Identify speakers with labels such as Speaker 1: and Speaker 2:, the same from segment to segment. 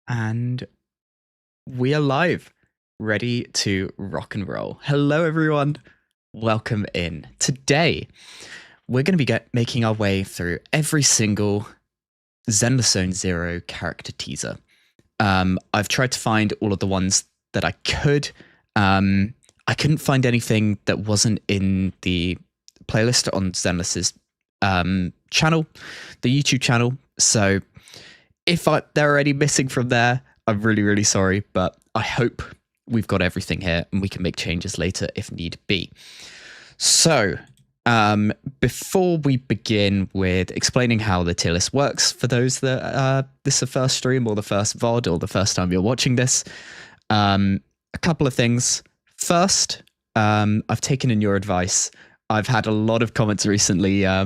Speaker 1: And we are live, ready to rock and roll. Hello, everyone. Welcome in. Today, we're going to be making our way through every single Zenless Zone Zero character teaser. I've tried to find all of the ones that I could. I couldn't find anything that wasn't in the playlist on Zenless's channel, the YouTube channel. So if they're already missing from there, I'm really, really sorry, but I hope we've got everything here and we can make changes later if need be. So before we begin with explaining how the tier list works, for those that this is the first stream or the first VOD or the first time you're watching this, a couple of things. First, I've taken in your advice. I've had a lot of comments recently, a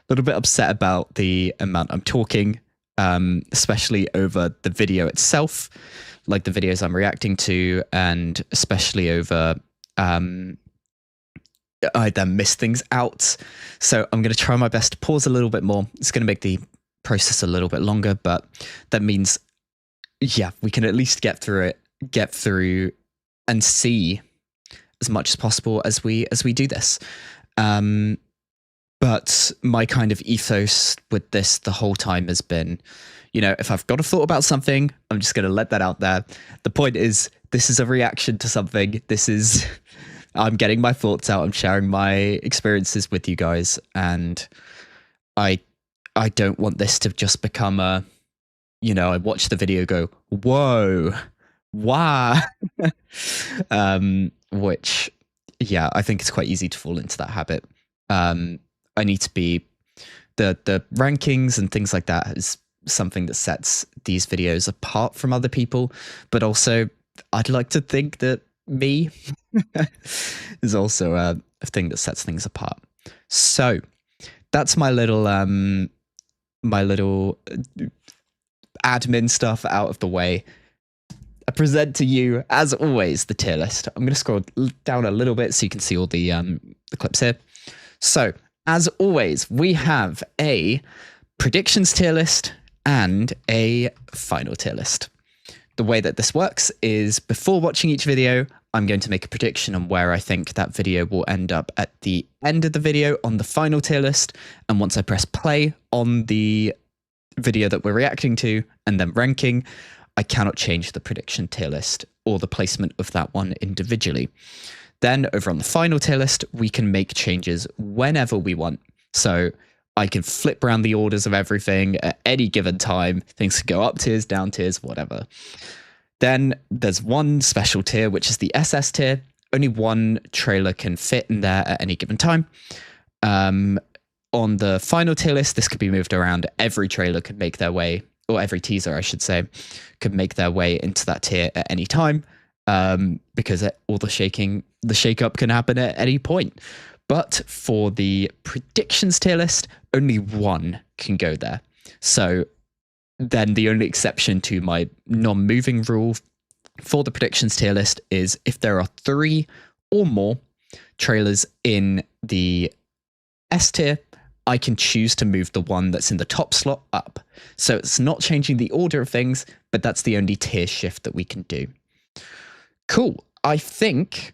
Speaker 1: little bit upset about the amount I'm talking, especially over the video itself, like the videos I'm reacting to, and especially over I then miss things out. So I'm going to try my best to pause a little bit more. It's going to make the process a little bit longer, but that means, yeah, we can at least get through and see as much as possible as we do this. But my kind of ethos with this the whole time has been, you know, if I've got a thought about something, I'm just going to let that out there. The point is, this is a reaction to something. I'm getting my thoughts out. I'm sharing my experiences with you guys. And I don't want this to just become a, you know, I watch the video, go, whoa, wow. Which, yeah, I think it's quite easy to fall into that habit. I need to be, the rankings and things like that is something that sets these videos apart from other people, but also I'd like to think that me is also a thing that sets things apart. So that's my little admin stuff out of the way. I present to you, as always, the tier list. I'm going to scroll down a little bit so you can see all the clips here. So, as always, we have a predictions tier list and a final tier list. The way that this works is before watching each video, I'm going to make a prediction on where I think that video will end up at the end of the video on the final tier list. And once I press play on the video that we're reacting to and then ranking, I cannot change the prediction tier list or the placement of that one individually. Then over on the final tier list, we can make changes whenever we want. So I can flip around the orders of everything at any given time. Things can go up tiers, down tiers, whatever. Then there's one special tier, which is the SS tier. Only one trailer can fit in there at any given time. On the final tier list, this could be moved around. Every trailer could make their way, or every teaser, I should say, could make their way into that tier at any time. Because all the shake-up can happen at any point. But for the predictions tier list, only one can go there. So then the only exception to my non-moving rule for the predictions tier list is if there are 3 or more trailers in the S tier, I can choose to move the one that's in the top slot up. So it's not changing the order of things, but that's the only tier shift that we can do. Cool. I think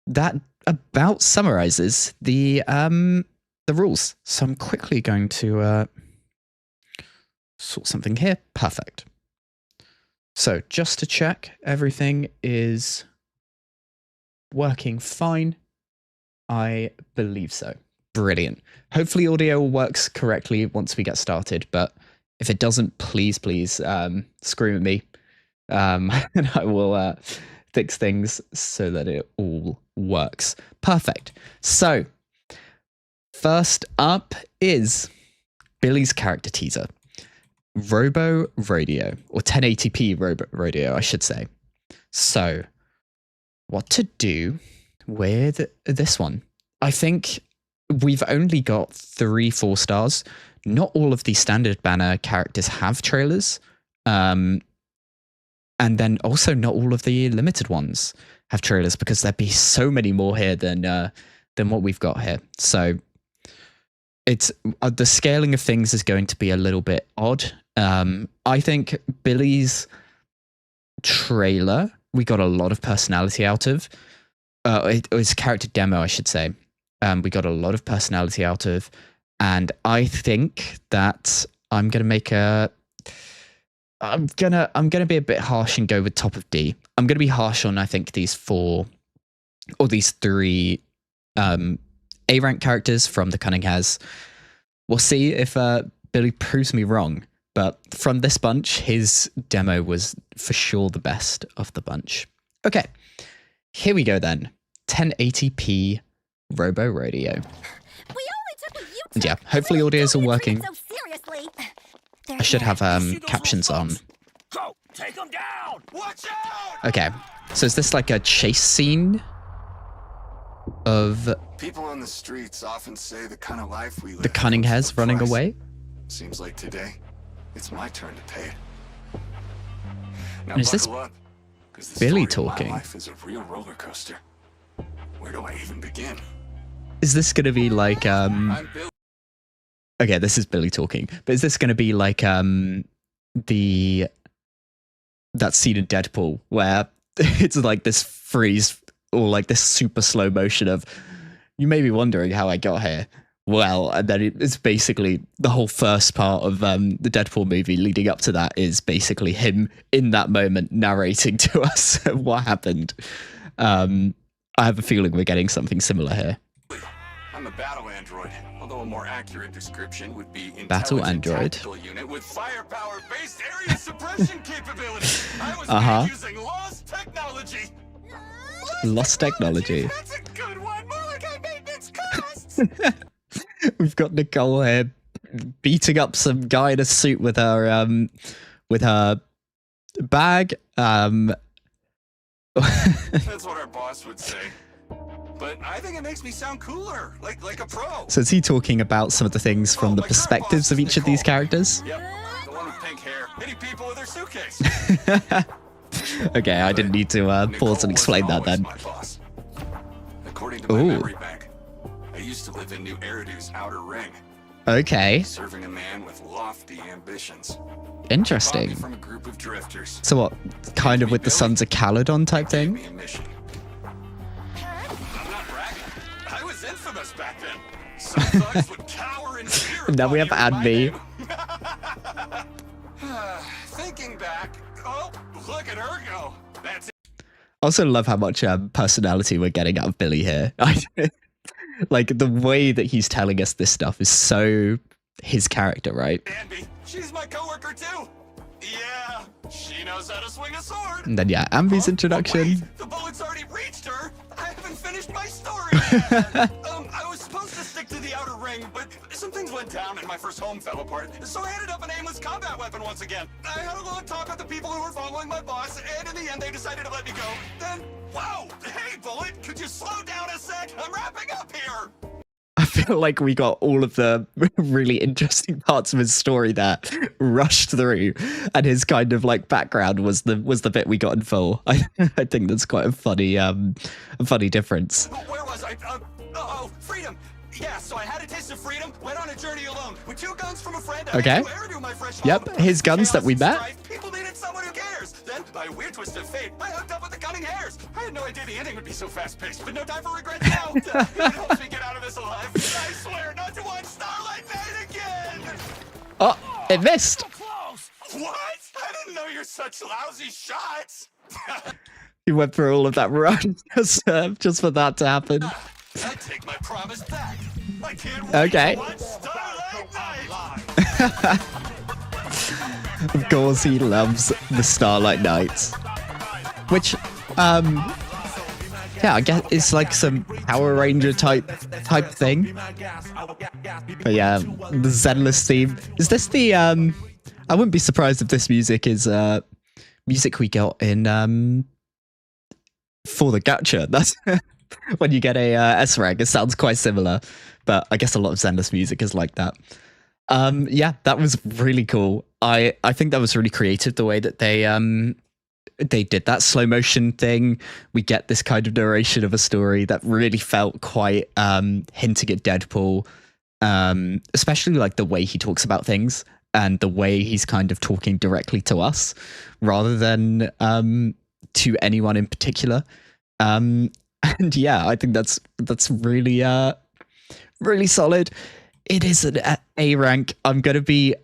Speaker 1: that about summarizes the rules. So I'm quickly going to sort something here. Perfect. So just to check, everything is working fine. I believe so. Brilliant. Hopefully audio works correctly once we get started, but if it doesn't, please scream at me, and I will fix things so that it all works. Perfect. So first up is Billy's character teaser, Robo Radio, or 1080p Robo Radio, I should say. So what to do with this one? I think we've only got 3-4 stars. Not all of the standard banner characters have trailers. And then also not all of the limited ones have trailers because there'd be so many more here than what we've got here. So it's the scaling of things is going to be a little bit odd. I think Billy's trailer we got a lot of personality out of. It was character demo, I should say. We got a lot of personality out of, and I think that I'm gonna be a bit harsh and go with top of D. I'm gonna be harsh on I think these 4 or these 3 A rank characters from the Cunning Has. We'll see if Billy proves me wrong, but from this bunch, his demo was for sure the best of the bunch. Okay, here we go then. 1080p Robo Radio. And yeah, hopefully audios are working. I should have captions on.
Speaker 2: Take them down! Watch out!
Speaker 1: Okay, so is this like a chase scene of
Speaker 3: people on the streets often say the kind of life we live
Speaker 1: the Cunning Has running away?
Speaker 3: Seems like today it's my turn to pay it. Now
Speaker 1: And is this
Speaker 3: buckle up, 'cause the
Speaker 1: Billy
Speaker 3: story of my
Speaker 1: talking?
Speaker 3: life is a real roller coaster. Where do I even begin?
Speaker 1: Is this gonna be like
Speaker 3: I'm Billy.
Speaker 1: okay, this is Billy talking, but is this gonna be like that scene in Deadpool where it's like this freeze or like this super slow motion of, you may be wondering how I got here. Well, and then it's basically the whole first part of the Deadpool movie leading up to that is basically him in that moment narrating to us what happened. I have a feeling we're getting something similar here.
Speaker 3: I'm a battle android, although a more accurate description would be
Speaker 1: Battle
Speaker 3: intelligent
Speaker 1: android.
Speaker 3: tactical unit with firepower-based area suppression capability. I was
Speaker 1: Uh-huh.
Speaker 3: made using lost technology.
Speaker 1: Lost technology.
Speaker 3: That's a good one. More like high maintenance costs.
Speaker 1: We've got Nicole here beating up some guy in a suit with her bag.
Speaker 3: That's what our boss would say. But I think it makes me sound cooler, like a pro.
Speaker 1: So is he talking about some of the things from the perspectives of each of these characters?
Speaker 3: Yep, the one with pink hair, hitting people with her suitcase.
Speaker 1: Okay, I didn't need to pause and explain that then.
Speaker 3: My boss. According to my
Speaker 1: Ooh.
Speaker 3: memory bank, I used to live in New Eridu's outer ring,
Speaker 1: Okay,
Speaker 3: serving a man with lofty ambitions.
Speaker 1: interesting.
Speaker 3: Bought me from a group of drifters.
Speaker 1: So what, kind of with the Sons of Caledon type
Speaker 3: Gave
Speaker 1: thing?
Speaker 3: me a mission. I'm not bragging. I was infamous back then. Some thugs would cower in fear.
Speaker 1: Now we
Speaker 3: upon
Speaker 1: have
Speaker 3: hearing
Speaker 1: Admi.
Speaker 3: my name. Thinking back, oh, look at her go. That's it.
Speaker 1: I also love how much personality we're getting out of Billy here. Like the way that he's telling us this stuff is so his character, right?
Speaker 3: Andy, she's my coworker too. Yeah, she knows how to swing a sword.
Speaker 1: And then yeah, Ambi's
Speaker 3: Oh,
Speaker 1: introduction.
Speaker 3: wait, the bullet's already reached her. I haven't finished my story yet. I was supposed to stick to the outer ring, but some things went down and my first home fell apart. So I ended up an aimless combat weapon once again. I had a long talk with the people who were following my boss, and in the end they decided to let me go. Then, whoa, hey Bullet, could you slow down a sec? I'm wrapping up here.
Speaker 1: I feel like we got all of the really interesting parts of his story there rushed through, and his kind of like background was the bit we got in full. I think that's quite a funny difference.
Speaker 3: Where was I? Oh, freedom. Yeah, so I had a taste of freedom, went on a journey alone with 2 guns from a friend.
Speaker 1: Okay.
Speaker 3: My fresh
Speaker 1: Yep,
Speaker 3: home.
Speaker 1: his guns that we met.
Speaker 3: Strife, people needed someone who cares. Then, by a weird twist of fate, I hooked up with the Cunning Hairs. I had no idea the ending would be so fast-paced, but no time for regrets now. It helps me get out of this alive. I swear not to watch Starlight Night again.
Speaker 1: Oh, it missed.
Speaker 2: So close!
Speaker 3: What? I didn't know you're such lousy shots.
Speaker 1: He went through all of that run just for that to happen.
Speaker 3: I take my promise back. I can't wait
Speaker 1: Okay.
Speaker 3: to watch Starlight Night.
Speaker 1: Of course, he loves the Starlight Nights, which, yeah, I guess it's like some Power Ranger type thing. But yeah, the Zenless theme. Is this the? I wouldn't be surprised if this music is music we got in for the gacha. That's when you get a S rank. It sounds quite similar, but I guess a lot of Zenless music is like that. Yeah, that was really cool. I think that was really creative the way that they did that slow motion thing. We get this kind of narration of a story that really felt quite hinting at Deadpool, especially like the way he talks about things. and the way he's kind of talking directly to us rather than to anyone in particular. And yeah, I think that's really really solid. It is an A rank. I'm going to be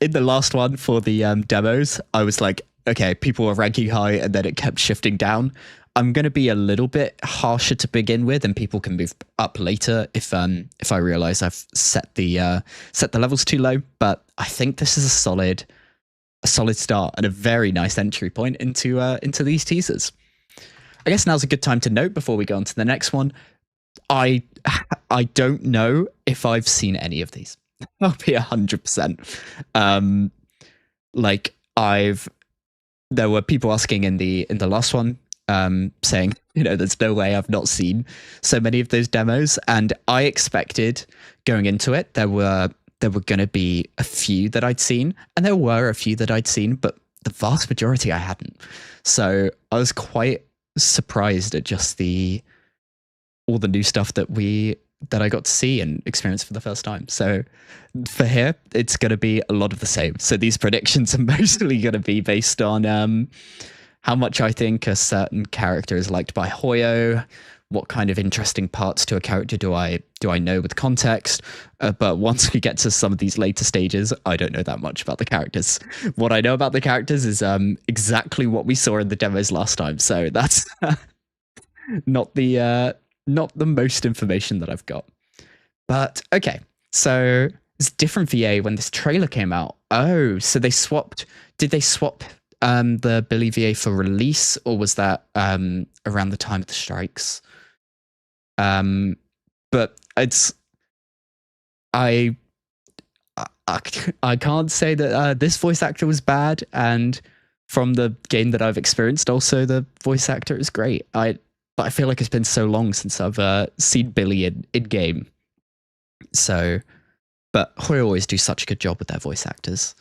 Speaker 1: in the last one for the demos. I was like, okay, people were ranking high and then it kept shifting down. I'm going to be a little bit harsher to begin with, and people can move up later if I realize I've set the levels too low. But I think this is a solid start and a very nice entry point into these teasers. I guess now's a good time to note before we go on to the next one. I don't know if I've seen any of these. I'll be 100%. Like there were people asking in the last one, saying, there's no way I've not seen so many of those demos. And I expected going into it, there were going to be a few that I'd seen, and there were a few that I'd seen, but the vast majority I hadn't. So I was quite surprised at just all the new stuff that I got to see and experience for the first time. So for here, it's going to be a lot of the same. So these predictions are mostly going to be based on how much I think a certain character is liked by Hoyo, what kind of interesting parts to a character do I know with context. But once we get to some of these later stages, I don't know that much about the characters. What I know about the characters is exactly what we saw in the demos last time. So that's not the most information that I've got. But okay, so it's different VA when this trailer came out. Oh, so did they swap the Billy VA for release, or was that around the time of the strikes? But I can't say that this voice actor was bad, and from the game that I've experienced, also the voice actor is great. But I feel like it's been so long since I've seen Billy in game. So, but Hoyo always do such a good job with their voice actors.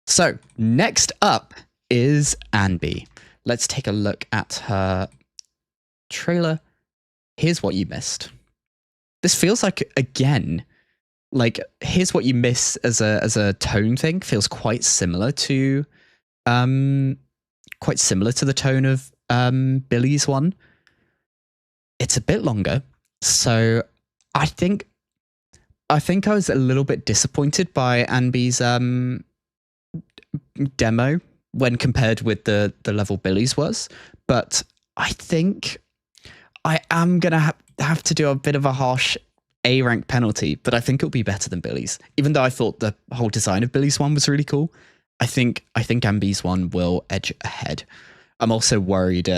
Speaker 1: So next up is Anby. Let's take a look at her trailer. Here's what you missed. This feels like, again, like Here's What You Miss as a tone thing feels quite similar to the tone of Billy's one. It's a bit longer, so I think I was a little bit disappointed by Anby's demo when compared with the level Billy's was, but I think I am gonna have to do a bit of a harsh A rank penalty, but I think it'll be better than Billy's. Even though I thought the whole design of Billy's one was really cool, I think Anby's one will edge ahead. I'm also worried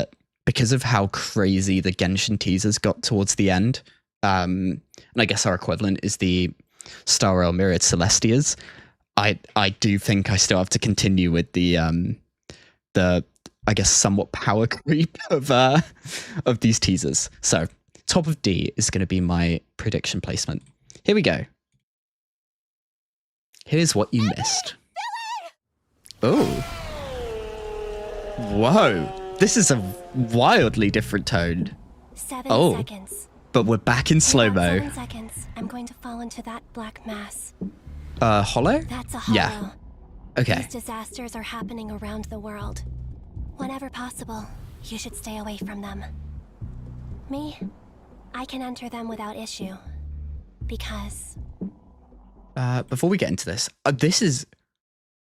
Speaker 1: because of how crazy the Genshin teasers got towards the end. And I guess our equivalent is the Star Rail Myriad Celestias. I do think I still have to continue with the I guess somewhat power creep of these teasers. So top of D is going to be my prediction placement. Here we go. Here's what you missed. Oh. Whoa. This is a wildly different tone.
Speaker 4: 7 seconds.
Speaker 1: But we're back in slow-mo.
Speaker 4: 7 seconds. I'm going to fall into that black mass.
Speaker 1: Hollow?
Speaker 4: That's a hollow.
Speaker 1: Yeah. Okay.
Speaker 4: These disasters are happening around the world. Whenever possible, you should stay away from them. Me? I can enter them without issue. Because...
Speaker 1: before we get into this,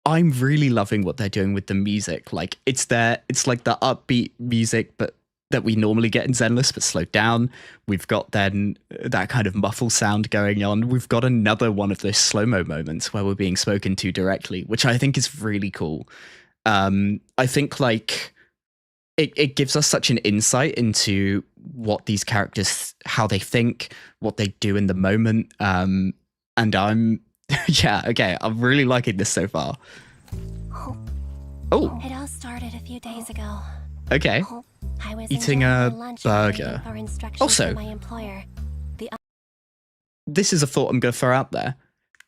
Speaker 1: I'm really loving what they're doing with the music. Like, it's like the upbeat music, but that we normally get in Zenless, but slowed down. We've got then that kind of muffle sound going on. We've got another one of those slow-mo moments where we're being spoken to directly, which I think is really cool. I think like it gives us such an insight into what these characters, how they think, what they do in the moment. And I'm I'm really liking this so far. Oh.
Speaker 4: It all started a few days ago.
Speaker 1: Okay.
Speaker 4: I was
Speaker 1: eating a burger. Also,
Speaker 4: my employer.
Speaker 1: This is a thought I'm going to throw out there.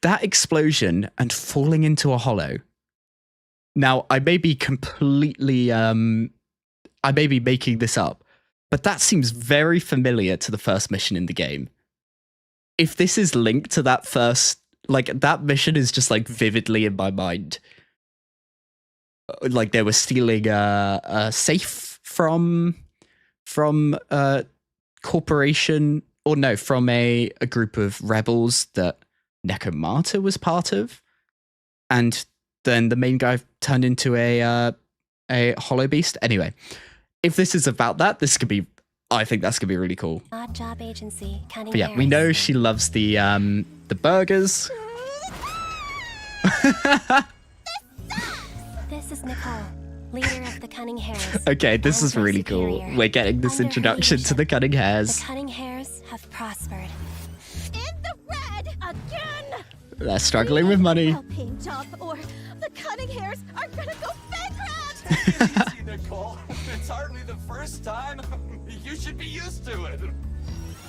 Speaker 1: That explosion and falling into a hollow. Now, I may be completely, I may be making this up, but that seems very familiar to the first mission in the game. If this is linked to that first like that mission is just like vividly in my mind. Like they were stealing a safe from a corporation, or no, from a group of rebels that Nekomata was part of, and then the main guy turned into a hollow beast. Anyway, if this is about that, this could be. I think that's gonna be really cool.
Speaker 4: Odd job agency.
Speaker 1: But yeah, we know she loves the burgers.
Speaker 4: This is Nicole, leader of the Cunning Hares.
Speaker 1: Okay, this
Speaker 4: and
Speaker 1: is
Speaker 4: my
Speaker 1: really cool.
Speaker 4: superior.
Speaker 1: We're getting this
Speaker 4: Under her
Speaker 1: introduction to
Speaker 4: leadership,
Speaker 1: the Cunning Hares.
Speaker 4: The Cunning Hares have prospered.
Speaker 5: In the red again!
Speaker 1: They're struggling with money.
Speaker 5: Well paid job, or the Cunning Hares are gonna go bankrupt!
Speaker 3: Easy, Nicole. It's hardly the first time. You should be used to it.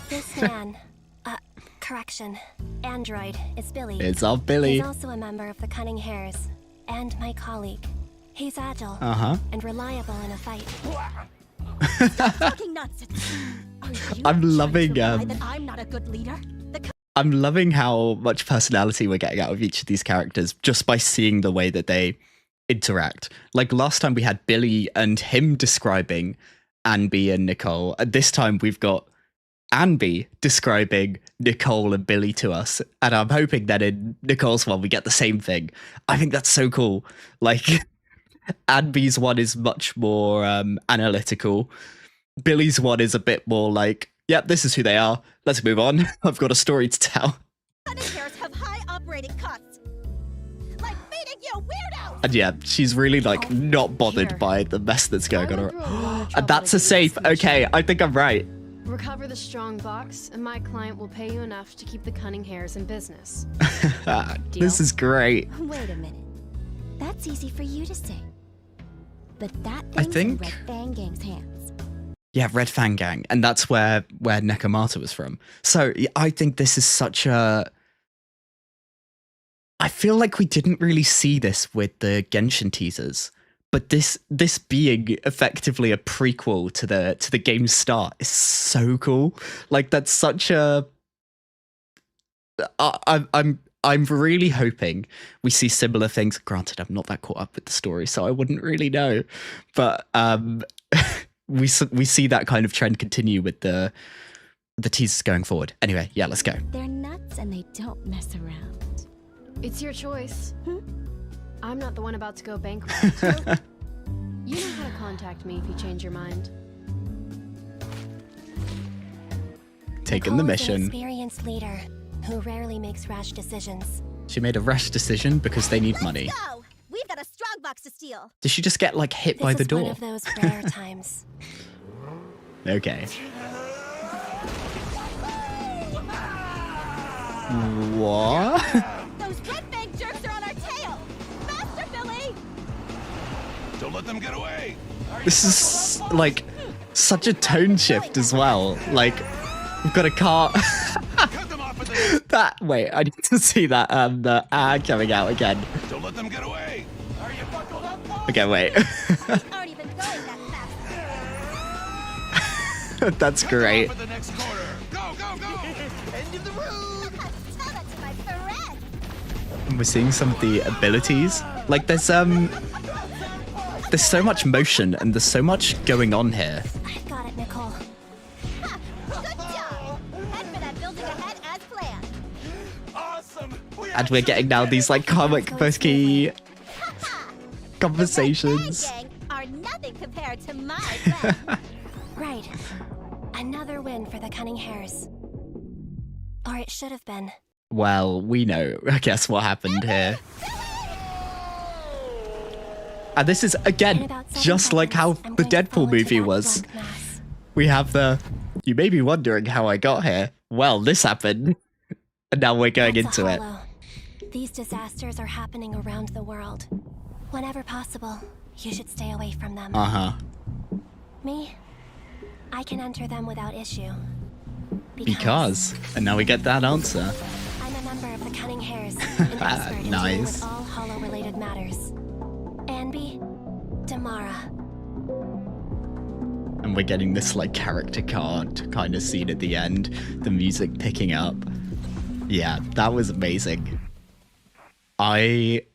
Speaker 4: This man, correction, android, is Billy.
Speaker 1: It's all Billy.
Speaker 4: He's also a member of the Cunning Hares, and my colleague. He's agile and reliable in a fight.
Speaker 5: Talking nonsense. Are you
Speaker 1: I'm
Speaker 5: trying
Speaker 1: loving,
Speaker 5: to imply that I'm not a good leader?
Speaker 1: I'm loving how much personality we're getting out of each of these characters just by seeing the way that they interact. Like last time we had Billy and him describing Anby and Nicole. And this time we've got Anby describing Nicole and Billy to us. And I'm hoping that in Nicole's one we get the same thing. I think that's so cool. Like Anby's one is much more analytical. Billy's one is a bit more like, yep, this is who they are. Let's move on. I've got a story to tell.
Speaker 5: Cunning Hares have high operating costs. Like feeding you weirdos!
Speaker 1: And yeah, she's really like not bothered by the mess that's going on. And that's a safe. Okay, I think I'm right.
Speaker 6: Recover the strong box, and my client will pay you enough to keep the Cunning Hares in business.
Speaker 1: This is great.
Speaker 5: Wait a minute. That's easy for you to say. But that
Speaker 1: I
Speaker 5: thing's
Speaker 1: think-
Speaker 5: in Red Fang Gang's hands.
Speaker 1: Yeah, Red Fang Gang, and that's where Nekomata was from. So yeah, I think this is such a. I feel like we didn't really see this with the Genshin teasers, but this being effectively a prequel to the game's start is so cool. Like that's such a. I'm really hoping we see similar things. Granted, I'm not that caught up with the story, so I wouldn't really know, but we see that kind of trend continue with the teasers going forward. Anyway, yeah, let's go.
Speaker 5: They're nuts and they don't mess around.
Speaker 6: It's your choice.
Speaker 5: Hmm?
Speaker 6: I'm not the one about to go bankrupt. You know how to contact me if you change your mind.
Speaker 1: Taking the
Speaker 4: Nicole is an
Speaker 1: mission.
Speaker 4: experienced leader who rarely makes rash decisions.
Speaker 1: She made a rash decision because they need money.
Speaker 5: Go! We've got a strong box to steal.
Speaker 1: Did she just get like hit by
Speaker 4: This
Speaker 1: the
Speaker 4: is one
Speaker 1: door?
Speaker 4: of those rare times.
Speaker 1: Okay. What?
Speaker 5: Those Red Fang jerks are on our tail! Faster, Billy!
Speaker 3: Don't let them get away.
Speaker 1: This is like such a tone shift as well. Like we've got a car.
Speaker 3: Cut them off at the.
Speaker 1: That wait, I need to see that the ad coming out again.
Speaker 3: Don't let them get away. Are you buckled up, Paul?
Speaker 1: Okay, wait.
Speaker 5: Aren't even going that fast.
Speaker 1: That's great.
Speaker 3: Off at the next corner. Go, go, go. End of the road.
Speaker 5: Tell that to my friend.
Speaker 1: And we're seeing some of the abilities. Like there's so much motion and there's so much going on here.
Speaker 4: I've got it, Nicole.
Speaker 5: Ha! Good job! Head for that building ahead as planned.
Speaker 3: Awesome.
Speaker 1: And we're getting now these like comic booky conversations.
Speaker 5: The Red Fang Gang are nothing compared to my friend.
Speaker 4: Right. Another win for the Cunning Hares. Or it should have been.
Speaker 1: Well, we know, I guess, what happened here. And this is,
Speaker 4: In
Speaker 1: again,
Speaker 4: about 7
Speaker 1: just like how
Speaker 4: seconds, I'm
Speaker 1: the
Speaker 4: going to fall
Speaker 1: Deadpool
Speaker 4: into
Speaker 1: movie
Speaker 4: that
Speaker 1: was.
Speaker 4: drunk mass.
Speaker 1: We have the, you may be wondering how I got here. Well, this happened. And now we're going
Speaker 4: That's a
Speaker 1: into it.
Speaker 4: hollow. These disasters are happening around the world. Whenever possible, you should stay away from them.
Speaker 1: Uh-huh.
Speaker 4: Me? I can enter them without issue.
Speaker 1: Because. And now we get that answer.
Speaker 4: I'm a member of the Cunning Hares, an expert in dealing
Speaker 1: Nice.
Speaker 4: with all hollow-related matters. Anby, Damara.
Speaker 1: And we're getting this like character card kind of scene at the end. The music picking up. Yeah, that was amazing. I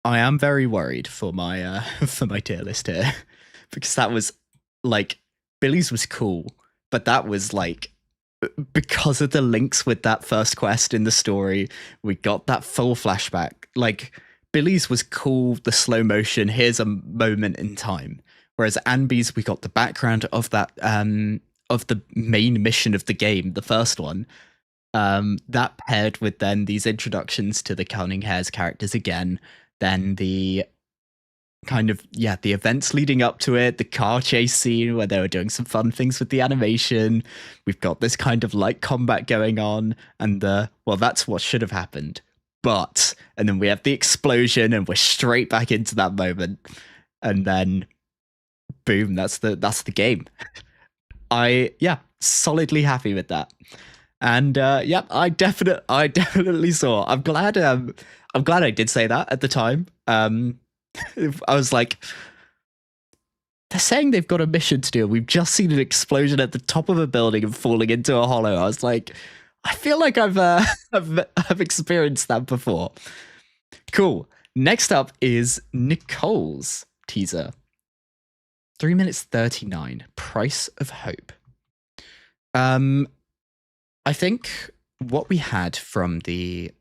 Speaker 1: am very worried for my for my tier list here because that was like Billy's was cool, but that was like because of the links with that first quest in the story, we got that full flashback. Like Billy's was cool, the slow motion, here's a moment in time. Whereas Anby's, we got the background of that of the main mission of the game, the first one. That paired with then these introductions to the Cunning Hares characters again, then the kind of the events leading up to it, the car chase scene where they were doing some fun things with the animation. We've got this kind of light combat going on, and well, that's what should have happened. But and then we have the explosion, and we're straight back into that moment, and then boom, that's the game. Solidly happy with that. And I definitely saw. I'm glad I did say that at the time. I was like, they're saying they've got a mission to do. We've just seen an explosion at the top of a building and falling into a hollow. I was like, I feel like I've experienced that before. Cool. Next up is Nicole's teaser. 3 minutes 39. Price of Hope. I think what we had from the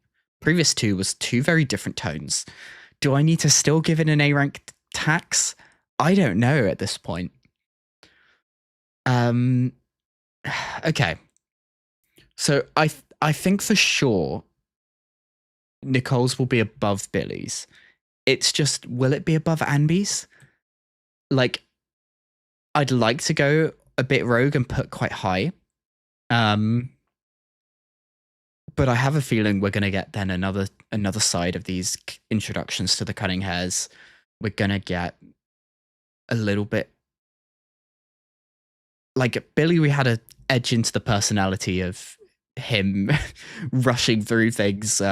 Speaker 1: previous two was two very different tones. Do I need to still give it an A rank tax? I don't know at this point. Okay. So I think for sure Nicole's will be above Billy's. It's just, will it be above Anby's? Like, I'd like to go a bit rogue and put quite high. But I have a feeling we're going to get then another side of these introductions to the Cunning Hares. We're going to get a little bit like Billy. We had an edge into the personality of him rushing through things,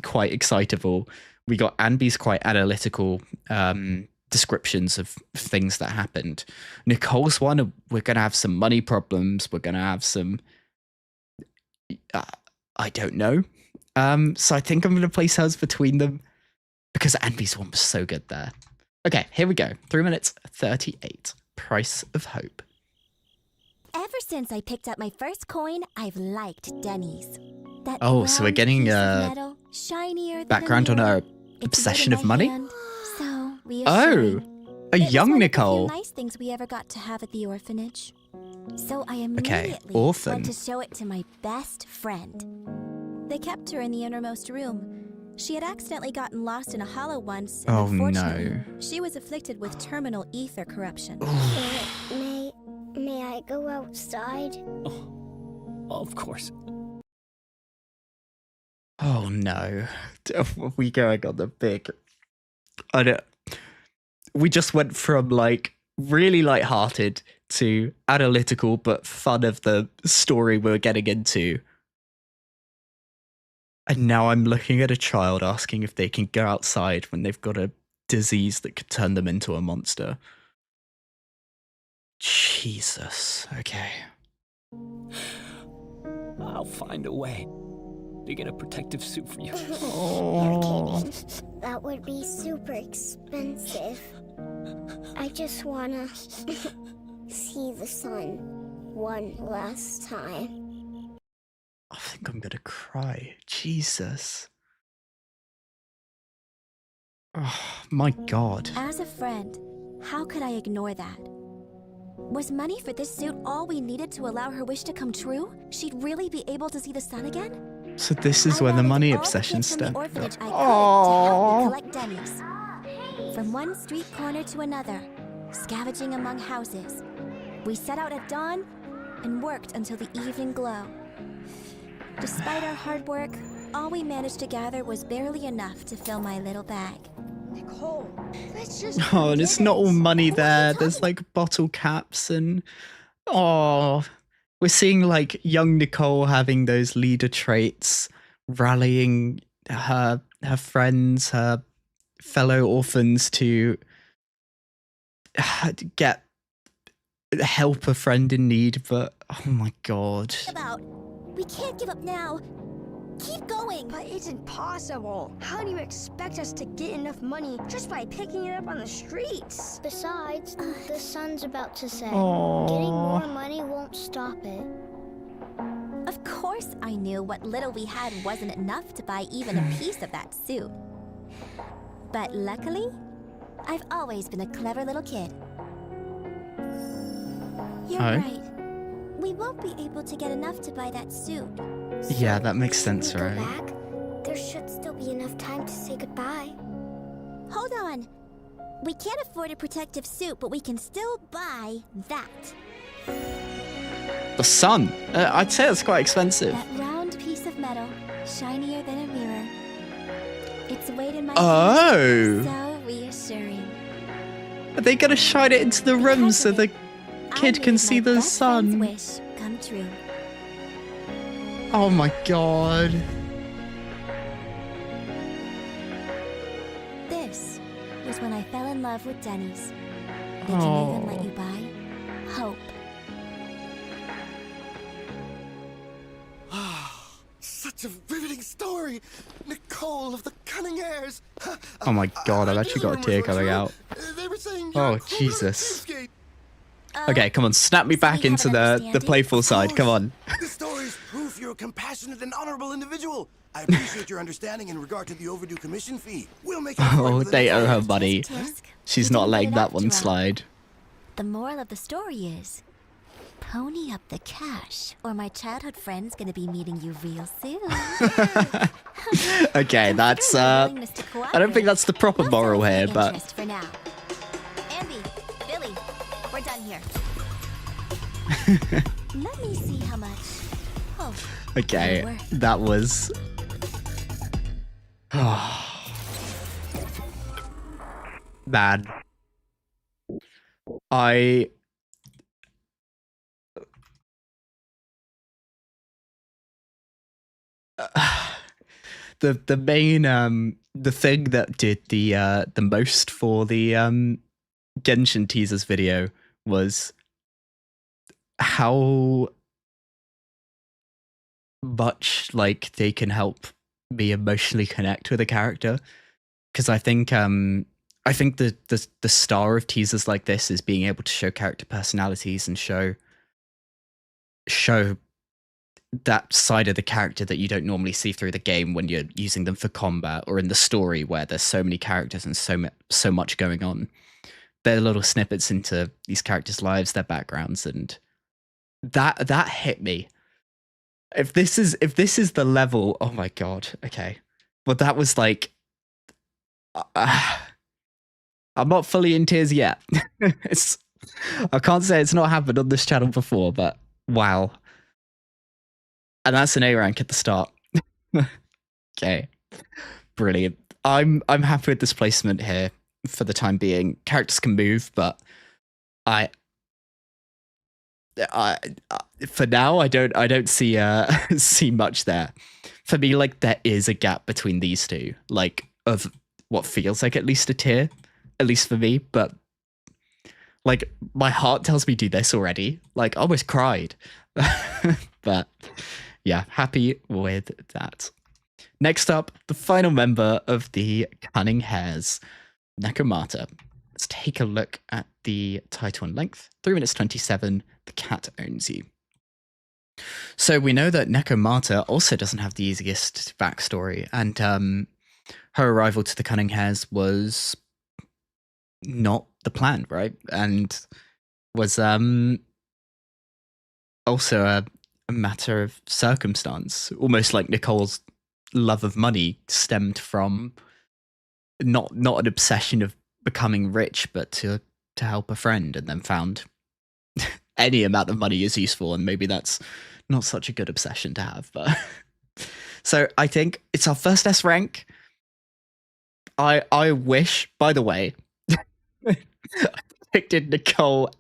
Speaker 1: quite excitable. We got Anby's quite analytical descriptions of things that happened. Nicole's one, we're going to have some money problems. We're going to have some... I don't know. So I think I'm going to place hers between them because Anby's one was so good there. Okay, here we go. 3 minutes 38. Price of Hope.
Speaker 5: Ever since I picked up my first coin, I've liked Denny's. That
Speaker 1: so we're getting
Speaker 5: metal, shinier than
Speaker 1: background on her obsession of money?
Speaker 5: So
Speaker 1: a young Nicole.
Speaker 5: Nice things we ever got to have at the orphanage. So I immediately
Speaker 1: orphan.
Speaker 5: went to show it to my best friend. They kept her in the innermost room. She had accidentally gotten lost in a hollow once, and unfortunately, she was afflicted with terminal ether corruption.
Speaker 7: May I go outside?
Speaker 2: Oh, of course.
Speaker 1: Oh no. We going on the big... We just went from like really lighthearted to analytical but fun of the story we're getting into. And now I'm looking at a child asking if they can go outside when they've got a disease that could turn them into a monster. Jesus. Okay.
Speaker 2: I'll find a way to get a protective suit for you.
Speaker 7: You're kidding. That would be super expensive. I just wanna see the sun one last time.
Speaker 1: I think I'm gonna cry. Jesus. Oh, my God.
Speaker 5: As a friend, how could I ignore that? Was money for this suit all we needed to allow her wish to come true? She'd really be able to see the sun again?
Speaker 1: So this is where the money obsession
Speaker 5: stems.
Speaker 1: stems.
Speaker 5: Oh. To help me collect Denny's. From one street corner to another, scavenging among houses. We set out at dawn and worked until the evening glow. Despite our hard work, all we managed to gather was barely enough to fill my little bag.
Speaker 7: Nicole, let's just...
Speaker 1: Oh, and it's not all money there. There's like bottle caps and... Oh, we're seeing like young Nicole having those leader traits, rallying her friends, her fellow orphans to get help a friend in need. But oh my God.
Speaker 5: We can't give up now. Keep going.
Speaker 7: But it's impossible. How do you expect us to get enough money just by picking it up on the streets? Besides, the sun's about to set. Getting more money won't stop it.
Speaker 5: Of course I knew what little we had wasn't enough to buy even a piece of that suit. But luckily, I've always been a clever little kid. You're right. We won't be able to get enough to buy that suit.
Speaker 1: Yeah, that makes sense,
Speaker 7: Can we
Speaker 1: right?
Speaker 7: go back? There should still be enough time to say goodbye.
Speaker 5: Hold on. We can't afford a protective suit, but we can still buy that.
Speaker 1: The sun. I'd say it's quite expensive.
Speaker 5: That round piece of metal, shinier than a mirror. Its weight in my
Speaker 1: Oh.
Speaker 5: hand, so reassuring.
Speaker 1: Are they gonna shine it into the room
Speaker 5: Because
Speaker 1: so
Speaker 5: of
Speaker 1: the
Speaker 5: it,
Speaker 1: kid
Speaker 5: I
Speaker 1: can
Speaker 5: made
Speaker 1: see
Speaker 5: my
Speaker 1: the
Speaker 5: best friend's
Speaker 1: sun?
Speaker 5: wish come true.
Speaker 1: Oh my god.
Speaker 5: This was when I fell in love with Denny's. They can even let you buy hope.
Speaker 3: Such a riveting story! Nicole of the Cunning Heirs!
Speaker 1: Oh my god, I've actually got a tear coming out.
Speaker 3: They were saying
Speaker 1: Oh, Jesus. Okay, come on, snap me back
Speaker 5: we have
Speaker 1: into
Speaker 5: an
Speaker 1: the
Speaker 5: understanding?
Speaker 1: playful side, come on.
Speaker 3: The story is proof you're a compassionate and honorable individual. I appreciate your understanding in regard to the overdue commission fee. We'll make it up for it
Speaker 1: Oh,
Speaker 3: with
Speaker 1: they
Speaker 3: an
Speaker 1: owe her
Speaker 3: advance.
Speaker 1: money.
Speaker 5: Tisk,
Speaker 1: She's
Speaker 5: you
Speaker 1: not
Speaker 5: didn't
Speaker 1: letting
Speaker 5: get it
Speaker 1: that one
Speaker 5: after all.
Speaker 1: slide.
Speaker 5: The moral of the story is, pony up the cash, or my childhood friend's gonna be meeting you real soon.
Speaker 1: Okay, that's
Speaker 5: Considering your
Speaker 1: I
Speaker 5: willingness to
Speaker 1: don't think
Speaker 5: cooperate,
Speaker 1: that's the proper
Speaker 5: we'll
Speaker 1: moral
Speaker 5: settle
Speaker 1: here,
Speaker 5: the
Speaker 1: but
Speaker 5: interest for now. Andy, Billy, we're done here. Let me see how much. Oh,
Speaker 1: okay,
Speaker 5: you were.
Speaker 1: that was man. I the main the thing that did the most for the Genshin teasers video was how much like they can help me emotionally connect with a character, because I think the star of teasers like this is being able to show character personalities and show that side of the character that you don't normally see through the game when you're using them for combat or in the story where there's so many characters and so much going on. There are little snippets into these characters' lives, their backgrounds, and that hit me. If this is the level, oh my god, okay. But that was like, I'm not fully in tears yet. I can't say it's not happened on this channel before, but wow. And that's an A rank at the start. Okay, brilliant. I'm happy with this placement here for the time being. Characters can move, but I for now I don't see see much there. For me, like there is a gap between these two, like of what feels like at least a tier, at least for me. But like my heart tells me do this already. Like I almost cried, but yeah, happy with that. Next up, the final member of the Cunning Heirs, Nekomata. Let's take a look at the title and length. 3 minutes 27, The Cat Owns You. So we know that Nekomata also doesn't have the easiest backstory, and her arrival to the Cunning Heirs was not the plan, right? And was also a matter of circumstance, almost like Nicole's love of money stemmed from not an obsession of becoming rich, but to help a friend, and then found any amount of money is useful, and maybe that's not such a good obsession to have. But so I think it's our first S rank. I wish, by the way, I predicted Nicole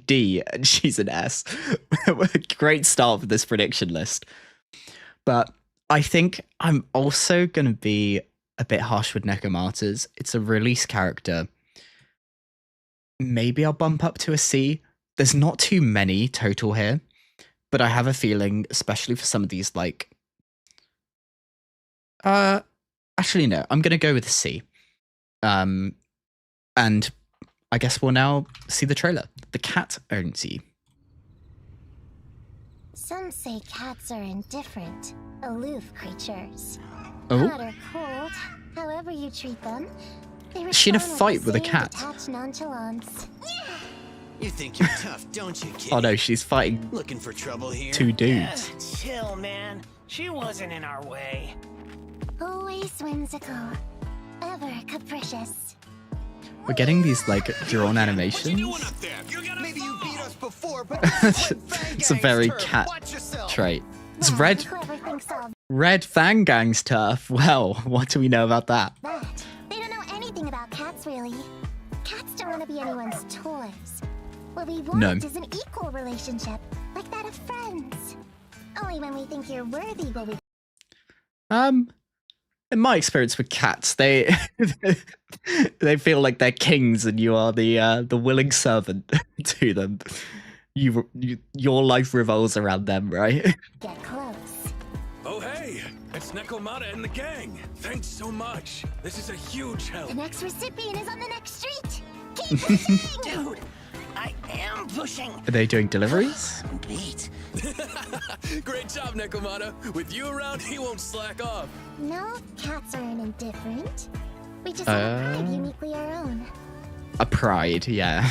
Speaker 1: D and she's an S. Great start for this prediction list. But I think I'm also going to be a bit harsh with Nekomata's. It's a release character. Maybe I'll bump up to a C. There's not too many total here, but I have a feeling, especially for some of these like Actually, no. I'm going to go with C. And I guess we'll now see the trailer. The cat owns you.
Speaker 5: Some say cats are indifferent, aloof creatures.
Speaker 1: Oh.
Speaker 5: Hot or cold, however you treat them, they
Speaker 1: Is she in a
Speaker 5: respond
Speaker 1: fight with a
Speaker 5: the same
Speaker 1: cat?
Speaker 5: detached nonchalance.
Speaker 8: You think you're tough, don't you, kid?
Speaker 1: Oh no, she's fighting
Speaker 8: Looking for trouble here?
Speaker 1: 2 dudes.
Speaker 2: Chill, man. She wasn't in our way.
Speaker 5: Always whimsical, ever capricious.
Speaker 1: We're getting these like drawn animations.
Speaker 8: Maybe you beat us before, but
Speaker 1: It's a very cat trait. It's
Speaker 5: Well,
Speaker 1: red.
Speaker 5: whoever thinks of
Speaker 1: Red Fang Gang's turf. Well, what do we know about that?
Speaker 5: that, they don't know anything about cats, really. Cats don't want to be anyone's toys. What we want
Speaker 1: No.
Speaker 5: is an equal relationship, like that of friends. Only when we think you're worthy will we.
Speaker 1: In my experience with cats, they they feel like they're kings and you are the willing servant to them. Your life revolves around them, right?
Speaker 5: Get close.
Speaker 3: Oh, hey, it's Nekomata and the gang. Thanks so much. This is a huge help.
Speaker 5: The next recipient is on the next street. Keep pushing!
Speaker 2: Dude, I am pushing.
Speaker 1: Are they doing deliveries?
Speaker 2: Beat.
Speaker 3: Great job, Nekomata. With you around, he won't slack off.
Speaker 5: No, cats aren't indifferent. We just have a pride uniquely our own.
Speaker 1: A pride, yeah.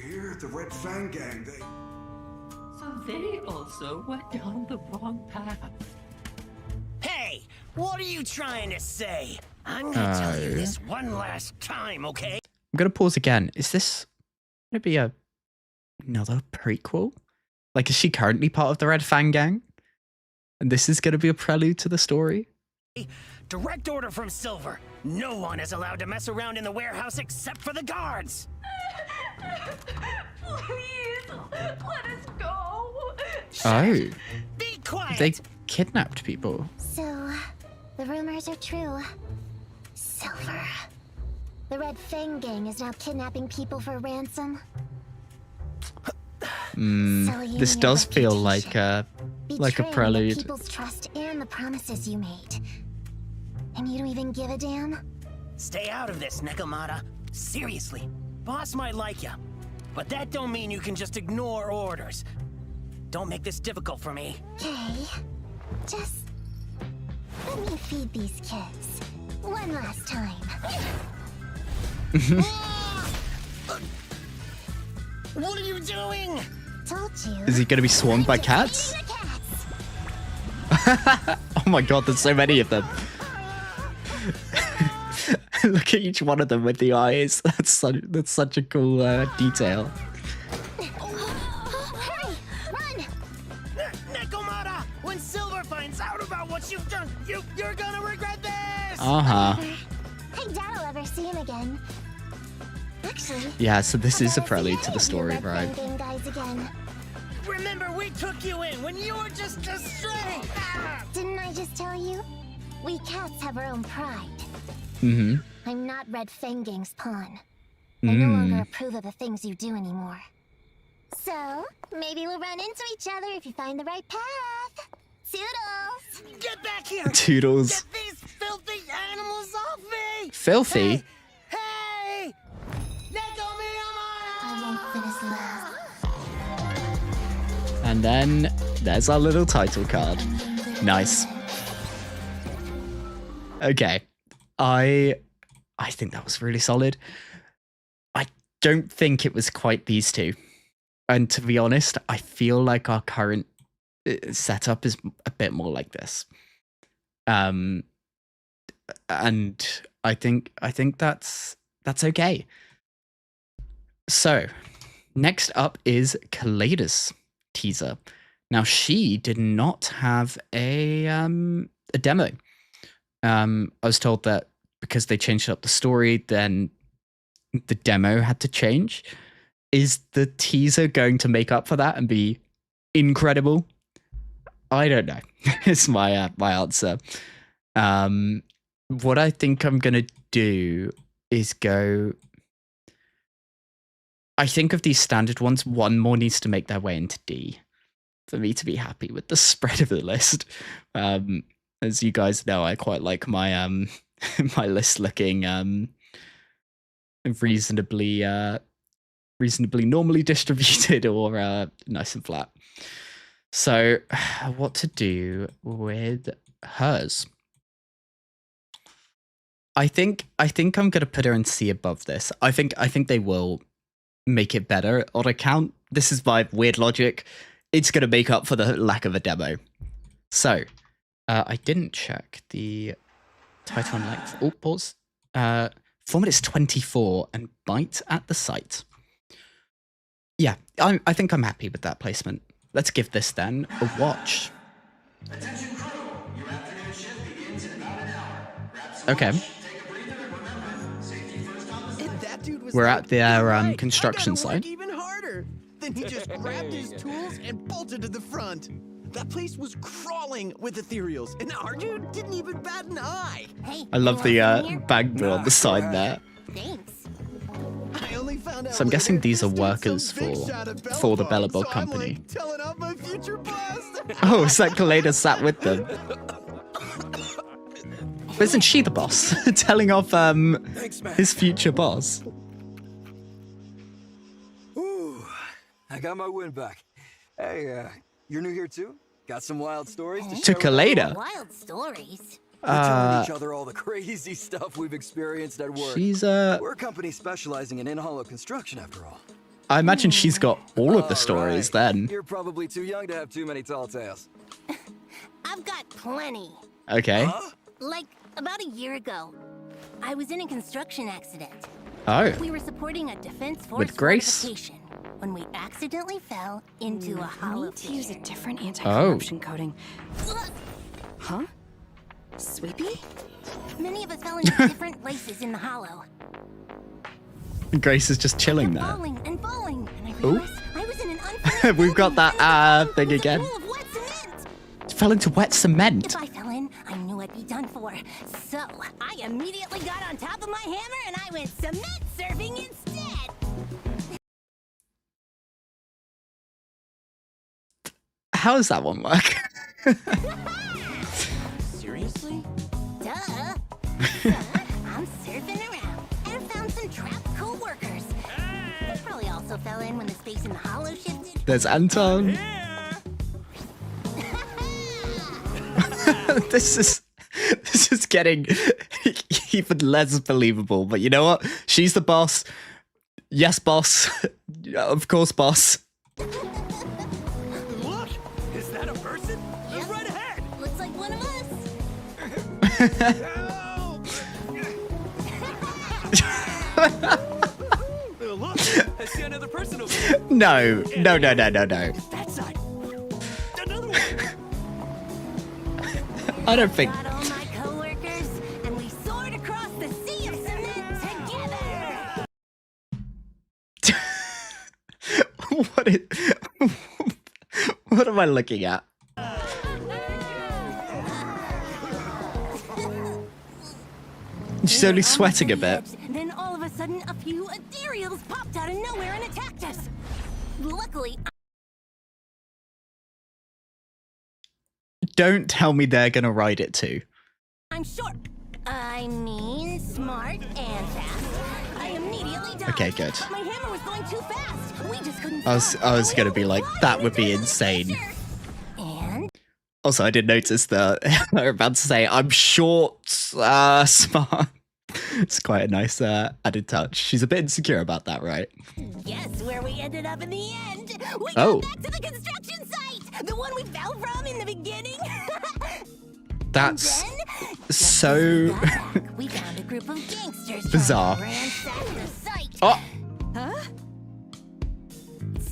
Speaker 9: Here, the Red Fang Gang, they...
Speaker 10: So they also went down the wrong path.
Speaker 2: Hey, what are you trying to say? I'm gonna tell you this one last time, okay?
Speaker 1: I'm gonna pause again. Is this gonna be another prequel? Like, is she currently part of the Red Fang Gang? And this is gonna be a prelude to the story?
Speaker 2: Direct order from Silver. No one is allowed to mess around in the warehouse except for the guards.
Speaker 10: Please, let us go.
Speaker 1: Oh,
Speaker 2: Be quiet.
Speaker 1: they kidnapped people.
Speaker 5: So, the rumors are true. Silver. The Red Fang Gang is now kidnapping people for ransom. Sullying
Speaker 1: This
Speaker 5: your
Speaker 1: does feel like
Speaker 5: reputation.
Speaker 1: like a
Speaker 5: Betraying
Speaker 1: prelude.
Speaker 5: the people's trust and the promises you made. And you don't even give a damn?
Speaker 2: Stay out of this, Nekomata. Seriously, boss might like you, but that don't mean you can just ignore orders. Don't make this difficult for me.
Speaker 5: Okay. Just let me feed these kids. One last time.
Speaker 2: What are you doing?
Speaker 5: Told you.
Speaker 1: Is he gonna be swarmed by cats?
Speaker 5: Feeding the cats.
Speaker 1: Oh my god, there's so many of them. Look at each one of them with the eyes. That's such a cool detail.
Speaker 5: Hurry! Run!
Speaker 2: Nekomata! When Silver finds out about what you've done, you're gonna regret this!
Speaker 1: Uh-huh.
Speaker 5: I doubt I'll ever see him again. Actually,
Speaker 1: Yeah, so this is a
Speaker 5: I'll
Speaker 1: prelude
Speaker 5: see
Speaker 1: to the
Speaker 5: any
Speaker 1: story,
Speaker 5: of you Red
Speaker 1: right?
Speaker 5: Fang Gang guys again.
Speaker 2: Remember, we took you in when you were just a stray!
Speaker 5: Didn't I just tell you? We cats have our own pride.
Speaker 1: Mm-hmm.
Speaker 5: I'm not Red Fang Gang's pawn. I no longer approve of the things you do anymore. So, maybe we'll run into each other if you find the right path. Toodles!
Speaker 2: Get back here!
Speaker 1: Toodles.
Speaker 2: Get these filthy animals off me!
Speaker 1: Filthy?
Speaker 2: Hey! Nekomata!
Speaker 5: I won't finish last.
Speaker 1: And then there's our little title card. Nice. Okay. I think that was really solid. I don't think it was quite these two. And to be honest, I feel like our current setup is a bit more like this. And I think that's okay. So, next up is Kaleida's teaser. Now, she did not have a demo. I was told that because they changed up the story, then the demo had to change. Is the teaser going to make up for that and be incredible? I don't know. It's my answer. What I think I'm gonna do is go. I think of these standard ones, one more needs to make their way into D for me to be happy with the spread of the list. And As you guys know, I quite like my my list looking reasonably normally distributed or nice and flat. So, what to do with hers? I think I'm gonna put her in C above this. I think they will make it better on account. This is my weird logic. It's gonna make up for the lack of a demo. So, I didn't check the title and length. Oh, pause. 4 minutes 24 and bite at the site. Yeah, I think I'm happy with that placement. Let's give this then a watch.
Speaker 8: Attention crew, your afternoon shift begins in about an hour.
Speaker 1: Okay. We're at their construction site.
Speaker 11: Even harder. Then he just grabbed his tools and bolted to the front. That place was crawling with ethereals, and Arju didn't even bat an eye.
Speaker 4: Hey,
Speaker 1: I love the bangle on the side there.
Speaker 4: Thanks.
Speaker 11: I only found out
Speaker 1: So I'm guessing
Speaker 11: later,
Speaker 1: this are
Speaker 11: dude's
Speaker 1: workers
Speaker 11: some big shot at
Speaker 1: for the
Speaker 11: Bellabog,
Speaker 1: Bellabog
Speaker 11: so
Speaker 1: company.
Speaker 11: I'm, like, telling off my future boss.
Speaker 1: Oh, is that Kaleda sat with them? But isn't she the boss? Telling off
Speaker 11: Thanks, man.
Speaker 1: his future boss.
Speaker 12: Ooh, I got my win back. Hey, you're new here too? Got some wild stories to
Speaker 1: To
Speaker 12: share with
Speaker 1: Kaleda.
Speaker 4: Wild stories.
Speaker 12: We're telling each other all the crazy stuff we've experienced at work.
Speaker 1: She's
Speaker 12: We're a company specializing in in-hollow construction, after all.
Speaker 1: I imagine she's got all of the stories then.
Speaker 12: You're probably too young to have too many tall tales.
Speaker 4: I've got plenty.
Speaker 1: Okay.
Speaker 4: Like, about a year ago, I was in a construction accident.
Speaker 1: Oh.
Speaker 4: We were supporting a Defense Force
Speaker 1: With Grace?
Speaker 4: fortification when we accidentally fell into a hollow
Speaker 13: to use a
Speaker 4: fissure.
Speaker 13: different anti-corruption
Speaker 1: Oh.
Speaker 13: coating. Huh? Sweepy?
Speaker 4: Many of us fell into different places in the hollow.
Speaker 1: Grace is just chilling there.
Speaker 4: Falling and falling, and I
Speaker 1: Ooh.
Speaker 4: realized I was in an unfinished
Speaker 1: We've got
Speaker 4: building,
Speaker 1: that
Speaker 4: and the
Speaker 1: thing again.
Speaker 4: bottom was a pool of wet cement.
Speaker 1: Fell into wet cement.
Speaker 4: If I fell in, I knew I'd be done for. So I immediately got on top of my hammer and I went cement surfing instead.
Speaker 1: How does that one work?
Speaker 11: Seriously?
Speaker 4: Duh. So, I'm surfing around and found some trapped co-workers. They probably also fell in when the space in the hollow shifted.
Speaker 1: There's Anton. This is getting even less believable. But you know what? She's the boss. Yes, boss. Of course, boss.
Speaker 11: Look! Is that a person?
Speaker 4: Yep.
Speaker 11: Right ahead!
Speaker 4: Looks like one of us.
Speaker 11: Look! I see another person over there.
Speaker 1: No.
Speaker 11: That side. Another one.
Speaker 1: I don't think.
Speaker 4: Got all my co-workers and we soared across the sea of cement together.
Speaker 1: What am I looking at? She's only sweating a bit.
Speaker 4: Then all of a sudden, a few ethereals popped out of nowhere and attacked us. Luckily,
Speaker 1: Don't tell me they're gonna ride it too.
Speaker 4: I'm short. I mean, smart and fast. I immediately died.
Speaker 1: Okay, good.
Speaker 4: But my hammer was going too fast. We just couldn't.
Speaker 1: I was gonna be like, that would be insane.
Speaker 4: And
Speaker 1: Also, I did notice that they're about to say, I'm short, smart. It's quite a nice added touch. She's a bit insecure about that, right?
Speaker 4: guess where we ended up in the end? We
Speaker 1: Oh.
Speaker 4: got back to the construction site, the one we fell from in the beginning.
Speaker 1: That's
Speaker 4: Then,
Speaker 1: so
Speaker 4: back, we found a group of gangsters
Speaker 1: bizarre.
Speaker 4: trying to ransack the site.
Speaker 1: Oh,
Speaker 4: Huh?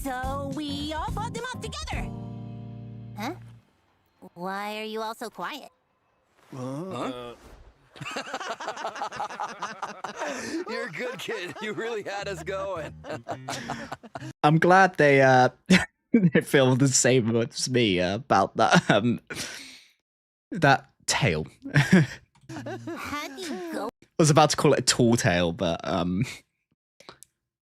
Speaker 4: So we all fought them off together. Huh? Why are you all so quiet?
Speaker 12: Huh? You're a good kid. You really had us going.
Speaker 1: I'm glad they they feel the same as me about that that tail.
Speaker 4: How do you go?
Speaker 1: I was about to call it a tall tale, but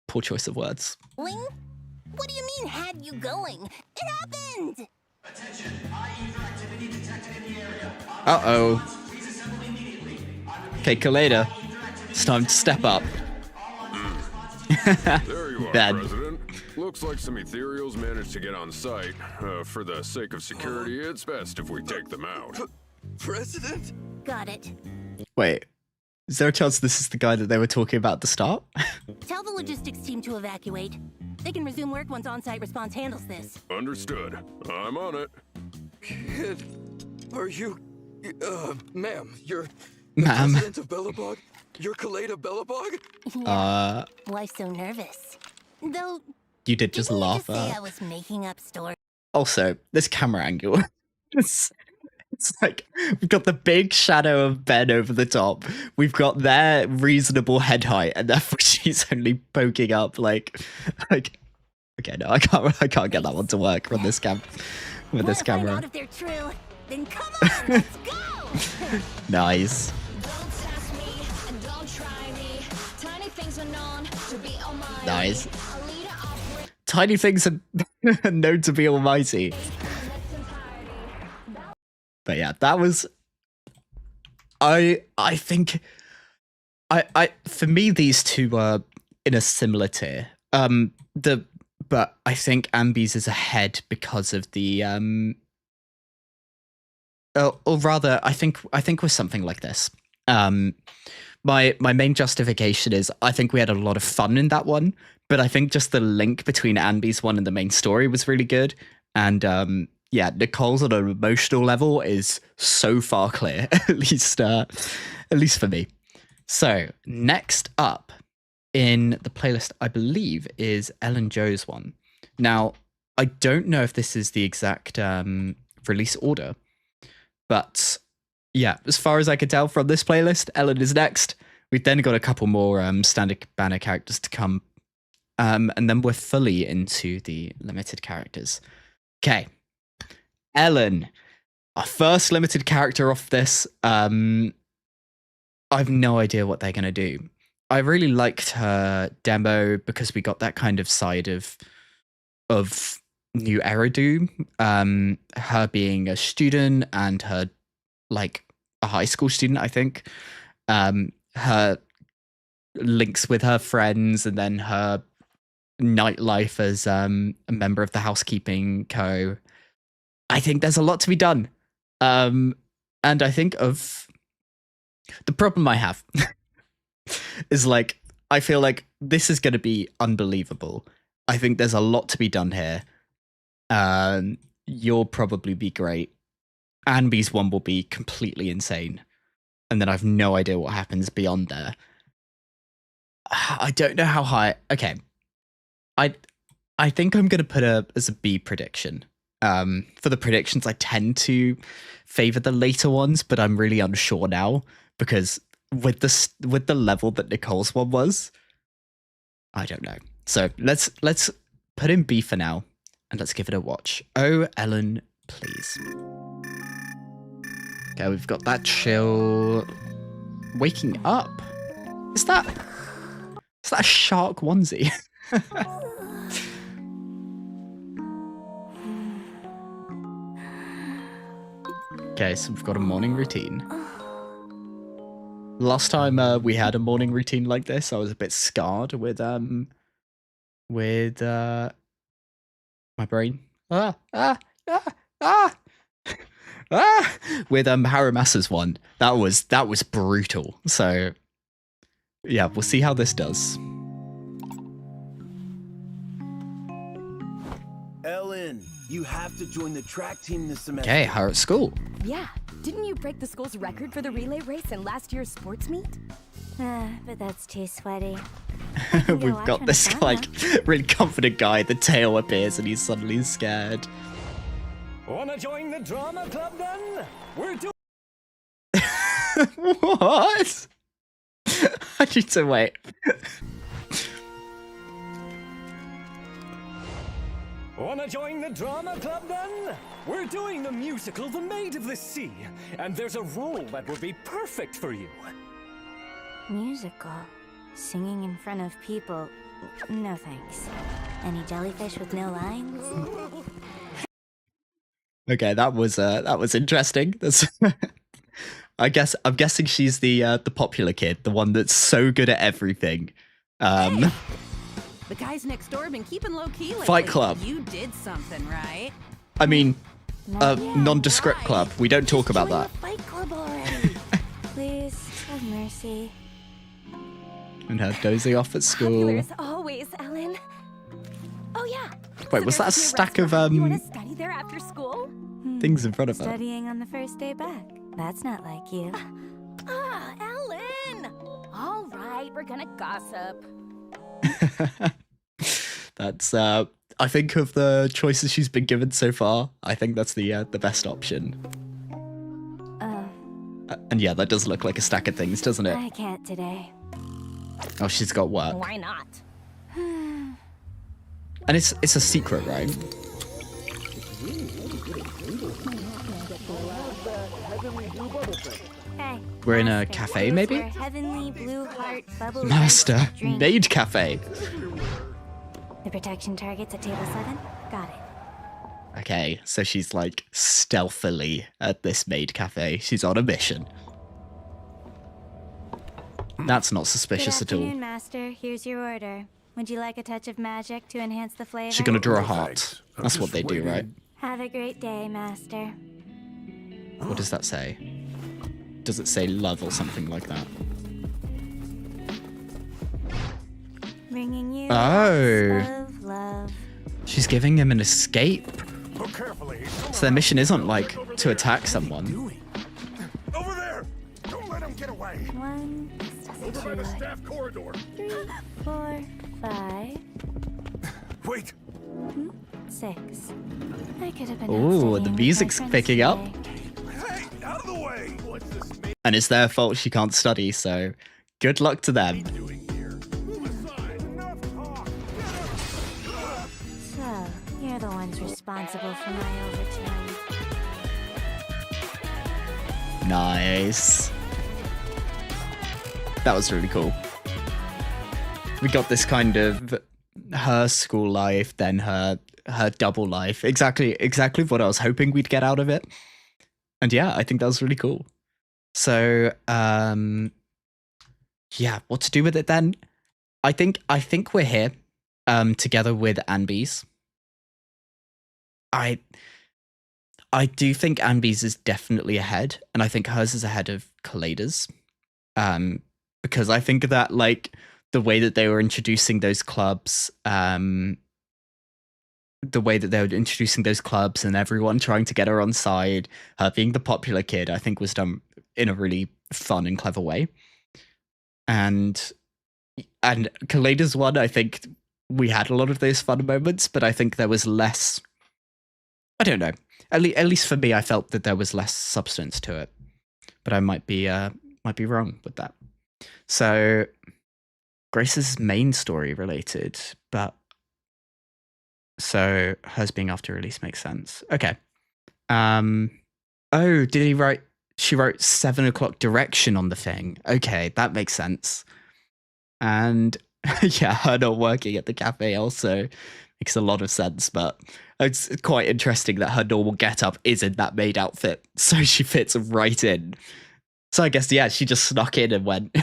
Speaker 1: poor choice of words.
Speaker 4: What do you mean, had you going? It happened!
Speaker 8: Attention, high ether activity detected in the area.
Speaker 1: Uh-oh.
Speaker 8: Please assemble immediately.
Speaker 1: Okay, Kaleda. It's time to step up.
Speaker 14: There you are,
Speaker 1: Bad.
Speaker 14: President. Looks like some ethereals managed to get on site. For the sake of security, it's best if we take them out.
Speaker 11: President?
Speaker 5: Got it.
Speaker 1: Wait. Is there a chance this is the guy that they were talking about at the start?
Speaker 15: Tell the logistics team to evacuate. They can resume work once on-site response handles this.
Speaker 14: Understood. I'm on it.
Speaker 12: Kid, are you... ma'am, you're...
Speaker 1: Ma'am.
Speaker 12: President of Bellabog? You're Kaleda Bellabog?
Speaker 15: Why so nervous? Though,
Speaker 1: You did just laugh
Speaker 15: say
Speaker 1: at.
Speaker 15: I was making up stories.
Speaker 1: Also, this camera angle. it's like, we've got the big shadow of Ben over the top. We've got their reasonable head height, and therefore she's only poking up like, okay, no, I can't get that one to work with this camera.
Speaker 15: Find out if they're true? Then come on, let's go!
Speaker 1: Nice. Nice. Tiny things are known to be almighty. But yeah, that was... I think... for me, these two were in a similar tier. But I think Ambi's is ahead because of the... or rather, I think with something like this. My main justification is I think we had a lot of fun in that one, but I think just the link between Ambi's one and the main story was really good. And yeah, Nicole's on an emotional level is so far clear, at least for me. So next up in the playlist, I believe, is Ellen Jo's one. Now, I don't know if this is the exact release order, but yeah, as far as I can tell from this playlist, Ellen is next. We've then got a couple more standard banner characters to come. And then we're fully into the limited characters. Okay. Ellen, our first limited character off this. I have no idea what they're going to do. I really liked her demo because we got that kind of side of New Era Doom. Her being a student and her like a high school student, I think. Her links with her friends and then her nightlife as a member of the housekeeping co. I think there's a lot to be done. And I think of the problem I have is like, I feel like this is going to be unbelievable. I think there's a lot to be done here. You'll probably be great. Anby's one will be completely insane. And then I have no idea what happens beyond there. I don't know how high. Okay. I think I'm going to put as a B prediction. For the predictions, I tend to favor the later ones, but I'm really unsure now because with the level that Nicole's one was, I don't know. So let's put in B for now and let's give it a watch. Oh, Ellen, please. Okay, we've got that chill. Waking up. Is that a shark onesie? Okay, so we've got a morning routine. Last time we had a morning routine like this, I was a bit scarred with my brain. With Haramassa's one. That was brutal. So yeah, we'll see how this does.
Speaker 16: Ellen, you have to join the track team this semester.
Speaker 1: Okay, her at school.
Speaker 13: Yeah, didn't you break the school's record for the relay race in last year's sports meet?
Speaker 5: But that's too sweaty.
Speaker 1: We've got this like really confident guy. The tail appears and he's suddenly scared.
Speaker 2: Wanna join the drama club then? We're doing.
Speaker 1: What? I need to wait.
Speaker 2: Wanna join the drama club then? We're doing the musical The Maid of the Sea, and there's a role that would be perfect for you.
Speaker 5: Musical? Singing in front of people? No thanks. Any jellyfish with no lines?
Speaker 1: Okay, that was interesting. That's I'm guessing she's the popular kid, the one that's so good at everything.
Speaker 17: The guys next door have been keeping low key lately.
Speaker 1: Fight Club.
Speaker 17: You did something, right?
Speaker 1: I mean, nondescript club. We don't talk about that.
Speaker 5: Fight Club already. Please, have mercy.
Speaker 1: And her dozing off at school.
Speaker 13: Popular as always, Ellen. Oh yeah.
Speaker 1: Wait, was that a stack of
Speaker 13: You want to study there after school?
Speaker 1: things in front of her?
Speaker 5: Studying on the first day back. That's not like you.
Speaker 13: Ellen! All right, we're gonna gossip.
Speaker 1: That's I think of the choices she's been given so far, I think that's the best option. And yeah, that does look like a stack of things, doesn't it?
Speaker 5: I can't today.
Speaker 1: Oh, she's got work.
Speaker 13: Why not?
Speaker 1: And it's a secret, right?
Speaker 5: Hey,
Speaker 1: We're in a cafe, maybe?
Speaker 5: Heavenly Blue Heart Bubble
Speaker 1: Master,
Speaker 5: Drink.
Speaker 1: maid cafe.
Speaker 5: The protection target's at table 7. Got it.
Speaker 1: Okay, so she's like stealthily at this maid cafe. She's on a mission. That's not suspicious
Speaker 5: Good
Speaker 1: at all.
Speaker 5: afternoon, Master. Here's your order. Would you like a touch of magic to enhance the flavor?
Speaker 1: She's gonna draw a heart. That's what they do, right?
Speaker 5: Have a great day, Master.
Speaker 1: What does that say? Does it say love or something like that?
Speaker 5: Bringing you
Speaker 1: Oh.
Speaker 5: lots of love.
Speaker 1: She's giving him an escape. So their mission isn't like to attack someone.
Speaker 3: Over there! Don't let him get away!
Speaker 5: 1,
Speaker 3: Over by the staff corridor.
Speaker 5: 3, 4, 5.
Speaker 3: Wait.
Speaker 5: 6. I could have been.
Speaker 1: Ooh,
Speaker 5: out
Speaker 1: the
Speaker 5: studying with
Speaker 1: music's
Speaker 5: my friends
Speaker 1: picking up.
Speaker 5: today.
Speaker 3: Hey, out of the way! What's this?
Speaker 1: And it's their fault she can't study, so good luck to them.
Speaker 5: So, you're the ones responsible for my overtime.
Speaker 1: Nice. That was really cool. We got this kind of her school life, then her double life. Exactly what I was hoping we'd get out of it. And yeah, I think that was really cool. So, yeah, what to do with it then? I think we're here, together with Anby's. I do think Anby's is definitely ahead, and I think hers is ahead of Kaleida's. Because I think that like the way that they were introducing those clubs, and everyone trying to get her on side, her being the popular kid, I think was done in a really fun and clever way. And Kaleida's one, I think we had a lot of those fun moments, but I think there was less. I don't know. At least for me, I felt that there was less substance to it, but I might be wrong with that. So Grace's main story related, but so hers being after release makes sense. Okay. Oh, did he write? She wrote 7 o'clock direction on the thing. Okay, that makes sense. And yeah, her not working at the cafe also makes a lot of sense, but it's quite interesting that her normal getup is in that maid outfit, so she fits right in. So I guess, yeah, she just snuck in and went,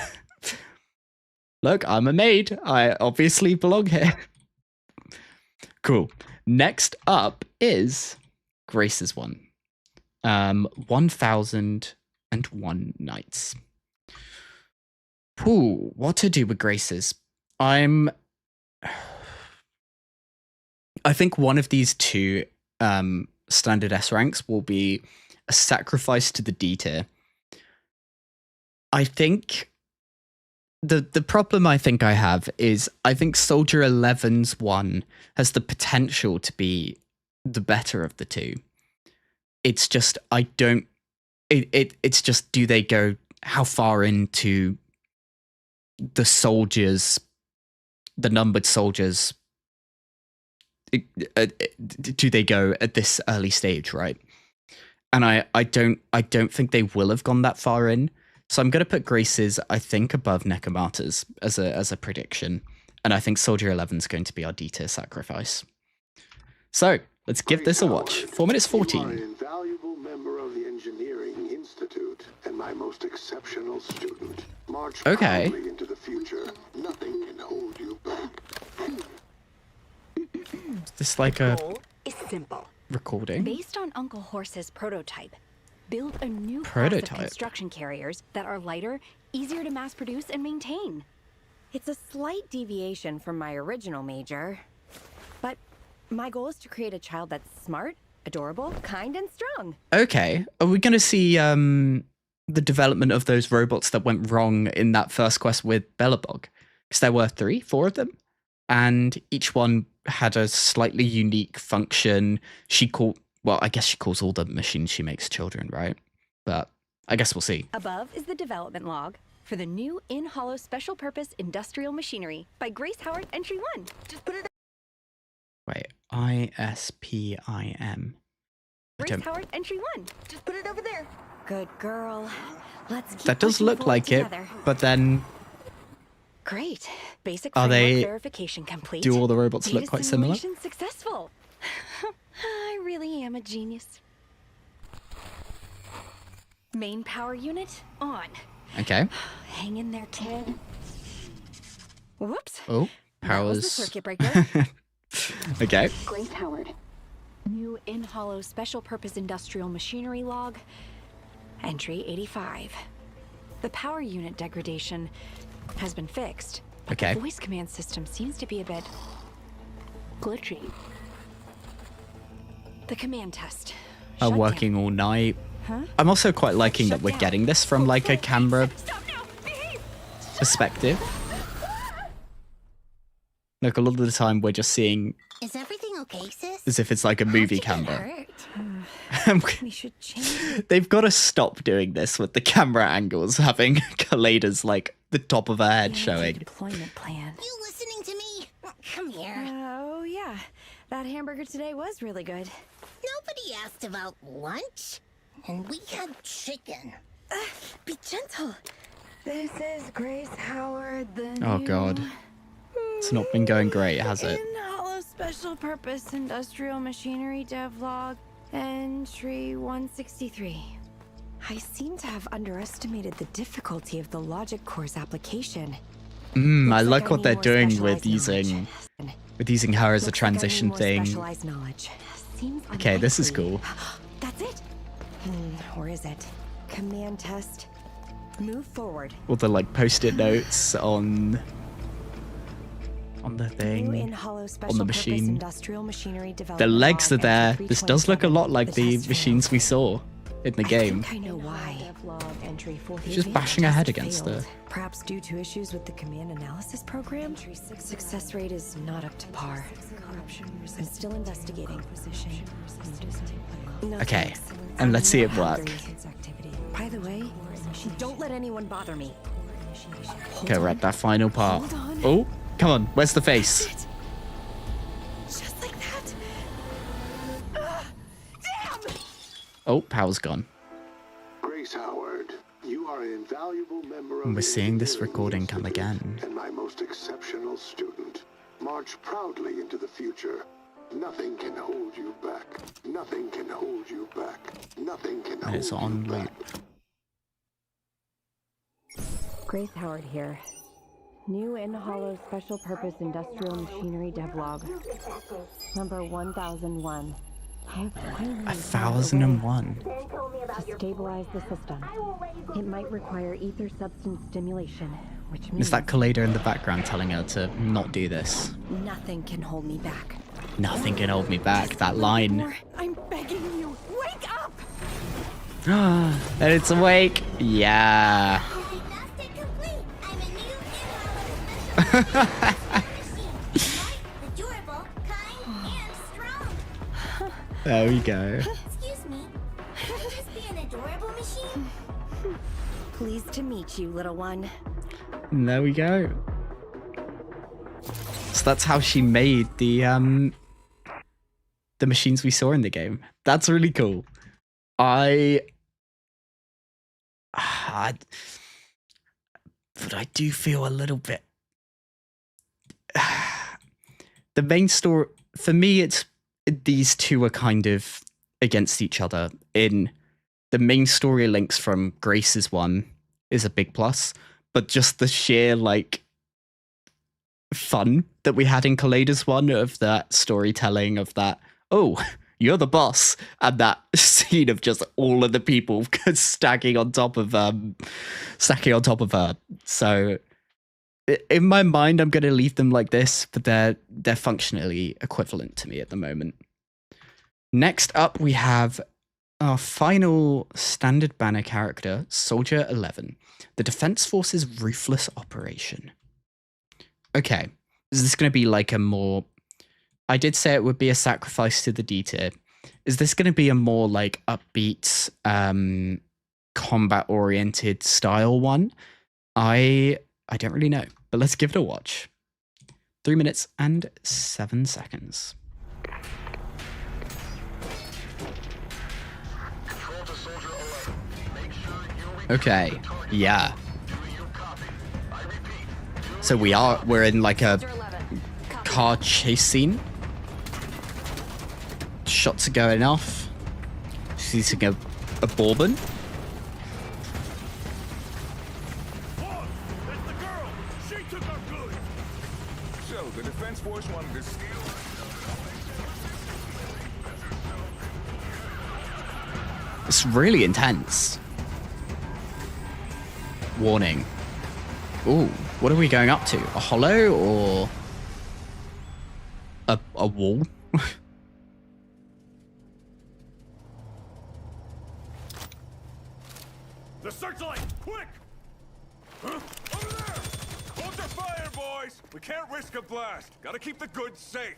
Speaker 1: look, I'm a maid. I obviously belong here. Cool. Next up is Grace's one. 1001 Nights. Ooh, what to do with Grace's? I think one of these two standard S ranks will be a sacrifice to the D tier. I think the problem I think I have is I think Soldier 11's one has the potential to be the better of the two. It's just it's just, do they go how far into the soldiers, the numbered soldiers, do they go at this early stage, right? And I don't think they will have gone that far in. So I'm going to put Grace's, I think, above Nekomata's as a prediction. And I think Soldier 11 is going to be our D tier sacrifice. So Let's give this a watch. 4 minutes
Speaker 18: You are
Speaker 1: 14.
Speaker 18: an invaluable member of the Engineering Institute and my most exceptional student. March
Speaker 1: Okay.
Speaker 18: proudly into the future. Nothing can hold you back.
Speaker 1: Is this like a
Speaker 13: Is simple.
Speaker 1: recording?
Speaker 13: Based on Uncle Horse's prototype, build a new class
Speaker 1: Prototype?
Speaker 13: of construction carriers that are lighter, easier to mass produce and maintain. It's a slight deviation from my original major, but my goal is to create a child that's smart, adorable, kind, and strong.
Speaker 1: Okay. Are we going to see the development of those robots that went wrong in that first quest with Bellabog? Because there were 4 of them, and each one had a slightly unique function. I guess she calls all the machines she makes children, right? But I guess we'll see.
Speaker 13: Above is the development log for the new in-hollow special purpose industrial machinery by Grace Howard Entry 1. Just put it
Speaker 1: Wait, ISPIM.
Speaker 13: Grace Howard Entry 1. Just put it over there. Good girl. Let's keep
Speaker 1: That does
Speaker 13: pushing
Speaker 1: look
Speaker 13: forward
Speaker 1: like
Speaker 13: together.
Speaker 1: it, but then
Speaker 13: Great. Basic
Speaker 1: Are
Speaker 13: framework
Speaker 1: they-
Speaker 13: verification complete.
Speaker 1: do all the robots look
Speaker 13: Data
Speaker 1: quite similar?
Speaker 13: simulation successful. I really am a genius. Main power unit on.
Speaker 1: okay.
Speaker 13: Hang in there, kid. Whoops.
Speaker 1: Oh,
Speaker 13: That was the
Speaker 1: powers.
Speaker 13: circuit breaker.
Speaker 1: Okay.
Speaker 13: Grace Howard. New in-hollow special purpose industrial machinery log. Entry 85. The power unit degradation has been fixed. But
Speaker 1: Okay.
Speaker 13: the voice command system seems to be a bit glitchy. The command test.
Speaker 1: Are
Speaker 13: Shut
Speaker 1: working all night.
Speaker 13: Huh?
Speaker 1: I'm also quite liking that we're getting this from like a camera perspective. Like a lot of the time we're just seeing
Speaker 15: Is everything okay, sis?
Speaker 1: as if it's like a movie camera.
Speaker 13: We should change.
Speaker 1: They've got to stop doing this with the camera angles, having Kaleda's like the top of her head showing.
Speaker 13: Deployment plan.
Speaker 15: You listening to me? Come here.
Speaker 13: Oh yeah, that hamburger today was really good.
Speaker 15: Nobody asked about lunch, and we had chicken.
Speaker 13: Be gentle. This is Grace Howard, the
Speaker 1: Oh
Speaker 13: new
Speaker 1: god. It's not been going great, has it?
Speaker 13: in-hollow special purpose industrial machinery devlog, entry 163. I seem to have underestimated the difficulty of the logic core's application.
Speaker 1: I like
Speaker 13: I
Speaker 1: what
Speaker 13: need
Speaker 1: they're
Speaker 13: more
Speaker 1: doing
Speaker 13: specialized
Speaker 1: with using her as a
Speaker 13: Looks like I need
Speaker 1: transition
Speaker 13: more
Speaker 1: thing.
Speaker 13: specialized knowledge. Seems
Speaker 1: Okay, this is
Speaker 13: unlikely.
Speaker 1: cool.
Speaker 13: That's it. Or is it? Command test. Move forward.
Speaker 1: All the like post-it notes on the
Speaker 13: New
Speaker 1: thing,
Speaker 13: in-hollow
Speaker 1: on
Speaker 13: special
Speaker 1: the
Speaker 13: purpose
Speaker 1: machine.
Speaker 13: industrial machinery
Speaker 1: The
Speaker 13: development
Speaker 1: legs are
Speaker 13: log,
Speaker 1: there.
Speaker 13: entry
Speaker 1: This does look a
Speaker 13: 327.
Speaker 1: lot like the
Speaker 13: test
Speaker 1: machines we saw in the game.
Speaker 13: I think I know why.
Speaker 1: She's just bashing her head against
Speaker 13: failed.
Speaker 1: her.
Speaker 13: Perhaps due to issues with the command analysis program. Success rate is not up to par. I'm still investigating. No
Speaker 1: Okay,
Speaker 13: thanks.
Speaker 1: and let's see it
Speaker 13: I'm
Speaker 1: work.
Speaker 13: hungry. By the way, don't let anyone bother me.
Speaker 1: Okay, we're at that final part.
Speaker 13: Hold on.
Speaker 1: Oh, come on, where's the face?
Speaker 13: Just like that. Damn!
Speaker 1: Oh, power's gone.
Speaker 18: Grace Howard, you are an invaluable member of
Speaker 1: And we're
Speaker 18: the
Speaker 1: seeing this
Speaker 18: Engineering
Speaker 1: recording come
Speaker 18: Institute
Speaker 1: again.
Speaker 18: and my most exceptional student. March proudly into the future. Nothing can hold you back. Nothing can hold you back. Nothing can
Speaker 1: And
Speaker 18: hold
Speaker 1: it's
Speaker 18: you
Speaker 1: on
Speaker 18: back.
Speaker 1: loop.
Speaker 13: Grace Howard here. New in-hollow special purpose industrial machinery devlog. Number 1001. I've finally found a way
Speaker 1: 1001.
Speaker 13: to stabilize the system. It might require ether substance stimulation, which means
Speaker 1: Is that Kaleda in the background telling her to not do this?
Speaker 13: nothing can hold me back.
Speaker 1: Nothing can hold me back. That line.
Speaker 13: More, I'm begging you, wake up!
Speaker 1: And it's awake. Yeah.
Speaker 7: Adorable, kind, and strong.
Speaker 1: There we go.
Speaker 7: Excuse me. Can this be an adorable machine?
Speaker 13: Pleased to meet you, little one.
Speaker 1: And there we go. So that's how she made the machines we saw in the game. That's really cool. But I do feel a little bit. The main story for me, it's these two are kind of against each other. In the main story links from Grace's one is a big plus, but just the sheer like fun that we had in Kaleida's one of that storytelling of that, oh, you're the boss, and that scene of just all of the people stacking on top of her. So in my mind, I'm going to leave them like this, but they're functionally equivalent to me at the moment. Next up, we have our final standard banner character, Soldier 11, the Defense Force's Ruthless Operation. Okay, is this going to be like a more... I did say it would be a sacrifice to the D tier. Is this going to be a more like upbeat, combat-oriented style one? I don't really know, but let's give it a watch. 3 minutes and 7 seconds. Okay, yeah. So we're in like a car chase scene. Shots are going off. Shooting a bourbon.
Speaker 19: So the Defense Force wanted to steal.
Speaker 1: It's really intense. Warning. Ooh, what are we going up to? A hollow or a wall?
Speaker 19: The searchlight! Quick! Huh? Over there! Hold your fire, boys! We can't risk a blast. Gotta keep the goods safe.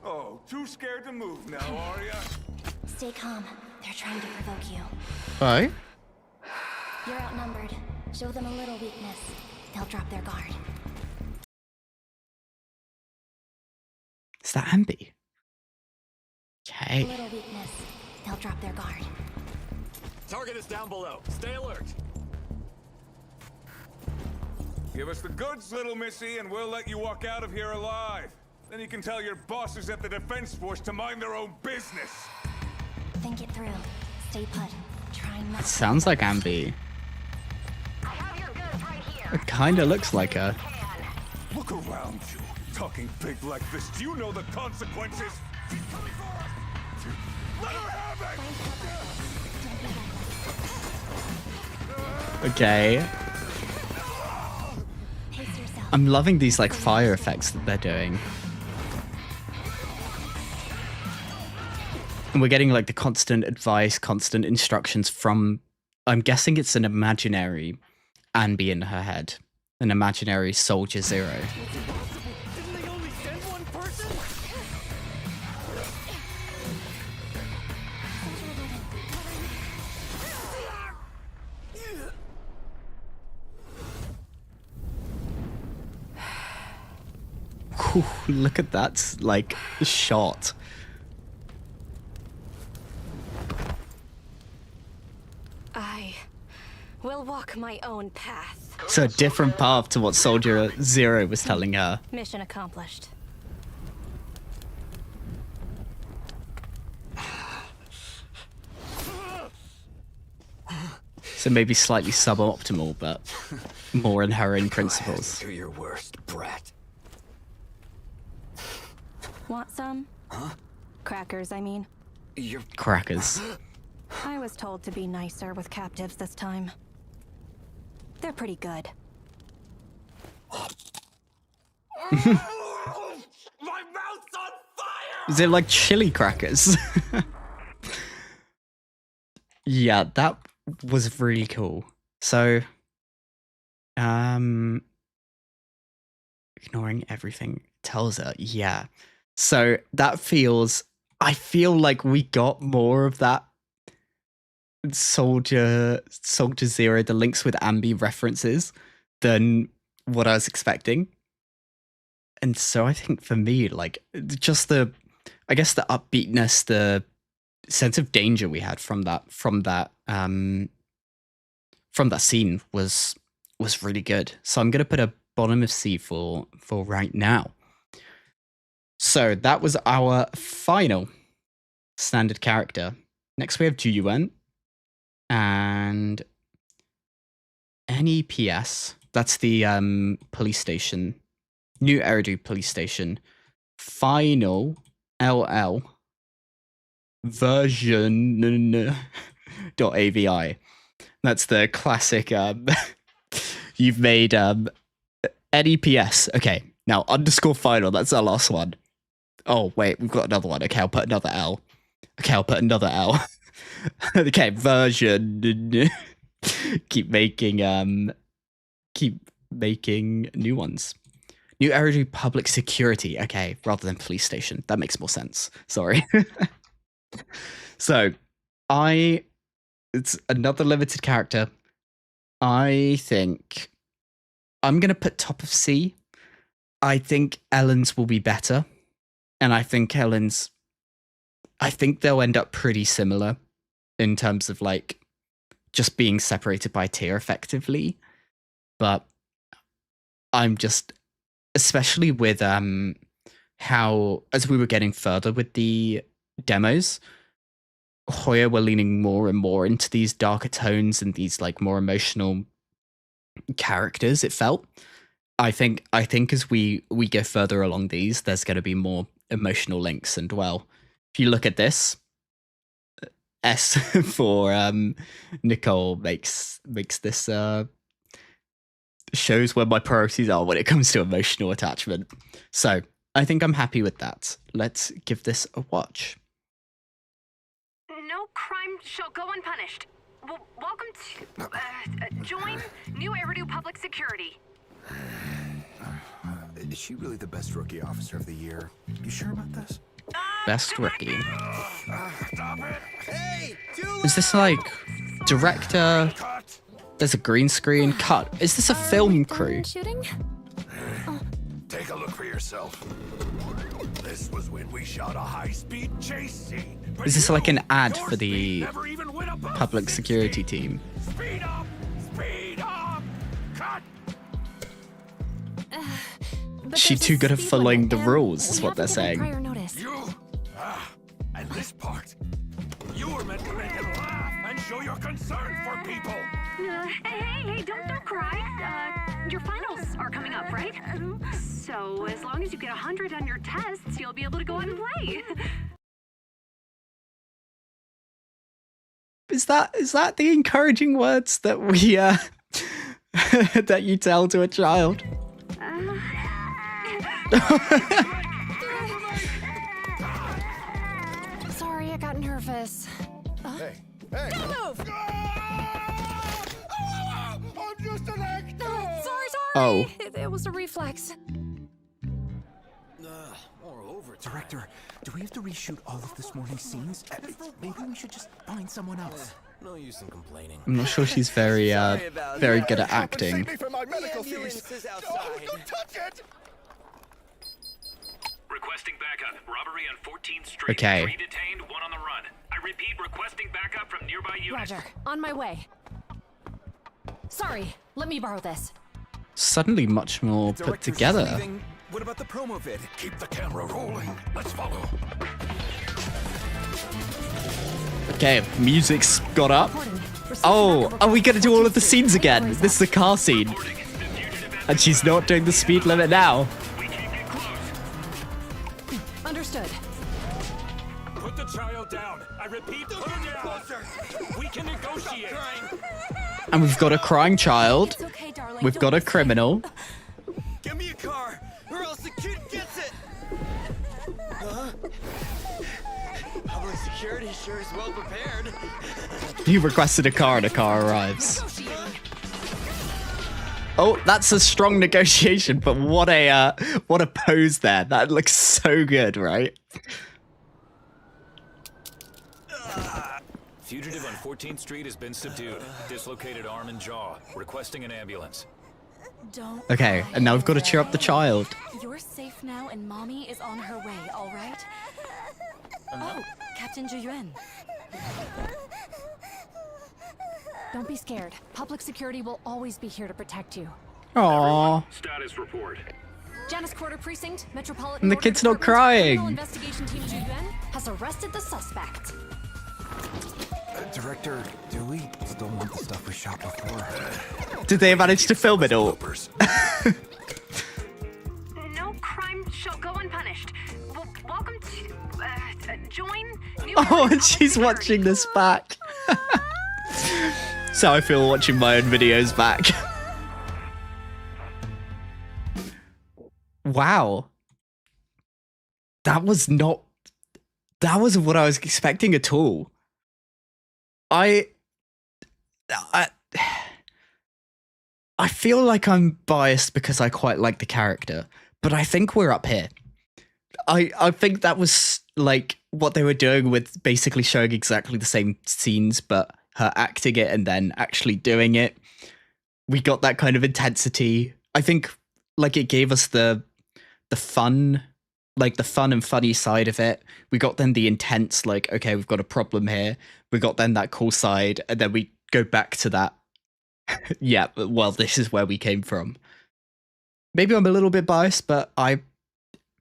Speaker 19: Oh, too scared to move now, are ya?
Speaker 4: Stay calm. They're trying to provoke you.
Speaker 1: Oh?
Speaker 4: You're outnumbered. Show them a little weakness. They'll drop their guard.
Speaker 1: Is that Ambi?
Speaker 4: A
Speaker 1: Okay.
Speaker 4: little weakness. They'll drop their guard.
Speaker 19: Target is down below. Stay alert. Give us the goods, little missy, and we'll let you walk out of here alive. Then you can tell your bosses at the Defense Force to mind their own business.
Speaker 4: Think it through. Stay put. Try not
Speaker 1: It sounds like Ambi. It kind of looks like her.
Speaker 19: Look around you. Talking big like this. Do you know the consequences? She's coming for us! Let her have it!
Speaker 1: Okay. I'm loving these like fire effects that they're doing. And we're getting like the constant advice, constant instructions from, I'm guessing it's an imaginary Ambi in her head. An imaginary Soldier Zero.
Speaker 11: Didn't they only send one person?
Speaker 1: Whew, look at that like shot.
Speaker 13: I will walk my own path.
Speaker 1: So a different path to what Soldier Zero was telling her.
Speaker 13: Mission accomplished.
Speaker 1: So maybe slightly suboptimal, but more in her own principles.
Speaker 12: Do your worst, brat.
Speaker 13: Want some?
Speaker 12: Huh?
Speaker 13: Crackers, I mean.
Speaker 12: You're
Speaker 1: Crackers.
Speaker 13: I was told to be nicer with captives this time. They're pretty good.
Speaker 19: My mouth's on fire!
Speaker 1: Is it like chili crackers? Yeah, that was really cool. So, ignoring everything tells her, yeah. So that feels, I feel like we got more of that Soldier Zero, the links with Ambi references than what I was expecting. And so I think for me, like just the, I guess the upbeatness, the sense of danger we had from that scene was really good. So I'm gonna put a bottom of C for right now. So that was our final standard character. Next we have Juyuan and NEPS. That's the police station. New Eridu police station. Final LL version .avi. That's the classic you've made NEPS. Okay, now underscore final, that's our last one. Oh wait, we've got another one. Okay, I'll put another L. Okay, I'll put another L. Okay, version. keep making new ones. New Eridu public security. Okay, rather than police station. That makes more sense. Sorry. So, it's another limited character. I think I'm going to put top of C. I think Ellen's will be better. And I think they'll end up pretty similar in terms of like just being separated by tier effectively. But I'm just, especially with how, as we were getting further with the demos, Hoya were leaning more and more into these darker tones and these like more emotional characters, it felt. I think as we go further along these, there's going to be more emotional links. And well, if you look at this, S for Nicole makes this shows where my priorities are when it comes to emotional attachment. So I think I'm happy with that. Let's give this a watch.
Speaker 20: No crime shall go unpunished. Welcome to join New Eridu Public Security.
Speaker 21: Is she really the best rookie officer of the year? You sure about this?
Speaker 1: Best rookie.
Speaker 21: Stop it! Hey,
Speaker 1: is this like director? There's a green screen cut. Is this a film crew?
Speaker 21: Take a look for yourself. This was when we shot a high-speed chase scene.
Speaker 1: Is this like an ad for the public security team?
Speaker 21: Speed up! Speed up! Cut!
Speaker 1: She's too good at following the rules, is what they're saying.
Speaker 21: And this part, you were meant to make him laugh and show your concern for people.
Speaker 20: Hey, don't cry. Your finals are coming up, right? So as long as you get 100 on your tests, you'll be able to go out and play.
Speaker 1: Is that the encouraging words that we that you tell to a child?
Speaker 6: Sorry, I got nervous.
Speaker 21: Hey!
Speaker 6: Don't move!
Speaker 21: I'm just an actor!
Speaker 6: Sorry.
Speaker 1: Oh.
Speaker 6: It was a reflex.
Speaker 11: Director, do we have to reshoot all of this morning's scenes? Maybe we should just find someone else.
Speaker 21: No use in complaining.
Speaker 1: I'm not sure she's very good at acting.
Speaker 21: For my medical fees. Don't touch it!
Speaker 22: Requesting backup. Robbery on 14th Street.
Speaker 1: Okay.
Speaker 22: 3 detained, 1 on the run. I repeat, requesting backup from nearby units.
Speaker 6: Roger. On my way. Sorry, let me borrow this.
Speaker 1: Suddenly much more put together.
Speaker 21: What about the promo vid? Keep the camera rolling. Let's follow.
Speaker 1: Okay, music's got up. Oh, are we gonna do all of the scenes again? This is a car scene. And she's not doing the speed limit now.
Speaker 6: Understood.
Speaker 19: Put the child down. I repeat, put her down. We can negotiate.
Speaker 1: And we've got a crying child.
Speaker 6: It's okay, darling.
Speaker 1: We've got a criminal.
Speaker 11: Give me a car, or else the kid gets it! Public security sure is well prepared.
Speaker 1: He requested a car and a car arrives. Oh, that's a strong negotiation, but what a pose there. That looks so good, right?
Speaker 22: Fugitive on 14th Street has been subdued. Dislocated arm and jaw. Requesting an ambulance.
Speaker 5: Don't
Speaker 1: Okay, and now we've got to cheer up the child.
Speaker 5: You're safe now, and Mommy is on her way, all right? Oh, Captain Juyuan.
Speaker 6: Don't be scared. Public security will always be here to protect you.
Speaker 1: Aww.
Speaker 22: Status report.
Speaker 6: Janus Quarter Precinct, Metropolitan
Speaker 1: And the
Speaker 6: Order
Speaker 1: kid's not
Speaker 6: Department's Criminal
Speaker 1: crying.
Speaker 6: Investigation Team Juven has arrested the suspect.
Speaker 9: Director, do we still want the stuff we shot before?
Speaker 1: Did they manage to film it all?
Speaker 20: No crime shall go unpunished. Welcome to join new.
Speaker 1: Oh, and she's watching this back. So I feel watching my own videos back. Wow. That wasn't what I was expecting at all. I feel like I'm biased because I quite like the character, but I think we're up here. I think that was like what they were doing with basically showing exactly the same scenes, but her acting it and then actually doing it. We got that kind of intensity. I think like it gave us the fun, like the fun and funny side of it. We got then the intense, like, okay, we've got a problem here. We got then that cool side, and then we go back to that. Yeah, well, this is where we came from. Maybe I'm a little bit biased, but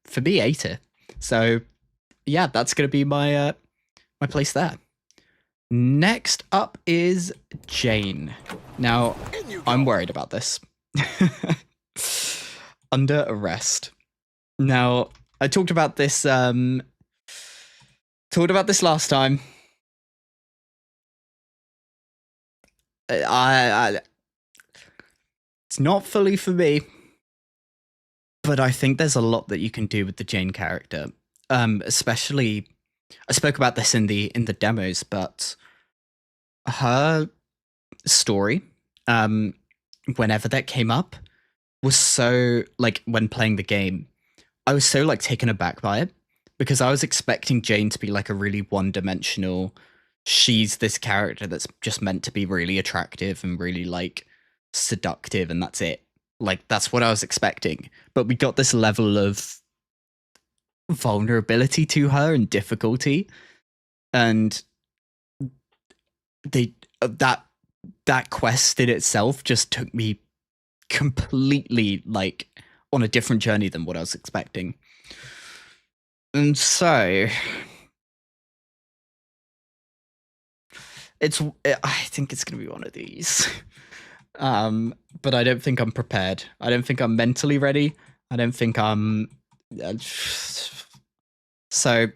Speaker 1: for me, ate it. So yeah, that's gonna be my my place there. Next up is Jane. Now, I'm worried about this. Under arrest. Now, I talked about this last time. It's not fully for me, but I think there's a lot that you can do with the Jane character. Especially, I spoke about this in the demos, but her story, whenever that came up, was so, like, when playing the game, I was so, like, taken aback by it, because I was expecting Jane to be, like, a really one-dimensional, she's this character that's just meant to be really attractive and really, like, seductive, and that's it. Like, that's what I was expecting. But we got this level of vulnerability to her and difficulty, and that quest in itself just took me completely, like, on a different journey than what I was expecting. And so I think it's gonna be one of these. But I don't think I'm prepared. I don't think I'm mentally ready. I don't think I'm so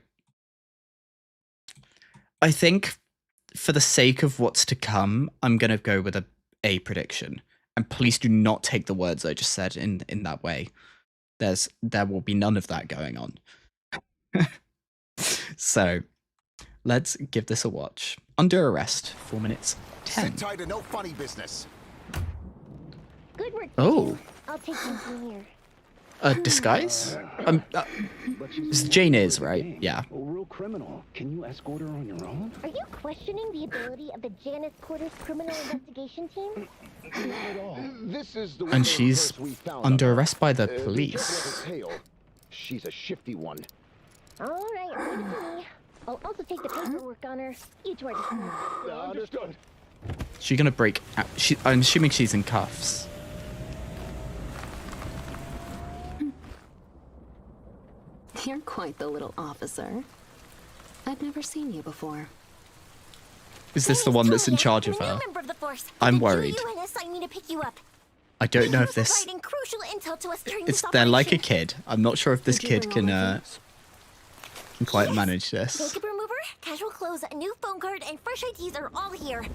Speaker 1: I think for the sake of what's to come, I'm gonna go with a prediction. And please do not take the words I just said in that way. There will be none of that going on. So let's give this a watch. Under arrest, 4 minutes 10.
Speaker 21: Sit tight and no funny business.
Speaker 7: Good work.
Speaker 1: Oh,
Speaker 7: I'll take you from here.
Speaker 1: a disguise? Jane is, right? Yeah.
Speaker 10: A real criminal. Can you escort her on your own?
Speaker 7: Are you questioning the ability of the Janus Quarters Criminal Investigation Team?
Speaker 10: Not at all. This is the
Speaker 1: And she's under arrest by the police.
Speaker 10: She's a shifty one.
Speaker 7: All right, leave it to me. I'll also take the paperwork on her. You two are
Speaker 10: Understood.
Speaker 1: She's gonna break out. I'm assuming she's in cuffs.
Speaker 6: You're quite the little officer. I've never seen you before.
Speaker 1: Is this the one that's in charge of her?
Speaker 7: member of the Force.
Speaker 1: I'm worried.
Speaker 7: UN assigned me to pick you up.
Speaker 1: I don't know if this.
Speaker 7: Providing crucial intel to us during
Speaker 1: It's
Speaker 7: this
Speaker 1: they're like a
Speaker 7: operation.
Speaker 1: kid. I'm not sure if this kid can quite manage this.
Speaker 7: Makeup remover, casual clothes, a new phone card, and fresh IDs are all here.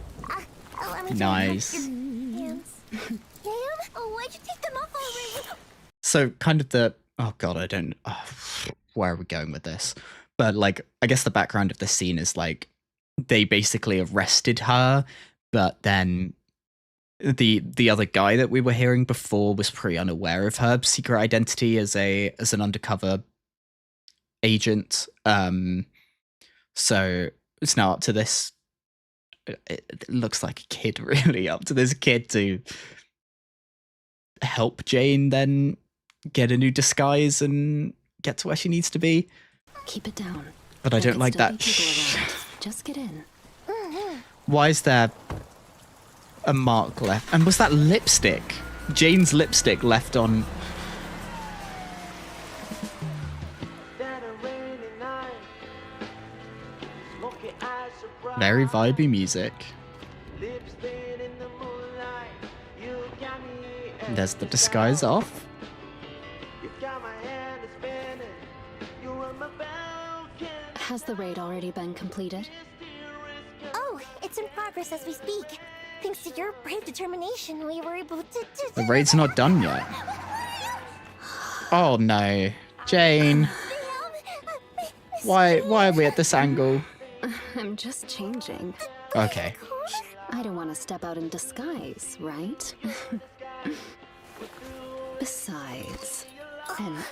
Speaker 7: Let me
Speaker 1: Nice.
Speaker 7: Your hands. Damn? Oh, why'd you take them off already?
Speaker 1: So kind of the God, I don't. Where are we going with this? But like, I guess the background of the scene is like they basically arrested her, but then the other guy that we were hearing before was pretty unaware of her secret identity as an undercover agent. So it's now up to this. It looks like a kid, really, up to this kid to help Jane then get a new disguise and get to where she needs to be.
Speaker 6: Keep it down.
Speaker 1: But I don't like that.
Speaker 6: Just get in.
Speaker 1: Why is there a mark left? And was that lipstick? Jane's lipstick left on Very vibey music. There's the disguise off.
Speaker 6: Has the raid already been completed?
Speaker 5: Oh, it's in progress as we speak. Thanks to your brave determination, we were able to...
Speaker 1: The raid's not done yet. Oh no. Jane. Why are we at this angle?
Speaker 6: I'm just changing.
Speaker 1: Okay.
Speaker 6: I don't want to step out in disguise, right? Besides...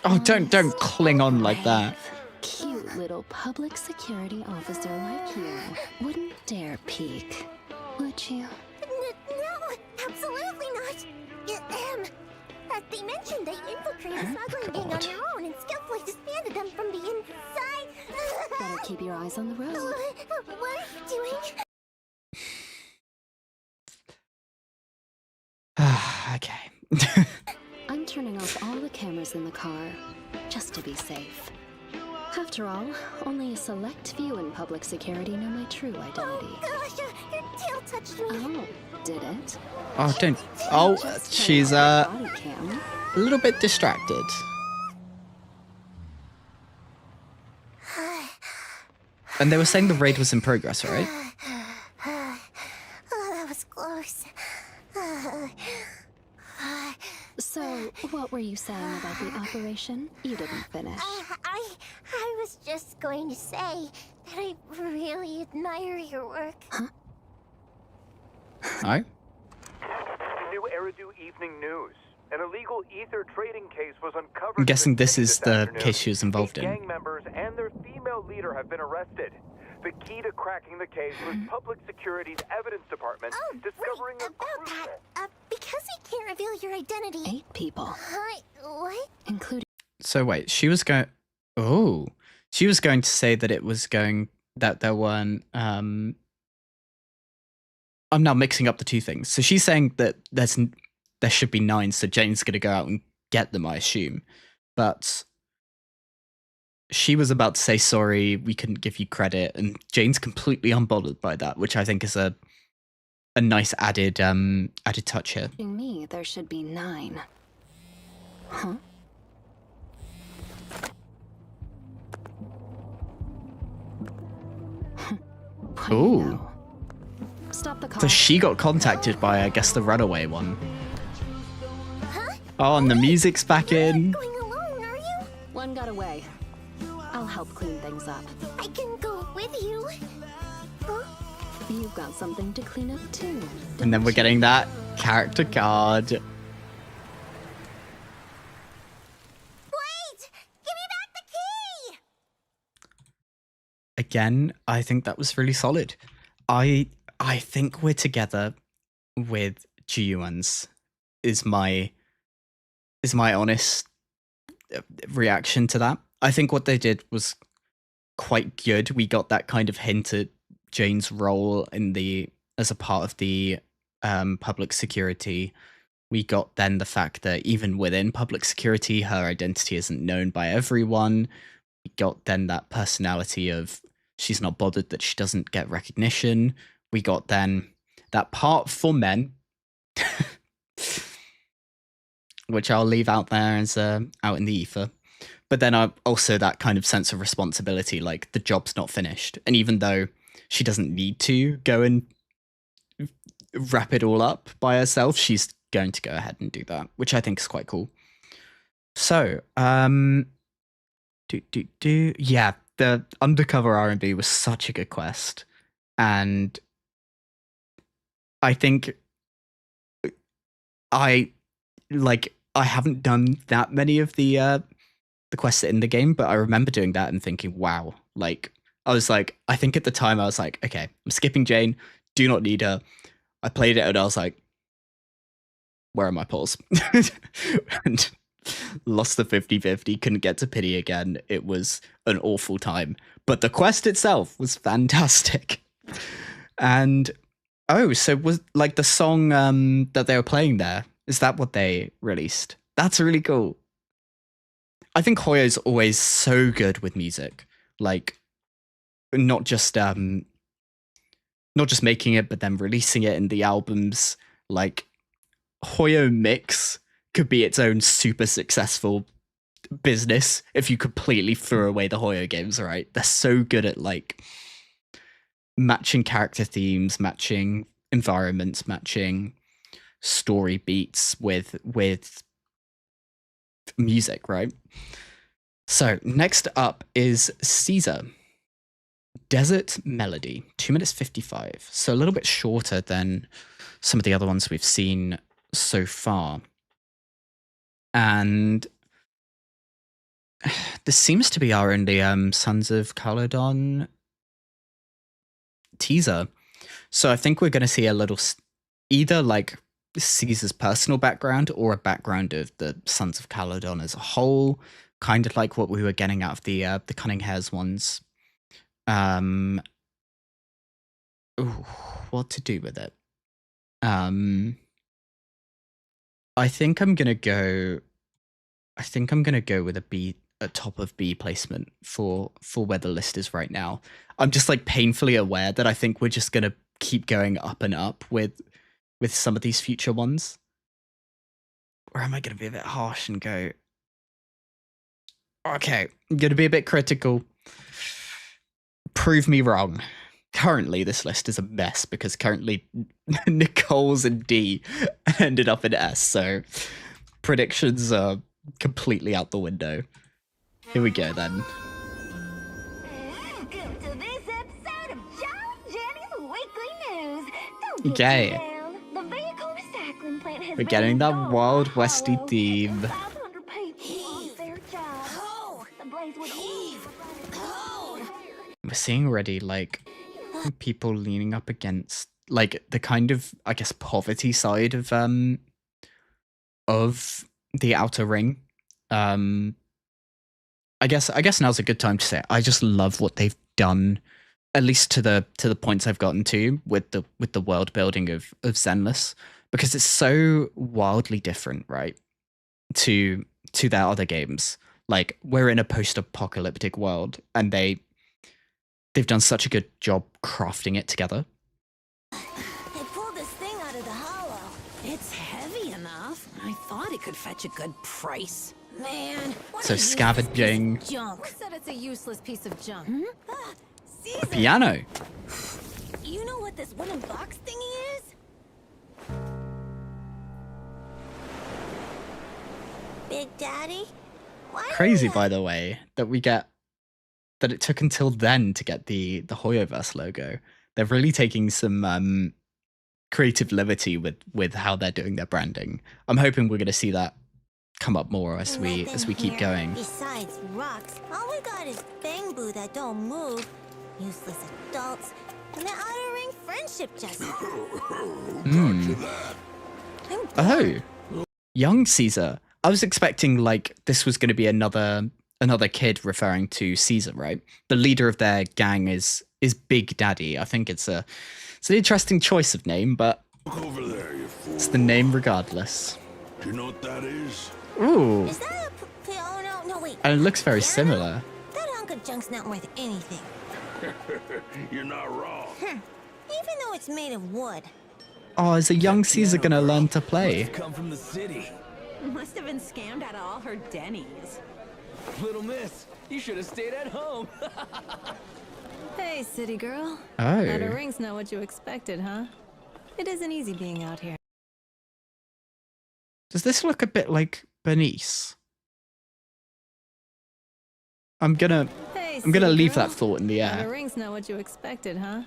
Speaker 1: Oh, don't cling on like that.
Speaker 6: Cute little public security officer like you wouldn't dare peek, would you?
Speaker 5: No, absolutely not. As they mentioned, they infiltrated a smuggling gang on their own and skillfully disbanded them from the inside.
Speaker 6: Better keep your eyes on the road.
Speaker 5: What are you doing?
Speaker 1: Okay.
Speaker 6: I'm turning off all the cameras in the car, just to be safe. After all, only a select few in public security know my true identity.
Speaker 5: Oh gosh, your tail touched me.
Speaker 6: Oh, did it?
Speaker 1: Oh, don't. Oh, she's a little bit distracted. And they were saying the raid was in progress, right?
Speaker 5: Oh, that was close.
Speaker 6: So, what were you saying about the operation? You didn't finish.
Speaker 5: I was just going to say that I really admire your work.
Speaker 6: Huh?
Speaker 1: Hi.
Speaker 8: New Eridu Evening News. An illegal ether trading case was uncovered.
Speaker 1: I'm guessing this is the case she was involved in.
Speaker 8: Gang members and their female leader have been arrested. The key to cracking the case was Public Security's Evidence Department discovering a crucial...
Speaker 5: Because we can't reveal your identity.
Speaker 6: 8 people.
Speaker 5: What?
Speaker 6: Including...
Speaker 1: So wait, she was going... Oh. She was going to say that it was going... That there weren't... I'm now mixing up the two things. So she's saying that there should be 9, so Jane's going to go out and get them, I assume. But... she was about to say, sorry, we couldn't give you credit, and Jane's completely unbothered by that, which I think is a nice added touch here.
Speaker 6: Me, there should be 9. Huh?
Speaker 1: Ooh.
Speaker 6: Stop the car.
Speaker 1: So she got contacted by, I guess, the runaway one. Oh, and the music's back in.
Speaker 6: One got away. I'll help clean things up.
Speaker 5: I can go with you. Huh?
Speaker 6: You've got something to clean up too.
Speaker 1: And then we're getting that character card.
Speaker 5: Wait! Give me back the key!
Speaker 1: Again, I think that was really solid. I think we're together with Jiyuan's is my honest reaction to that. I think what they did was quite good. We got that kind of hint at Jane's role as a part of the public security. We got then the fact that even within public security, her identity isn't known by everyone. We got then that personality of she's not bothered that she doesn't get recognition. We got then that part for men, which I'll leave out there as out in the ether. But then also that kind of sense of responsibility, like the job's not finished. And even though she doesn't need to go and wrap it all up by herself, she's going to go ahead and do that, which I think is quite cool. So, yeah, the undercover R&B was such a good quest. And I think I haven't done that many of the quests in the game, but I remember doing that and thinking, wow, like, I was like, I think at the time I was like, okay, I'm skipping Jane, do not need her. I played it and I was like, where are my pulls? And lost the 50-50, couldn't get to pity again. It was an awful time. But the quest itself was fantastic. And, oh, so was like the song that they were playing there, is that what they released? That's really cool. I think Hoyo's always so good with music. Like, not just making it, but then releasing it in the albums. Like, Hoyo Mix could be its own super successful business if you completely threw away the Hoyo games, right? They're so good at like matching character themes, matching environments, matching story beats with music, right? So next up is Caesar. Desert Melody, 2 minutes 55. So a little bit shorter than some of the other ones we've seen so far. And this seems to be our only Sons of Caledon teaser. So I think we're going to see a little, either like Caesar's personal background or a background of the Sons of Caledon as a whole, kind of like what we were getting out of the Cunning Hares ones. What to do with it? I think I'm gonna go with a top of B placement for where the list is right now. I'm just like painfully aware that I think we're just gonna keep going up and up with some of these future ones. Or am I gonna be a bit harsh and go, okay, I'm gonna be a bit critical. Prove me wrong. Currently, this list is a mess because currently Nicole's in D ended up in S, so predictions are completely out the window. Here we go then.
Speaker 7: Welcome to this episode of John Jenny's Weekly News. Don't get
Speaker 1: Okay.
Speaker 7: too down. The vehicle recycling plant has
Speaker 1: We're getting
Speaker 7: been
Speaker 1: that Wild Westy theme.
Speaker 7: 500 people lost their jobs. The blaze was
Speaker 1: We're seeing already like people leaning up against like the kind of, I guess, poverty side of the Outer Ring. I guess now's a good time to say it. I just love what they've done, at least to the points I've gotten to with the world building of Zenless, because it's so wildly different, right? To their other games. Like, we're in a post-apocalyptic world, and they've done such a good job crafting it together.
Speaker 7: They pulled this thing out of the hollow.
Speaker 17: It's heavy enough. I thought it could fetch a good price. Man, what
Speaker 1: So
Speaker 17: a useless
Speaker 1: scavenging
Speaker 17: piece of junk. Who said it's a useless piece of junk?
Speaker 1: a piano.
Speaker 7: You know what this wooden box thingy is? Big Daddy?
Speaker 1: Crazy, by the way, that it took until then to get the Hoyoverse logo. They're really taking some creative liberty with how they're doing their branding. I'm hoping we're going to see that come up more as we keep going.
Speaker 7: Besides rocks, all we got is bamboo that don't move, useless adults, and the Outer Ring friendship just.
Speaker 1: Oh, young Caesar. I was expecting like this was going to be another kid referring to Caesar, right? The leader of their gang is Big Daddy. I think it's an interesting choice of name, but
Speaker 21: Look over there, you fool.
Speaker 1: it's the name regardless.
Speaker 21: Do you know what that is?
Speaker 1: Ooh,
Speaker 7: Is that a oh no wait.
Speaker 1: and it looks very similar.
Speaker 7: That hunk of junk's not worth anything.
Speaker 21: You're not wrong.
Speaker 7: Even though it's made of wood.
Speaker 1: Oh, is a young Caesar gonna learn to play?
Speaker 11: Come from the city.
Speaker 17: Must have been scammed out of all her Denny's.
Speaker 11: Little miss, you should have stayed at home.
Speaker 6: Hey, city girl.
Speaker 1: Oh.
Speaker 6: Outer Ring's not what you expected, huh? It isn't easy being out here.
Speaker 1: Does this look a bit like Bernice? I'm gonna leave that thought in the
Speaker 6: Outer
Speaker 1: air.
Speaker 6: Ring's not what you expected, huh?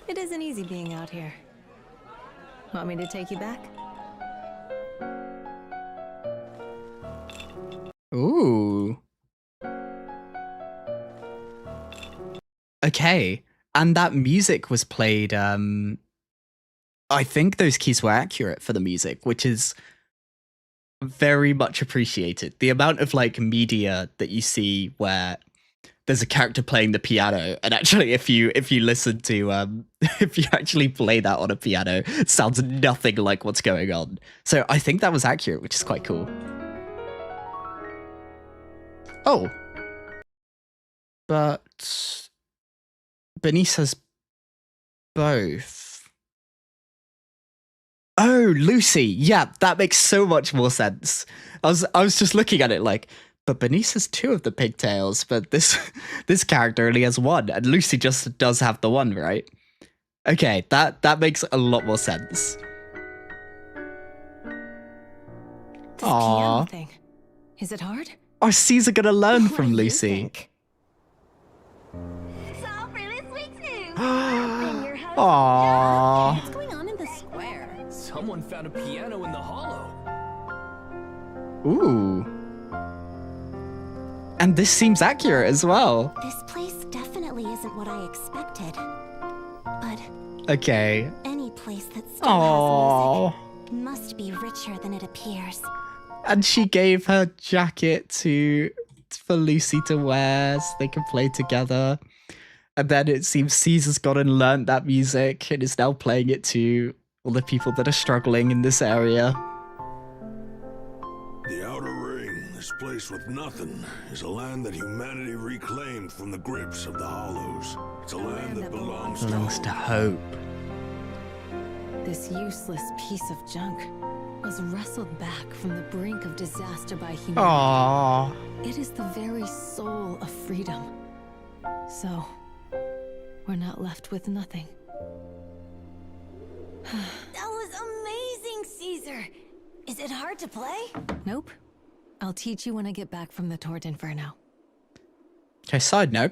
Speaker 6: It isn't easy being out here. Want me to take you back?
Speaker 1: Ooh. Okay, and that music was played. I think those keys were accurate for the music, which is very much appreciated. The amount of like media that you see where there's a character playing the piano, and actually, if you listen to if you actually play that on a piano, it sounds nothing like what's going on. So I think that was accurate, which is quite cool. Oh. But Bernice has both. Oh, Lucy. Yeah, that makes so much more sense. I was just looking at it like, but Bernice has 2 of the pigtails, but this character only has 1, and Lucy just does have the 1, right? Okay, that makes a lot more sense.
Speaker 13: This piano thing. Is it hard?
Speaker 1: Are Caesar gonna learn from Lucy? Aww.
Speaker 13: What's going on in the square?
Speaker 12: Someone found a piano in the hollow.
Speaker 1: Ooh. And this seems accurate as well.
Speaker 5: This place definitely isn't what I expected. But
Speaker 1: okay.
Speaker 5: Any place that still has music must be richer than it appears.
Speaker 1: And she gave her jacket for Lucy to wear so they can play together. And then it seems Caesar's gone and learned that music and is now playing it to all the people that are struggling in this area.
Speaker 21: The Outer Ring, this place with nothing, is a land that humanity reclaimed from the grips of the Hollows. It's a land that belongs
Speaker 1: to hope.
Speaker 13: This useless piece of junk was wrestled back from the brink of disaster by humanity.
Speaker 1: Aww.
Speaker 13: It is the very soul of freedom. So, we're not left with nothing.
Speaker 17: That was amazing, Caesar! Is it hard to play?
Speaker 13: Nope. I'll teach you when I get back from the Tort Inferno.
Speaker 1: Okay, side note.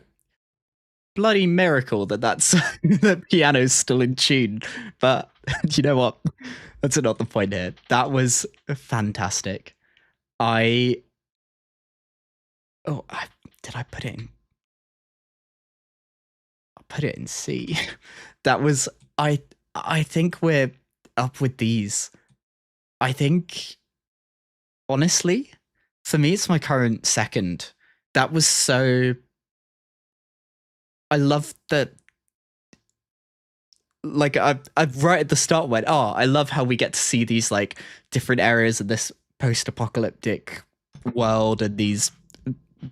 Speaker 1: Bloody miracle that's the piano's still in tune. But you know what? That's not the point here. That was fantastic. Did I put it in? I'll put it in C. That was, I think we're up with these. I think, honestly, for me, it's my current second. That was so... I love that... Like, I've right at the start went, I love how we get to see these, like, different areas of this post-apocalyptic world, and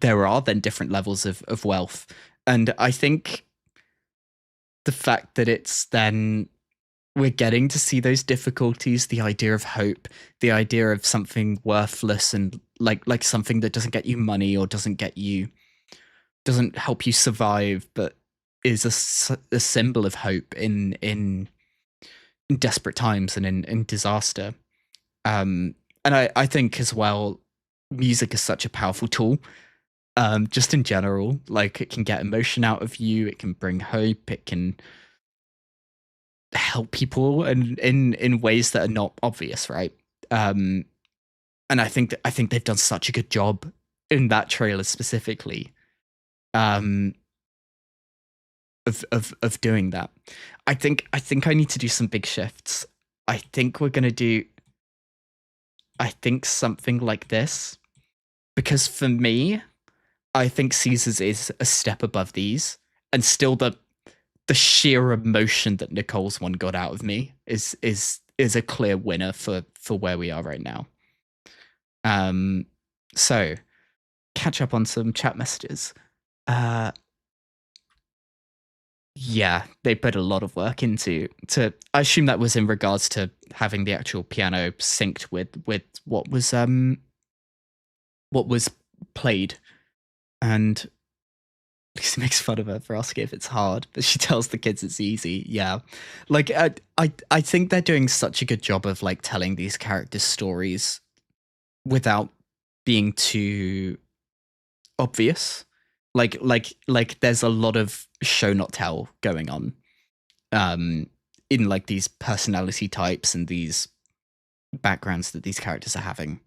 Speaker 1: there are then different levels of wealth. And I think the fact that it's then... we're getting to see those difficulties, the idea of hope, the idea of something worthless and like something that doesn't get you money or doesn't help you survive, but is a symbol of hope in desperate times and in disaster. And I think as well, music is such a powerful tool. Just in general, like, it can get emotion out of you, it can bring hope, it can help people in ways that are not obvious, right? And I think they've done such a good job in that trailer specifically, of doing that. I think I need to do some big shifts. I think we're gonna do something like this, because for me, I think Caesar's is a step above these, and still the sheer emotion that Nicole's one got out of me is a clear winner for where we are right now. So catch up on some chat messages. Yeah, they put a lot of work into I assume that was in regards to having the actual piano synced with what was played. And Lisa makes fun of her for asking if it's hard, but she tells the kids it's easy. Yeah. Like, I think they're doing such a good job of, like, telling these characters' stories without being too obvious. Like there's a lot of show not tell going on in, like, these personality types and these backgrounds that these characters are having.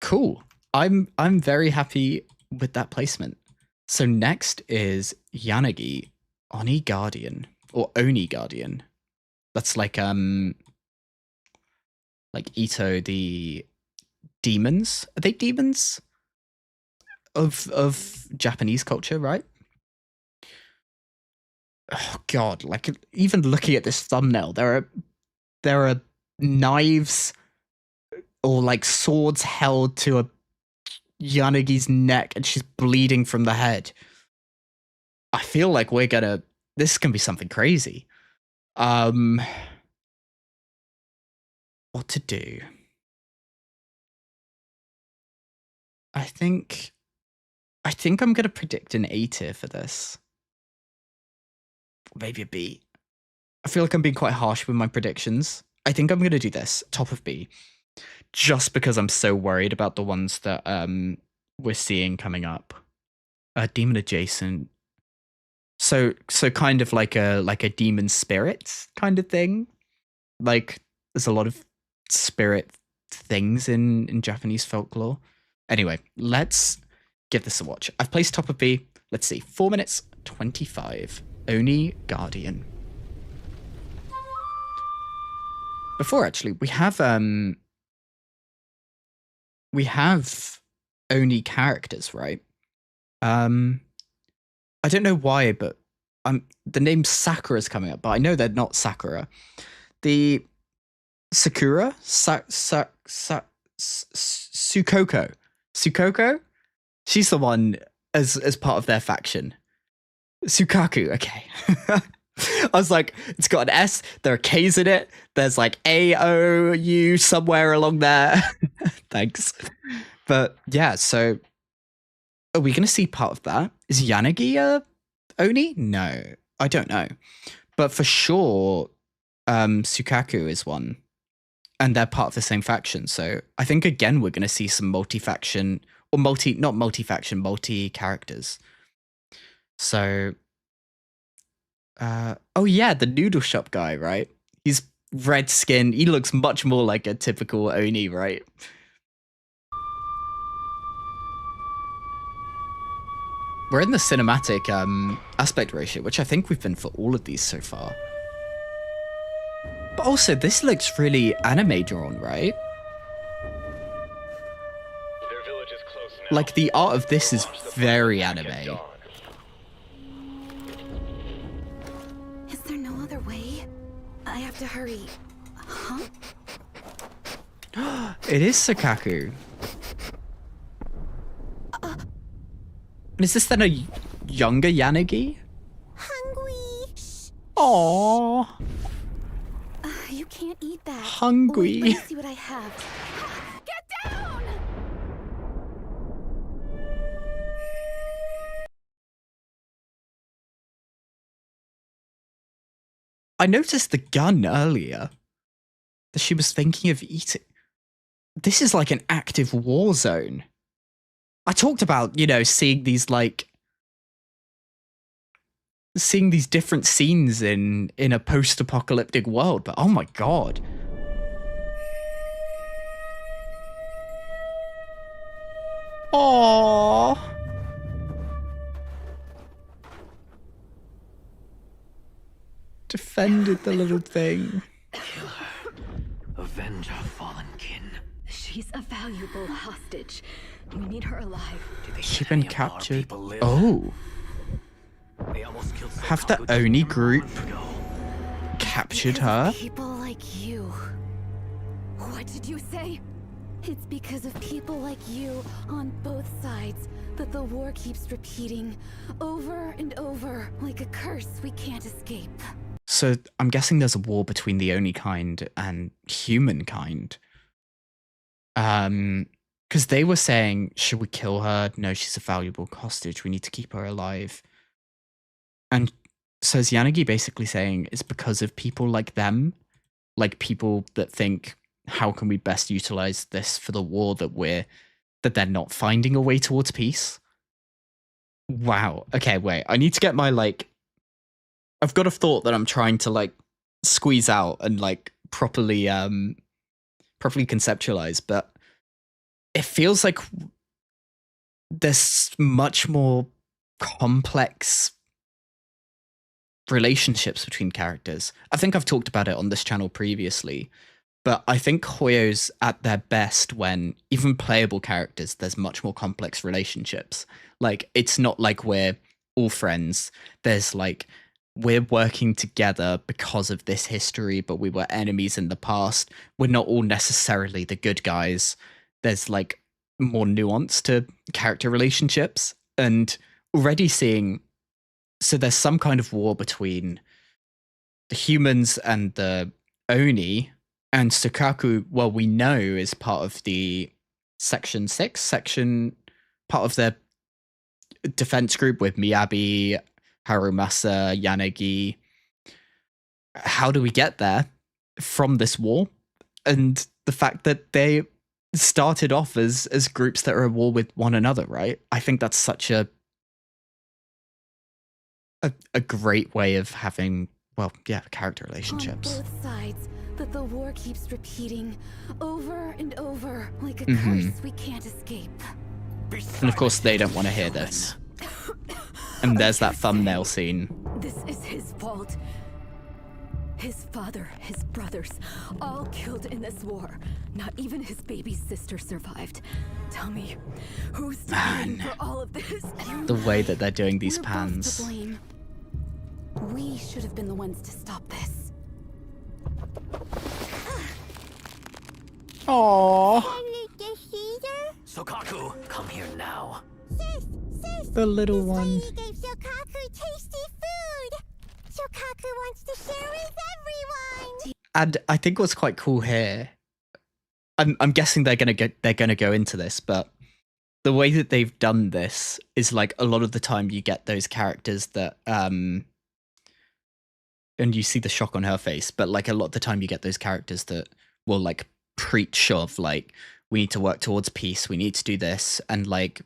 Speaker 1: Cool. I'm very happy with that placement. So next is Yanagi, Oni Guardian, or Oni Guardian. That's like Ito, the demons. Are they demons of Japanese culture, right? Oh god, like, even looking at this thumbnail, there are knives or, like, swords held to Yanagi's neck and she's bleeding from the head. I feel like this is gonna be something crazy. What to do? I think I'm gonna predict an A tier for this. Maybe a B. I feel like I'm being quite harsh with my predictions. I think I'm gonna do this, top of B. Just because I'm so worried about the ones that we're seeing coming up. Demon adjacent. So kind of like a demon spirit kind of thing. Like there's a lot of spirit things in Japanese folklore. Anyway, let's give this a watch. I've placed top of B. Let's see. 4 minutes 25. Oni Guardian. Before actually, we have Oni characters, right? I don't know why, but the name Sakura's coming up, but I know they're not Sakura. The Sakura? Sukoko. Sukoko? She's the one as part of their faction. Sukaku, okay. I was like, it's got an S, there are K's in it, there's like A, O, U somewhere along there. Thanks. But yeah, so are we going to see part of that? Is Yanagi a Oni? No, I don't know. But for sure, Sukaku is one. And they're part of the same faction. So I think, again, we're going to see some multi-faction, or not multi-faction, multi-characters. So, oh yeah, the noodle shop guy, right? He's red skin. He looks much more like a typical Oni, right? We're in the cinematic aspect ratio, which I think we've been for all of these so far. But also, this looks really anime drawn, right?
Speaker 8: Their village is close now.
Speaker 1: Like, the art of this is very anime.
Speaker 6: Is there no other way? I have to hurry. Huh?
Speaker 1: It is Sukaku. Is this then a younger Yanagi?
Speaker 5: Hungry.
Speaker 1: Aww.
Speaker 6: You can't eat that.
Speaker 1: Hungry.
Speaker 6: Wait, let me see what I have. Get down!
Speaker 1: I noticed the gun earlier that she was thinking of eating. This is like an active war zone. I talked about, seeing these different scenes in a post-apocalyptic world, but oh my god. Aww. Defended the little thing.
Speaker 17: Kill her. Avenge our fallen kin.
Speaker 13: She's a valuable hostage. We need her alive.
Speaker 1: She's been captured. Oh.
Speaker 17: They almost killed
Speaker 1: Have the Oni group captured her?
Speaker 6: People like you. What did you say? It's because of people like you on both sides that the war keeps repeating over and over like a curse we can't escape.
Speaker 1: So I'm guessing there's a war between the Oni kind and humankind. Because they were saying, should we kill her? No, she's a valuable hostage. We need to keep her alive. And so is Yanagi basically saying it's because of people like them? Like people that think, how can we best utilize this for the war that they're not finding a way towards peace? Wow. Okay, wait. I need to get my, I've got a thought that I'm trying to, squeeze out and, properly conceptualize, but it feels like there's much more complex relationships between characters. I think I've talked about it on this channel previously, but I think Hoyo's at their best when even playable characters, there's much more complex relationships. It's not like we're all friends. There's we're working together because of this history, but we were enemies in the past. We're not all necessarily the good guys. There's more nuance to character relationships, and already seeing, so there's some kind of war between the humans and the Oni, and Sukaku, well, we know is part of the Section 6 part of their defense group with Miyabi, Harumasa, Yanagi. How do we get there from this war? And the fact that they started off as groups that are at war with one another, right? I think that's such a great way of having, well, yeah, character relationships.
Speaker 6: On both sides, that the war keeps repeating over and over like a curse we can't escape.
Speaker 1: And of course, they don't want to hear this. And there's that thumbnail scene.
Speaker 6: This is his fault. His father, his brothers, all killed in this war. Not even his baby sister survived. Tell me, who's to blame for all of this?
Speaker 1: The way that they're doing these
Speaker 6: We're
Speaker 1: pans.
Speaker 6: both to blame. We should have been the ones to stop this.
Speaker 1: Aww.
Speaker 2: Sokaku, come here now.
Speaker 1: The little one.
Speaker 5: Gave Shokaku tasty food. Shokaku wants to share with everyone.
Speaker 1: And I think what's quite cool here, I'm guessing they're gonna go into this, but the way that they've done this is like a lot of the time you get those characters that and you see the shock on her face, but like a lot of the time you get those characters that will like preach of like, we need to work towards peace, we need to do this, and like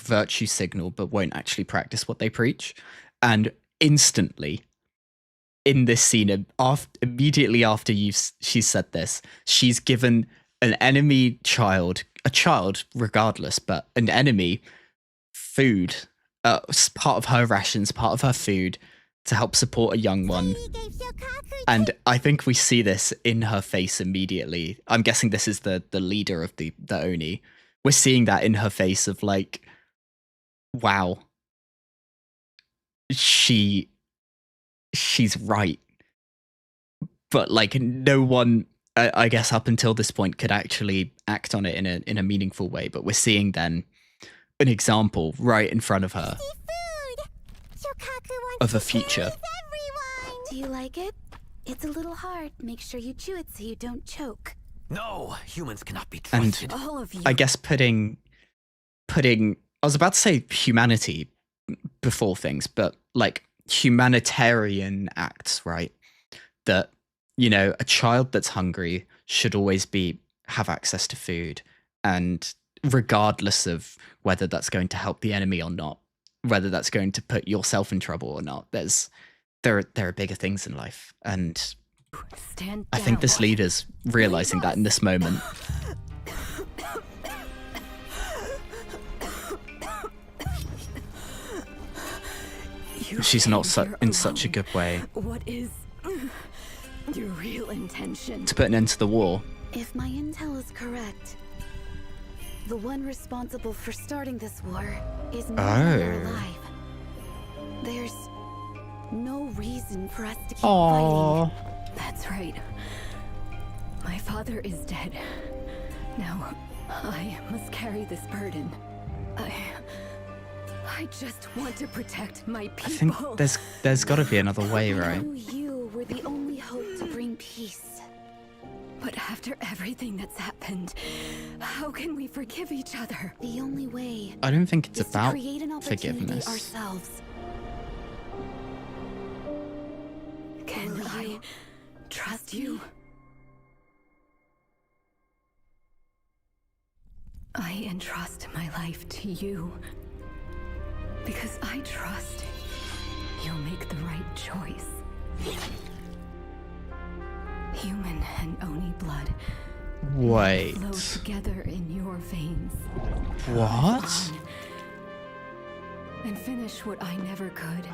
Speaker 1: virtue signal, but won't actually practice what they preach. And instantly in this scene, immediately after she said this, she's given an enemy child, a child regardless, but an enemy, food, part of her rations, part of her food, to help support a young one. And I think we see this in her face immediately. I'm guessing this is the leader of the Oni. We're seeing that in her face of like, wow, she's right. But like no one, I guess up until this point, could actually act on it in a meaningful way. But we're seeing then an example right in front of her of a future.
Speaker 6: Do you like it? It's a little hard. Make sure you chew it so you don't choke.
Speaker 2: No, humans cannot be
Speaker 1: And
Speaker 2: trusted.
Speaker 6: All of you.
Speaker 1: I guess putting I was about to say humanity before things, but like humanitarian acts, right? That, you know, a child that's hungry should always have access to food, and regardless of whether that's going to help the enemy or not, whether that's going to put yourself in trouble or not, there are bigger things in life. And I think this leader's realizing that in this moment. She's not in such a good way.
Speaker 6: What is your real intention?
Speaker 1: To put an end to the war.
Speaker 6: If my intel is correct, the one responsible for starting this war is no longer alive. There's no reason for us to keep fighting. That's right. My father is dead. Now, I must carry this burden. I just want to protect my people.
Speaker 1: I think there's got to be another way, right?
Speaker 6: I knew you were the only hope to bring peace. But after everything that's happened, how can we forgive each other? The only way.
Speaker 1: I don't think it's about
Speaker 6: to create an opportunity
Speaker 1: forgiveness.
Speaker 6: Ourselves. Can I trust you? I entrust my life to you. Because I trust you'll make the right choice. Human and Oni blood
Speaker 1: Wait.
Speaker 6: flow together in your veins.
Speaker 1: What?
Speaker 6: Live on and finish what I never could.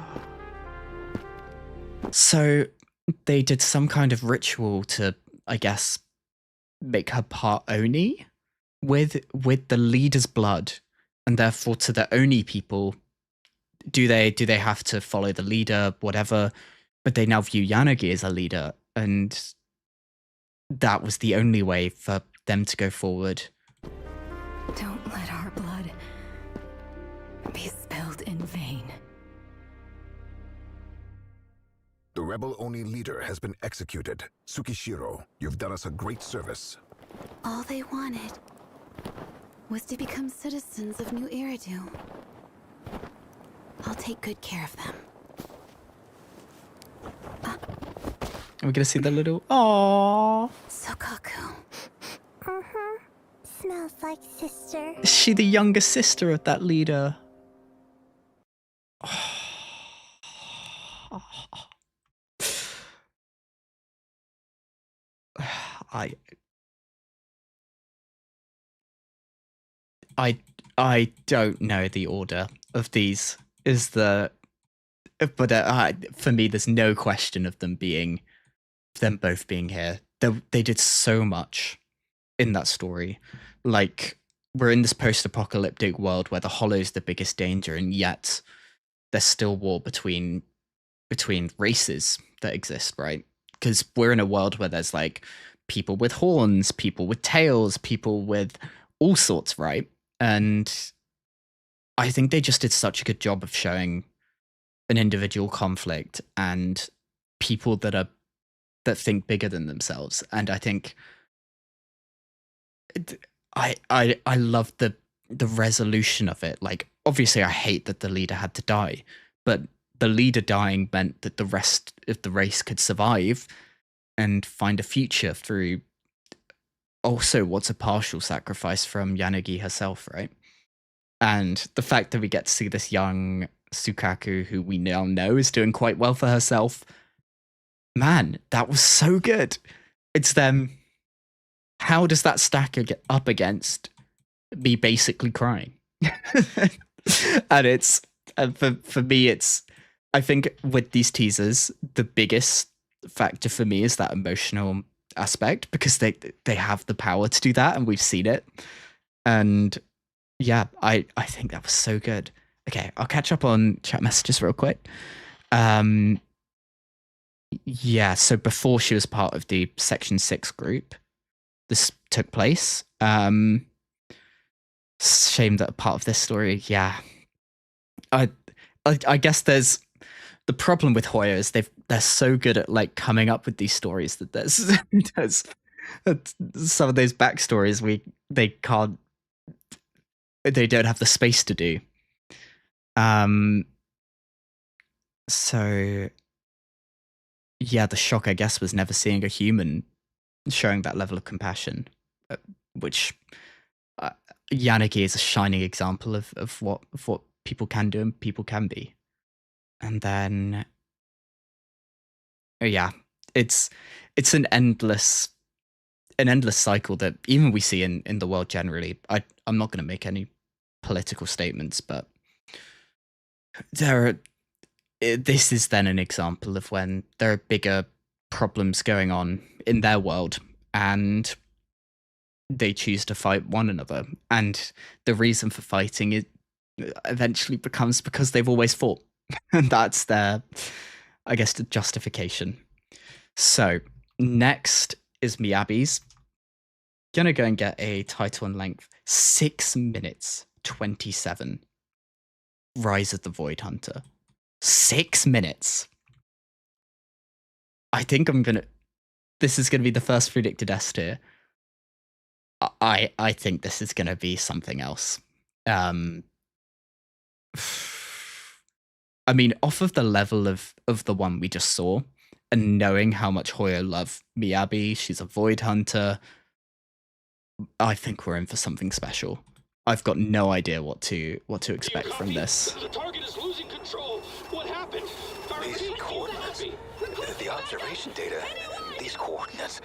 Speaker 1: So they did some kind of ritual to, I guess, make her part Oni with the leader's blood, and therefore to the Oni people, do they have to follow the leader, whatever? But they now view Yanagi as a leader, and that was the only way for them to go forward.
Speaker 6: Don't let our blood be spilled in vain.
Speaker 14: The rebel-Oni leader has been executed. Tsukishiro, you've done us a great service.
Speaker 6: All they wanted was to become citizens of New Eridu. I'll take good care of them.
Speaker 1: We're gonna see the little aww.
Speaker 6: Sokaku.
Speaker 5: Smells like sister.
Speaker 1: Is she the younger sister of that leader? I don't know the order of these. But for me, there's no question of them both being here. They did so much in that story. Like, we're in this post-apocalyptic world where the Hollow's the biggest danger, and yet there's still war between races that exist, right? Because we're in a world where there's like people with horns, people with tails, people with all sorts, right? And I think they just did such a good job of showing an individual conflict and people that think bigger than themselves. And I think I love the resolution of it. Like, obviously I hate that the leader had to die, but the leader dying meant that the rest of the race could survive and find a future through also what's a partial sacrifice from Yanagi herself, right? And the fact that we get to see this young Sukaku, who we now know is doing quite well for herself, man, that was so good. It's them. How does that stack up against me basically crying? And it's for me, it's, I think with these teasers, the biggest factor for me is that emotional aspect, because they have the power to do that, and we've seen it. And yeah, I think that was so good. Okay, I'll catch up on chat messages real quick. Yeah, so before she was part of the Section 6 group, this took place. Shame that a part of this story, yeah. I guess there's the problem with Hoya is they're so good at like coming up with these stories that there's some of those backstories they don't have the space to do. So yeah, the shock, I guess, was never seeing a human showing that level of compassion, which Yanagi is a shining example of what people can do and people can be. And then, yeah, it's an endless cycle that even we see in the world generally. I'm not going to make any political statements, but this is then an example of when there are bigger problems going on in their world and they choose to fight one another. And the reason for fighting is eventually becomes because they've always fought. And that's their, I guess, the justification. So next is Miyabi's. Gonna go and get a title and length. 6 minutes 27. Rise of the Void Hunter. 6 minutes. I think this is gonna be the first predicted S tier. I think this is gonna be something else. I mean, off of the level of the one we just saw, and knowing how much Hoya loved Miyabi, she's a Void Hunter, I think we're in for something special. I've got no idea what to expect from this.
Speaker 16: The target is losing control. What happened?
Speaker 12: These coordinates. The observation data. These coordinates.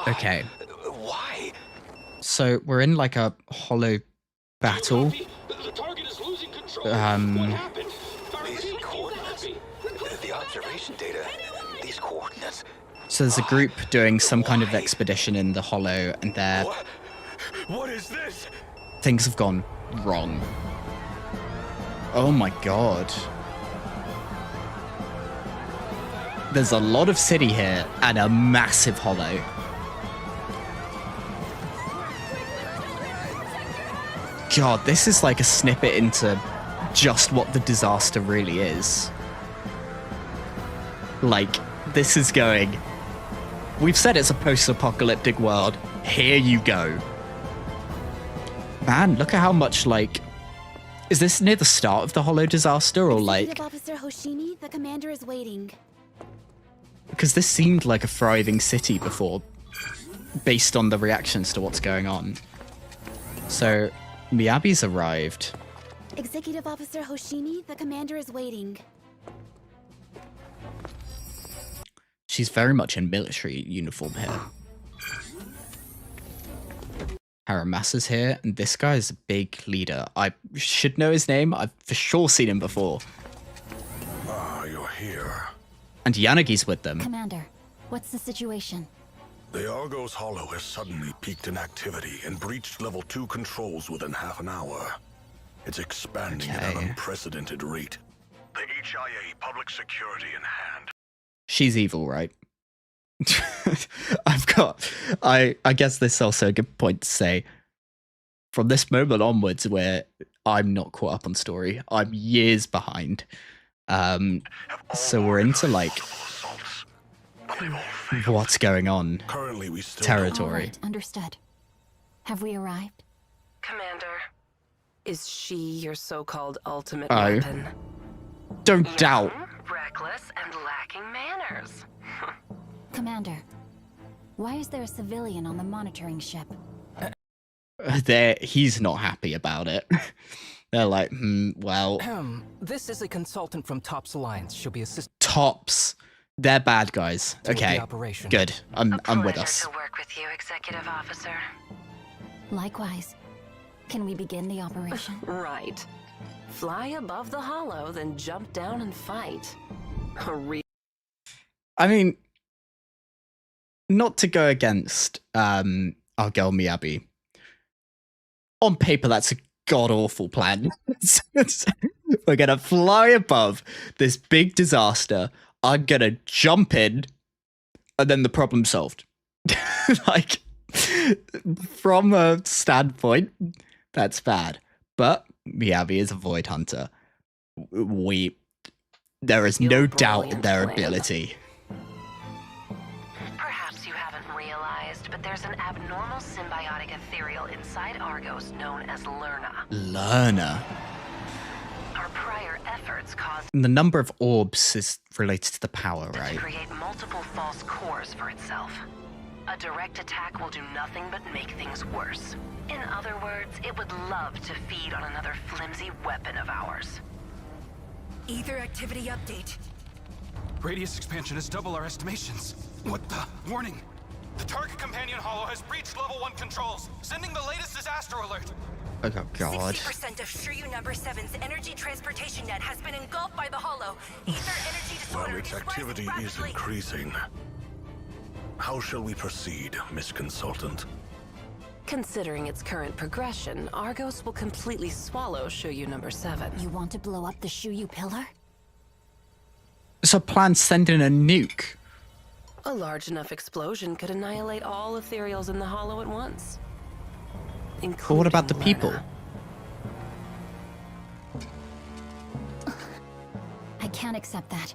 Speaker 1: Okay.
Speaker 12: Why?
Speaker 1: So we're in like a hollow battle.
Speaker 16: The target is losing control.
Speaker 12: These coordinates. The observation data. These coordinates.
Speaker 1: So there's a group doing some kind of expedition in the hollow, and
Speaker 16: What is this?
Speaker 1: things have gone wrong. Oh my god. There's a lot of city here and a massive hollow. God, this is like a snippet into just what the disaster really is. Like, this is going... We've said it's a post-apocalyptic world. Here you go. Man, look at how much, like... Is this near the start of the Hollow disaster, or like...
Speaker 6: Executive Officer Hoshimi, the commander is waiting.
Speaker 1: Because this seemed like a thriving city before, based on the reactions to what's going on. So, Miyabi's arrived.
Speaker 6: Executive Officer Hoshimi, the commander is waiting.
Speaker 1: She's very much in military uniform here. Haramasa's here, and this guy is a big leader. I should know his name. I've for sure seen him before.
Speaker 21: Ah, you're here.
Speaker 1: And Yanagi's with them.
Speaker 5: Commander, what's the situation?
Speaker 21: The Argos Hollow has suddenly peaked in activity and breached level 2 controls within half an hour. It's expanding at an unprecedented rate. The HIA public security in hand.
Speaker 1: She's evil, right? I guess this is also a good point to say. From this moment onwards, where I'm not caught up on story, I'm years behind. So we're into like what's going on.
Speaker 21: Currently, we still
Speaker 1: territory.
Speaker 5: Right, understood. Have we arrived?
Speaker 13: Commander, is she your so-called ultimate
Speaker 1: Oh.
Speaker 13: weapon?
Speaker 1: Don't doubt.
Speaker 13: Reckless and lacking manners.
Speaker 5: Commander, why is there a civilian on the monitoring ship?
Speaker 1: He's not happy about it. They're like, well,
Speaker 9: This is a consultant from Tops Alliance. She'll be assisting.
Speaker 1: Tops. They're bad guys.
Speaker 9: with the
Speaker 1: Okay,
Speaker 9: operation.
Speaker 1: good. I'm with us.
Speaker 13: To work with you, Executive Officer.
Speaker 5: Likewise. Can we begin the operation?
Speaker 13: Right. Fly above the hollow, then jump down and fight.
Speaker 1: I mean, not to go against our girl Miyabi. On paper, that's a god-awful plan. We're gonna fly above this big disaster. I'm gonna jump in, and then the problem solved. Like, from a standpoint, that's bad. But Miyabi is a void hunter. There is no doubt in their ability.
Speaker 13: Perhaps you haven't realized, but there's an abnormal symbiotic ethereal inside Argos known as Lerna.
Speaker 1: Lerna.
Speaker 13: Our prior efforts caused
Speaker 1: The number of orbs is related to the power,
Speaker 13: to
Speaker 1: right?
Speaker 13: create multiple false cores for itself. A direct attack will do nothing but make things worse. In other words, it would love to feed on another flimsy weapon of ours.
Speaker 3: Ether activity update.
Speaker 16: Radius expansion is double our estimations. What the? Warning! The target companion hollow has breached level 1 controls, sending the latest disaster alert.
Speaker 1: Oh god.
Speaker 3: 60% of Shiryu number 7's energy transportation net has been engulfed by the hollow. Ether energy disorder
Speaker 21: Well, its
Speaker 3: is
Speaker 21: activity
Speaker 3: rising
Speaker 21: is
Speaker 3: rapidly.
Speaker 21: increasing. How shall we proceed, Miss Consultant?
Speaker 13: Considering its current progression, Argos will completely swallow Shiryu number 7.
Speaker 5: You want to blow up the Shiryu pillar?
Speaker 1: So plan send in a nuke.
Speaker 13: A large enough explosion could annihilate all ethereals in the hollow at once.
Speaker 1: But what about the people?
Speaker 5: I can't accept that.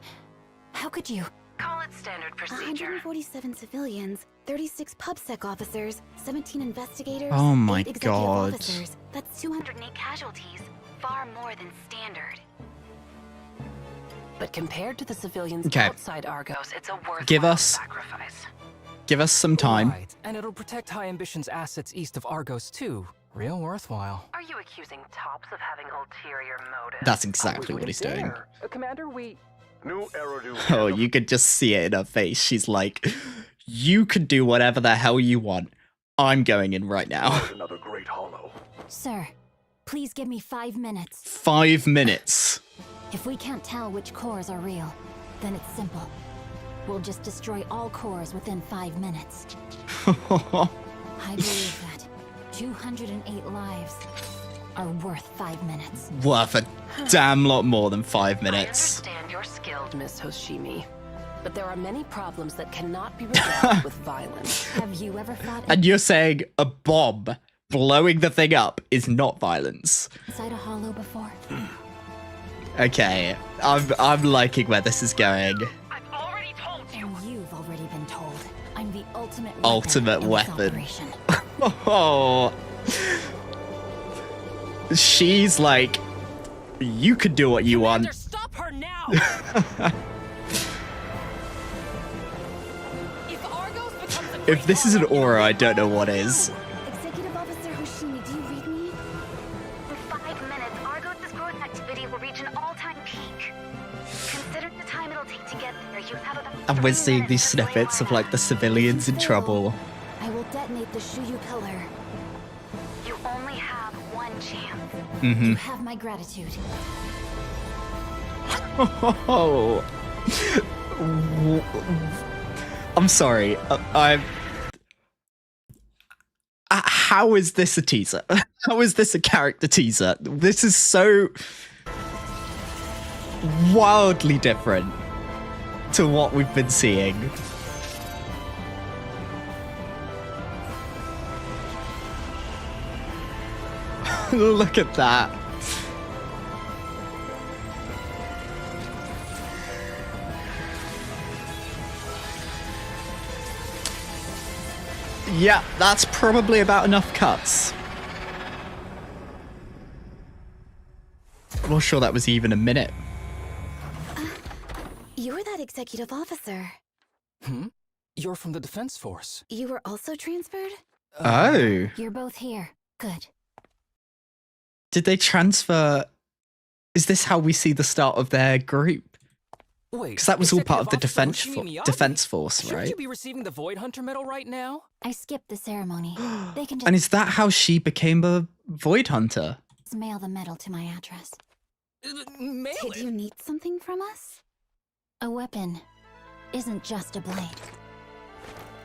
Speaker 5: How could you?
Speaker 13: Call it standard procedure.
Speaker 6: 147 civilians, 36 PubSec officers, 17 investigators,
Speaker 1: Oh my
Speaker 6: 8 executive
Speaker 1: God.
Speaker 6: officers. That's 208
Speaker 3: casualties, far more than standard.
Speaker 13: But compared to the civilians
Speaker 1: Okay.
Speaker 13: outside Argos, it's a worthwhile
Speaker 1: Give us
Speaker 13: sacrifice.
Speaker 1: Give us some time.
Speaker 9: Right, and it'll protect High Ambition's assets east of Argos too. Real worthwhile.
Speaker 13: Are you accusing Tops of having ulterior motives?
Speaker 1: That's exactly what he's doing.
Speaker 9: Commander, we...
Speaker 8: New Eridu.
Speaker 1: Oh, you could just see it in her face. She's like, you can do whatever the hell you want. I'm going in right now.
Speaker 21: Another great hollow.
Speaker 5: Sir, please give me 5 minutes.
Speaker 1: 5 minutes.
Speaker 5: If we can't tell which cores are real, then it's simple. We'll just destroy all cores within 5 minutes. I believe that 208 lives are worth 5 minutes.
Speaker 1: Worth a damn lot more than 5 minutes.
Speaker 13: I understand you're skilled, Miss Hoshimi, but there are many problems that cannot be resolved with violence.
Speaker 5: Have you ever fought?
Speaker 1: And you're saying a bomb blowing the thing up is not violence.
Speaker 5: Inside a hollow before.
Speaker 1: Okay, I'm liking where this is going.
Speaker 20: I've already told you.
Speaker 5: And you've already been told. I'm the
Speaker 1: Ultimate weapon. Oh. She's like, you can do what you want.
Speaker 2: Stop her now!
Speaker 1: If this is an aura, I don't know what is.
Speaker 6: Executive Officer Hoshimi, do you read me?
Speaker 20: In 5 minutes, Argos' growth activity will reach an all-time peak. Considering the time it'll take to get there, you have about
Speaker 1: And we're seeing these snippets of like the civilians in trouble.
Speaker 6: I will detonate the Shuyu pillar.
Speaker 20: You only have one chance.
Speaker 1: Mm-hmm.
Speaker 6: You have my gratitude.
Speaker 1: Oh. I'm sorry. How is this a teaser? How is this a character teaser? This is so wildly different to what we've been seeing. Look at that. Yeah, that's probably about enough cuts. I'm not sure that was even a minute.
Speaker 6: You were that executive officer.
Speaker 9: You're from the Defense Force.
Speaker 6: You were also transferred?
Speaker 1: Oh.
Speaker 5: You're both here. Good.
Speaker 1: Did they transfer? Is this how we see the start of their group?
Speaker 9: Wait,
Speaker 1: because that was all part of the
Speaker 9: Executive
Speaker 1: defense force,
Speaker 9: Shouldn't
Speaker 1: right?
Speaker 9: you be receiving the Void Hunter medal right now?
Speaker 5: I skipped the ceremony. They can
Speaker 1: And
Speaker 5: just
Speaker 1: is that how she became a Void Hunter?
Speaker 5: mail the medal to my address.
Speaker 6: Did you need something from us?
Speaker 5: A weapon isn't just a blade.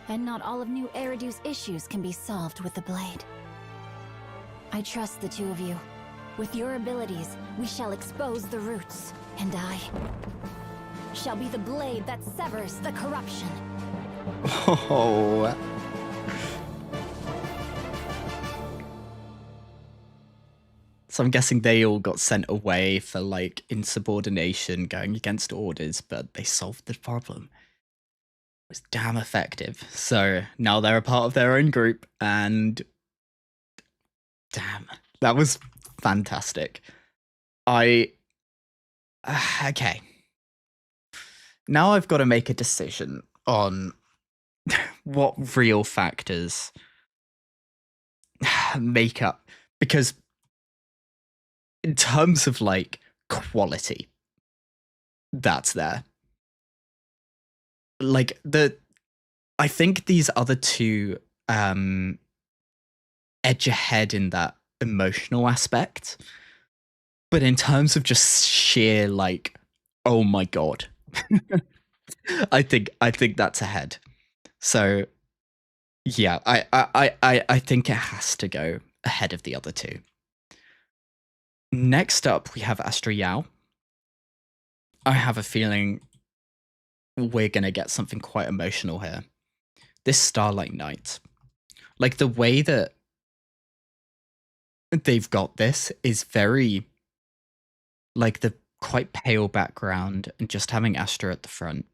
Speaker 5: And not all of New Eridu's issues can be solved with the blade. I trust the two of you. With your abilities, we shall expose the roots. And I shall be the blade that severs the corruption.
Speaker 1: Oh. So I'm guessing they all got sent away for like insubordination, going against orders, but they solved the problem. It was damn effective. So now they're a part of their own group, and damn, that was fantastic. Okay. Now I've got to make a decision on what real factors make up, because in terms of like quality, that's there. Like I think these other two edge ahead in that emotional aspect, but in terms of just sheer like, oh my god, I think that's ahead. So yeah, I think it has to go ahead of the other two. Next up, we have Astra Yao. I have a feeling we're going to get something quite emotional here. This Starlight Night. Like, the way that they've got this is very, like, the quite pale background and just having Astra at the front.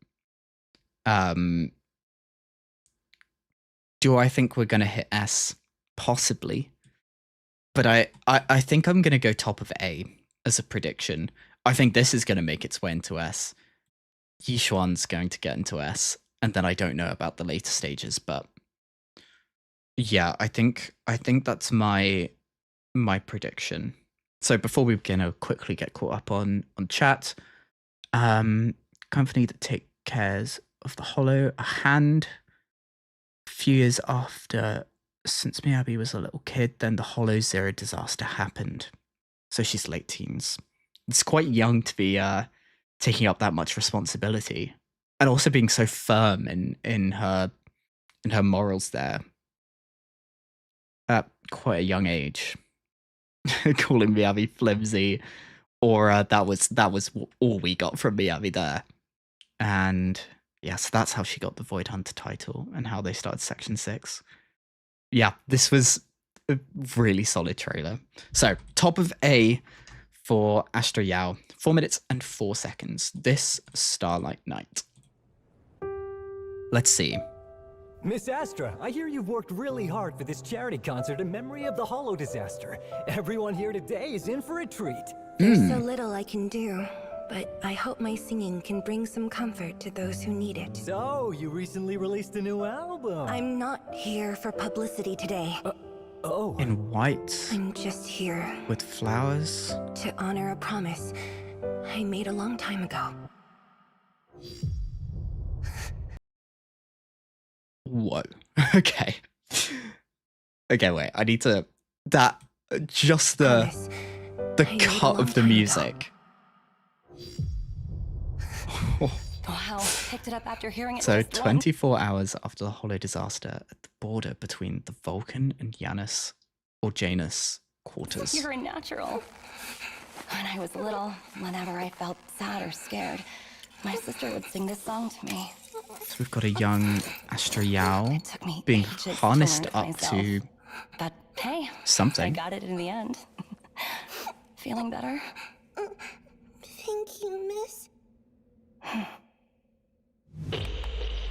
Speaker 1: Do I think we're going to hit S? Possibly. But I think I'm going to go top of A as a prediction. I think this is going to make its way into S. Yishuan's going to get into S. And then I don't know about the later stages, but yeah, I think that's my prediction. So before we begin, I'll quickly get caught up on chat. Company that take cares of the Hollow, a hand. A few years after, since Miyabi was a little kid, then the Hollow Zero disaster happened. So she's late teens. It's quite young to be taking up that much responsibility, and also being so firm in her morals there at quite a young age. Calling Miyabi flimsy, or that was all we got from Miyabi there. And yeah, so that's how she got the Void Hunter title and how they started Section 6. Yeah, this was a really solid trailer. So, top of A for Astra Yao, 4 minutes and 4 seconds. This Starlight Night. Let's see.
Speaker 15: Miss Astra, I hear you've worked really hard for this charity concert in memory of the Hollow disaster. Everyone here today is in for a treat.
Speaker 5: There's so little I can do, but I hope my singing can bring some comfort to those who need it.
Speaker 15: So, you recently released a new album.
Speaker 5: I'm not here for publicity today.
Speaker 15: Oh.
Speaker 1: In white.
Speaker 5: I'm just here.
Speaker 1: With flowers.
Speaker 5: To honor a promise I made a long time ago.
Speaker 1: Whoa. Okay. Okay, wait. I need to... That... Just the cut of the music.
Speaker 13: Wow, picked it up after hearing it.
Speaker 1: So 24 hours after the Hollow disaster at the border between the Vulcan and Janus or Janus quarters.
Speaker 13: You're a natural. When I was little, whenever I felt sad or scared, my sister would sing this song to me.
Speaker 1: So we've got a young Astra Yao being harnessed up to
Speaker 13: But hey,
Speaker 1: something.
Speaker 13: I got it in the end. Feeling better?
Speaker 5: Thank you, miss.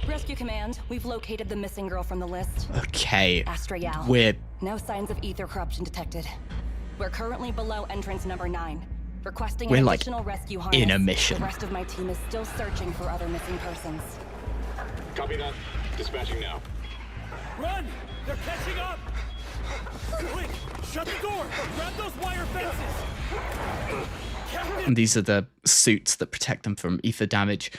Speaker 13: Rescue Command, we've located the missing girl from the list.
Speaker 1: Okay.
Speaker 13: Astra Yao.
Speaker 1: We're...
Speaker 13: No signs of ether corruption detected. We're currently below entrance number 9. Requesting
Speaker 1: We're
Speaker 13: an
Speaker 1: like
Speaker 13: additional rescue harness.
Speaker 1: in a mission.
Speaker 13: The rest of my team is still searching for other missing persons.
Speaker 16: Copy that. Dispatching now.
Speaker 19: Run! They're catching up! Quick! Shut the door! Grab those wire fences! Captain!
Speaker 1: And these are the suits that protect them from ether damage.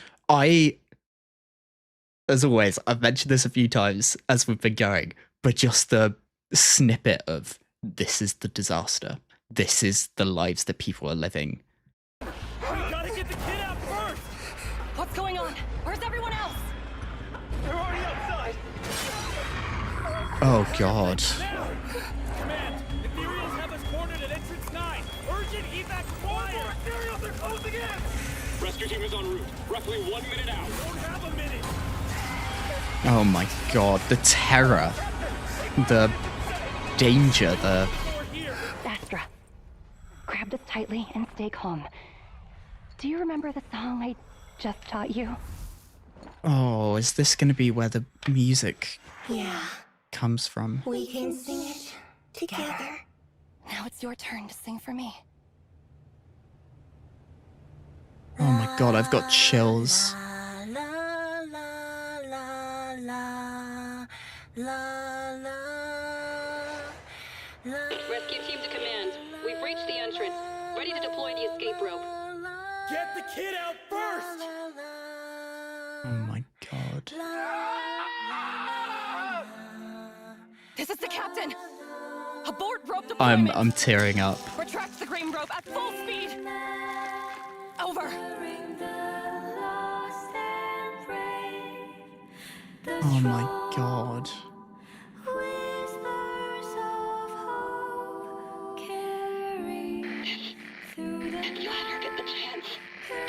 Speaker 1: As always, I've mentioned this a few times as we've been going, but just the snippet of this is the disaster. This is the lives that people are living.
Speaker 19: We gotta get the kid out first!
Speaker 13: What's going on? Where's everyone else?
Speaker 19: They're already outside!
Speaker 1: Oh, God.
Speaker 19: Now! Command, Ethereals have us cornered at entrance 9. Urgent evac required! Ethereals are closing in!
Speaker 16: Rescue team is en route. Roughly 1 minute out.
Speaker 19: We don't have a minute!
Speaker 1: Oh my God, the terror, the danger, the...
Speaker 13: Astra, grab this tightly and stay calm. Do you remember the song I just taught you?
Speaker 1: Oh, is this going to be where the music
Speaker 5: Yeah.
Speaker 1: comes from?
Speaker 5: We can sing it together.
Speaker 13: Now it's your turn to sing for me.
Speaker 1: Oh my God, I've got chills.
Speaker 18: Rescue team to command. We've reached the entrance. Ready to deploy the escape rope.
Speaker 19: Get the kid out first!
Speaker 1: Oh my God.
Speaker 13: This is the captain! Abort rope deployment!
Speaker 1: I'm tearing up.
Speaker 13: Retract the green rope at full speed! Over!
Speaker 1: Oh my God.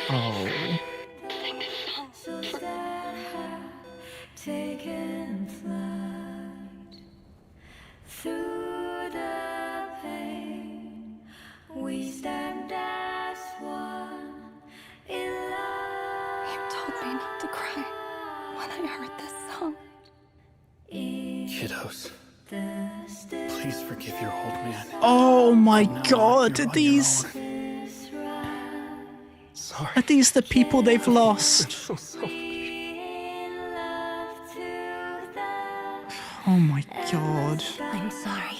Speaker 1: Oh.
Speaker 23: Taken flight through the pain, we stand as one in love.
Speaker 13: You told me not to cry when I heard this song.
Speaker 11: Kiddos, please forgive your old man.
Speaker 1: Oh my God, are these...
Speaker 11: Sorry.
Speaker 1: Are these the people they've lost?
Speaker 11: So
Speaker 1: Oh my God.
Speaker 5: I'm sorry.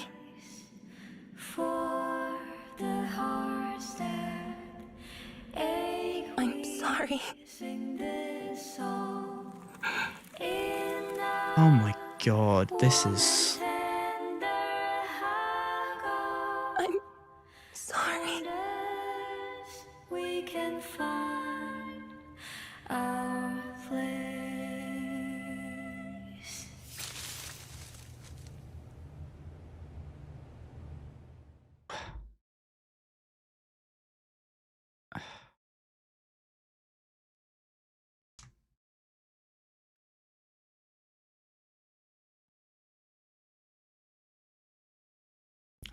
Speaker 23: For the hearts that ache,
Speaker 5: I'm sorry.
Speaker 23: sing this song.
Speaker 1: Oh my God, this is...
Speaker 5: I'm sorry.
Speaker 23: We can find our place.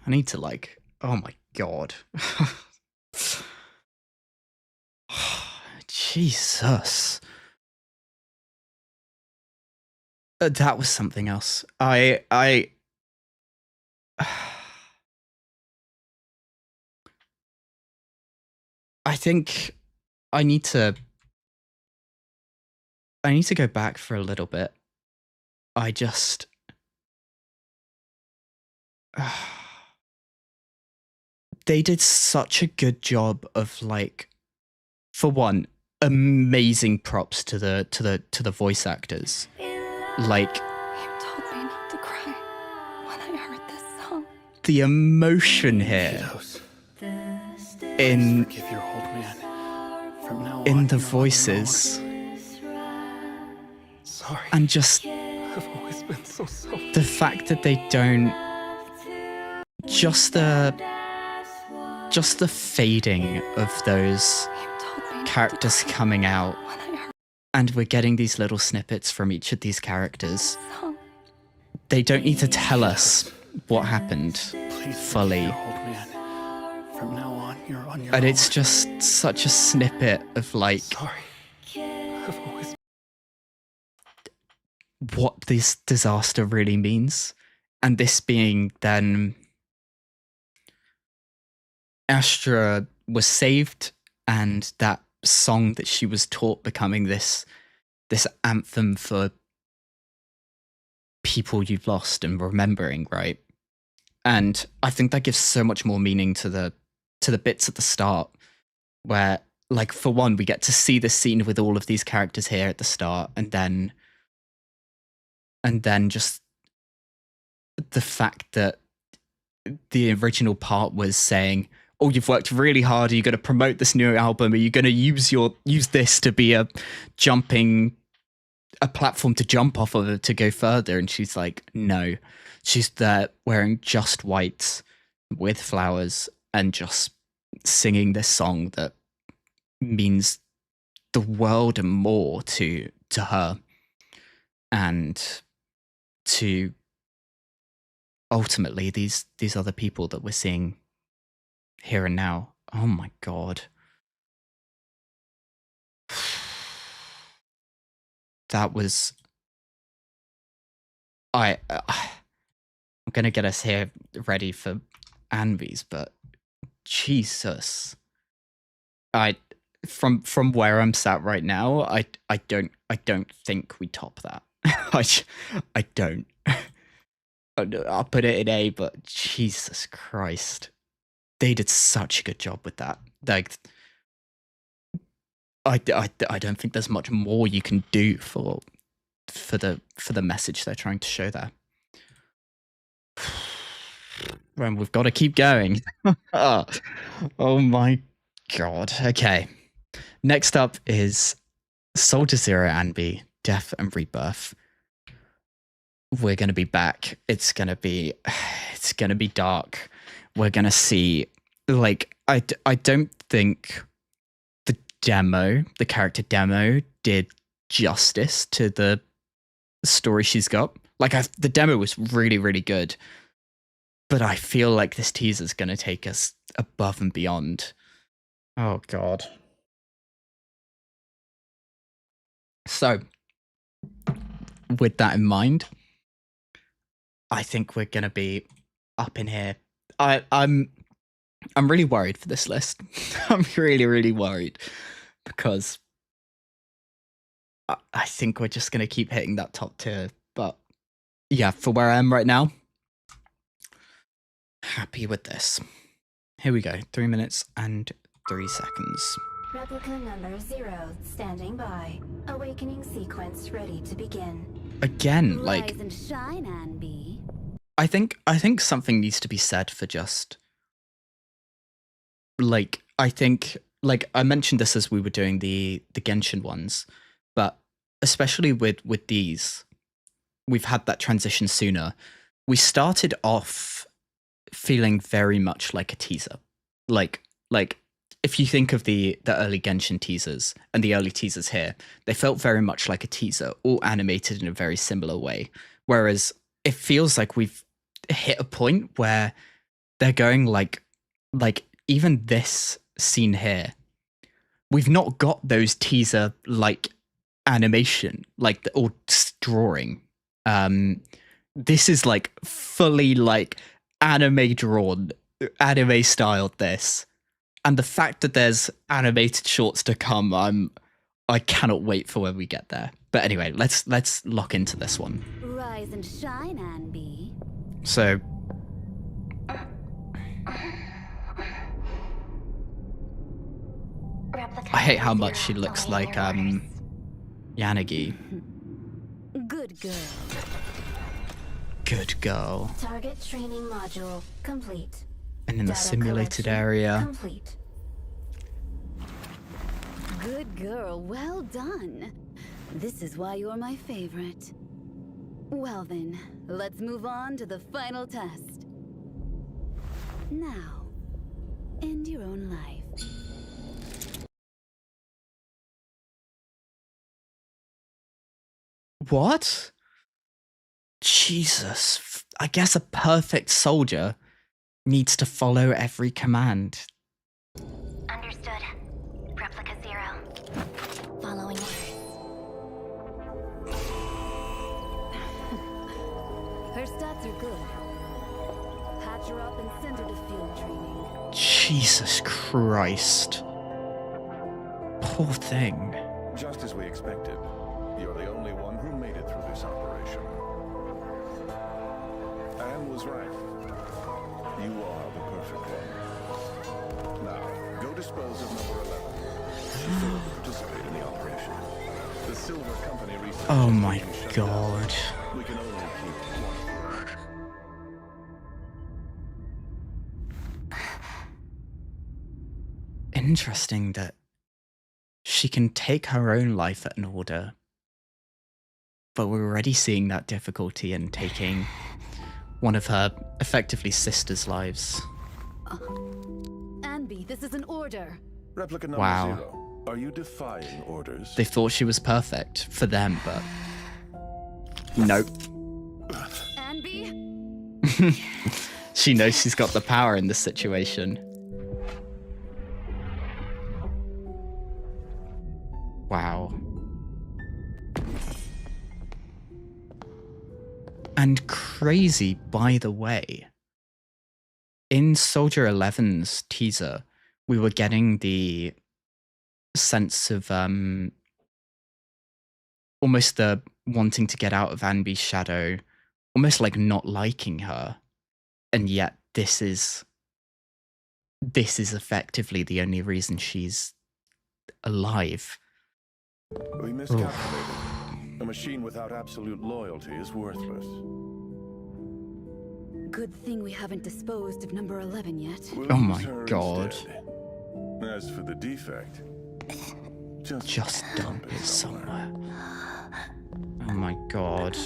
Speaker 1: I need to like, oh my god. Jesus. That was something else. I think I need to go back for a little bit. I just they did such a good job of like, for one, amazing props to the voice actors. Like,
Speaker 6: You told me not to cry when I heard this song.
Speaker 1: the emotion here in
Speaker 4: Forgive your old man. From now
Speaker 1: in
Speaker 4: on,
Speaker 1: the
Speaker 4: you're on your
Speaker 1: voices,
Speaker 4: Sorry.
Speaker 1: and just
Speaker 4: I've always been so selfish.
Speaker 1: the fact that they don't, just the fading of those characters coming out, and we're getting these little snippets from each of these characters. They don't need to tell us what happened fully,
Speaker 4: From now on, you're on your
Speaker 1: and
Speaker 4: own.
Speaker 1: it's just such a snippet of like
Speaker 4: I've always
Speaker 1: what this disaster really means. And this being then Astra was saved, and that song that she was taught becoming this anthem for people you've lost and remembering, right? And I think that gives so much more meaning to the bits at the start where, like, for one, we get to see the scene with all of these characters here at the start, and then just the fact that the original part was saying, oh, you've worked really hard, are you going to promote this new album, are you going to use this to be a platform to jump off of to go further? And she's like, no. She's there wearing just white with flowers and just singing this song that means the world and more to her, and to ultimately these other people that we're seeing here and now. Oh my god. That was... I'm gonna get us here ready for Anvi's, but Jesus. From where I'm sat right now, I don't think we top that. I don't. I'll put it in A, but Jesus Christ. They did such a good job with that. Like, I don't think there's much more you can do for the message they're trying to show there. And we've got to keep going. Oh my god. Okay. Next up is Soldier Zero Anvi, Death and Rebirth. We're gonna be back. It's gonna be dark. We're gonna see, like, I don't think the character demo did justice to the story she's got. Like, the demo was really, really good, but I feel like this teaser is gonna take us above and beyond. Oh god. So, with that in mind, I think we're gonna be up in here. I'm really worried for this list. I'm really, really worried, because I think we're just gonna keep hitting that top tier. But yeah, for where I am right now, happy with this. Here we go. 3 minutes and 3 seconds.
Speaker 5: Replica number 0 standing by. Awakening sequence ready to begin.
Speaker 1: Again, like,
Speaker 6: Rise and shine, Anvi.
Speaker 1: I think something needs to be said for just, like, I think, like, I mentioned this as we were doing the Genshin ones, but especially with these, we've had that transition sooner. We started off feeling very much like a teaser. Like if you think of the early Genshin teasers and the early teasers here, they felt very much like a teaser, all animated in a very similar way. Whereas it feels like we've hit a point where they're going like even this scene here, we've not got those teaser like animation like or drawing. This is like fully like anime drawn, anime styled this, and the fact that there's animated shorts to come, I cannot wait for when we get there. But anyway, let's lock into this one.
Speaker 6: Rise and shine, Anby.
Speaker 1: So I hate how much she looks like Yanagi.
Speaker 6: Good girl.
Speaker 1: Good girl.
Speaker 5: Target training module complete.
Speaker 1: And in the
Speaker 5: Data
Speaker 1: simulated
Speaker 5: collection
Speaker 1: area.
Speaker 5: Complete.
Speaker 6: Good girl, well done. This is why you're my favorite. Well then, let's move on to the final test. Now, end your own life.
Speaker 1: What? Jesus. I guess a perfect soldier needs to follow every command.
Speaker 5: Understood. Replica 0. Following orders.
Speaker 6: Her stats are good. Patch her up and send her to field training.
Speaker 1: Jesus Christ. Poor thing.
Speaker 14: Just as we expected, you're the only one who made it through this operation. Anne was right. You are the perfect one. Now, go dispose of number 11. She failed to participate in the operation. The Silver Company research.
Speaker 1: Oh my god.
Speaker 14: We can only keep one.
Speaker 1: Interesting that she can take her own life at an order, but we're already seeing that difficulty in taking one of her effectively sister's lives.
Speaker 6: Anby, this is an order.
Speaker 14: Replica number
Speaker 1: Wow.
Speaker 14: 0. Are you defying orders?
Speaker 1: They thought she was perfect for them, but nope.
Speaker 6: Anby?
Speaker 1: She knows she's got the power in this situation. Wow. And crazy, by the way, in Soldier 11's teaser, we were getting the sense of almost the wanting to get out of Anby's shadow, almost like not liking her. And yet this is effectively the only reason she's alive.
Speaker 14: We miscalculated. A machine without absolute loyalty is worthless.
Speaker 6: Good thing we haven't disposed of number 11 yet.
Speaker 14: We'll
Speaker 1: Oh my
Speaker 14: use her
Speaker 1: god.
Speaker 14: instead. As for the defect,
Speaker 1: Just dump it somewhere. Oh my god.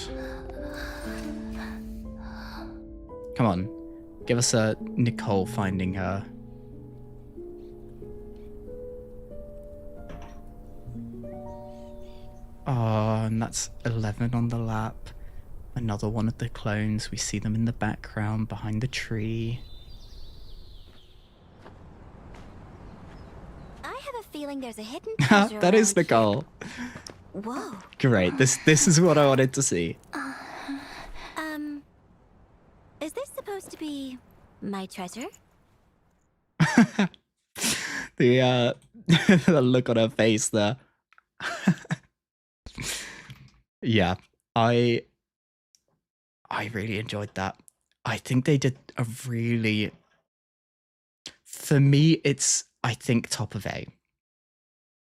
Speaker 1: Come on. Give us a Nicole finding her. Oh, and that's 11 on the lap. Another one of the clones. We see them in the background behind the tree.
Speaker 5: I have a feeling there's a hidden treasure
Speaker 1: That is
Speaker 5: around
Speaker 1: Nicole.
Speaker 5: here. Whoa.
Speaker 1: Great. This is what I wanted to see.
Speaker 5: Is this supposed to be my treasure?
Speaker 1: The the look on her face there. Yeah, I really enjoyed that. I think they did a really, for me, it's, I think, top of A.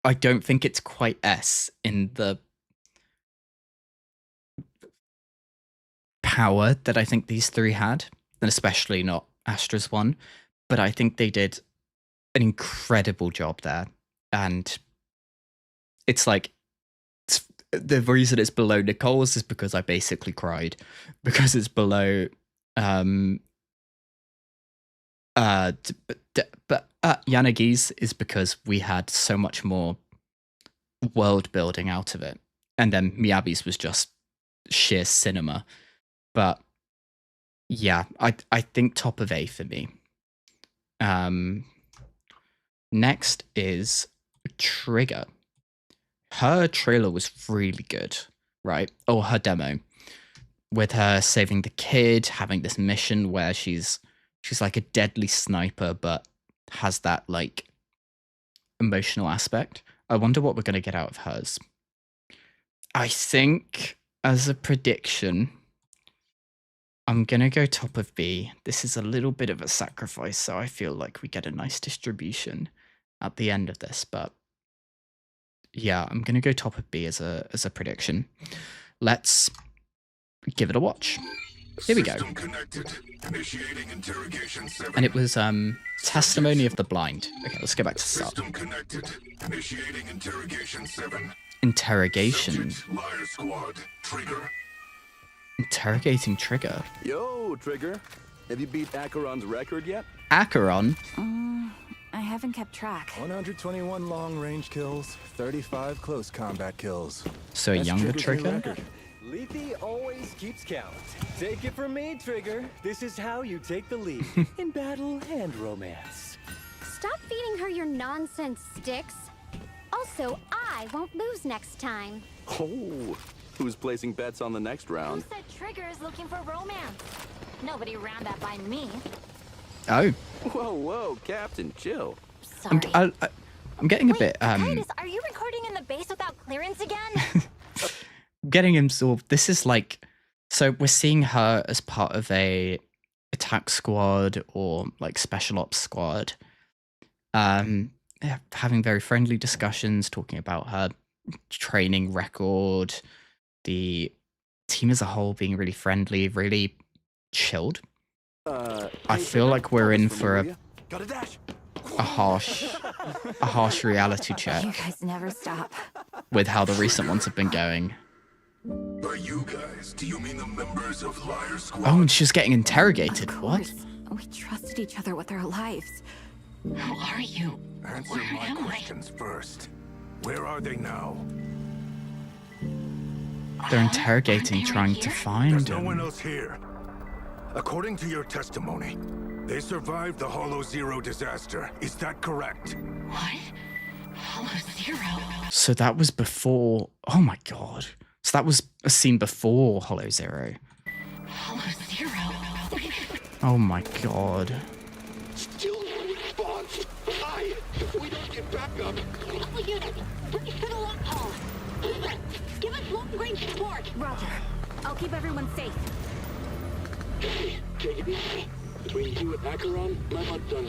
Speaker 1: I don't think it's quite S in the power that I think these three had, and especially not Astra's one, but I think they did an incredible job there. And it's like, the reason it's below Nicole's is because I basically cried, because it's below Yanagi's is because we had so much more world building out of it, and then Miyabi's was just sheer cinema. But Yeah, I think top of A for me. Next is Trigger. Her trailer was really good, right? Or her demo, with her saving the kid, having this mission where she's like a deadly sniper, but has that like emotional aspect. I wonder what we're gonna get out of hers. I think as a prediction, I'm gonna go top of B. This is a little bit of a sacrifice, so I feel like we get a nice distribution at the end of this, but yeah, I'm gonna go top of B as a prediction. Let's give it a watch. Here we go. And it was Testimony of the Blind. Okay, let's go back to the start.
Speaker 21: Initiating interrogation 7.
Speaker 1: Interrogation.
Speaker 21: Liar Squad. Trigger.
Speaker 1: Interrogating Trigger.
Speaker 7: Yo, Trigger. Have you beat Acheron's record yet?
Speaker 1: Acheron?
Speaker 6: I haven't kept track.
Speaker 10: 121 long-range kills, 35 close combat kills.
Speaker 1: So a younger Trigger?
Speaker 15: Lethe always keeps count. Take it from me, Trigger. This is how you take the lead in battle and romance.
Speaker 22: Stop feeding her your nonsense, Sticks. Also, I won't lose next time.
Speaker 7: Oh, who's placing bets on the next round?
Speaker 22: Who said Trigger is looking for romance? Nobody ran that by me.
Speaker 1: Oh.
Speaker 7: Whoa, Captain, chill.
Speaker 22: Sorry.
Speaker 1: I'm getting a bit
Speaker 22: Titus, are you recording in the base without clearance again?
Speaker 1: getting absorbed. This is like, so we're seeing her as part of a attack squad or like special ops squad, having very friendly discussions, talking about her training record, the team as a whole being really friendly, really chilled. I feel like we're in for a harsh reality check.
Speaker 6: You guys never stop.
Speaker 1: With how the recent ones have been going.
Speaker 21: By you guys, do you mean the members of Liar Squad?
Speaker 1: Oh, and she's getting interrogated. What?
Speaker 6: We trusted each other with our lives.
Speaker 17: Who are you?
Speaker 21: Answer my questions first. Where are they now?
Speaker 1: They're interrogating, trying to find
Speaker 21: There's no
Speaker 1: him.
Speaker 21: one else here. According to your testimony, they survived the Hollow Zero disaster. Is that correct?
Speaker 17: What? Hollow Zero?
Speaker 1: So that was before. Oh my god. So that was a scene before Hollow Zero.
Speaker 17: Hollow Zero?
Speaker 1: Oh my god.
Speaker 24: Still no response. If we don't get back up.
Speaker 22: All units, brace for the long haul. Give us long-range support.
Speaker 6: Roger. I'll keep everyone safe.
Speaker 24: Hey, take it easy. Between you and Acheron, I'm not done.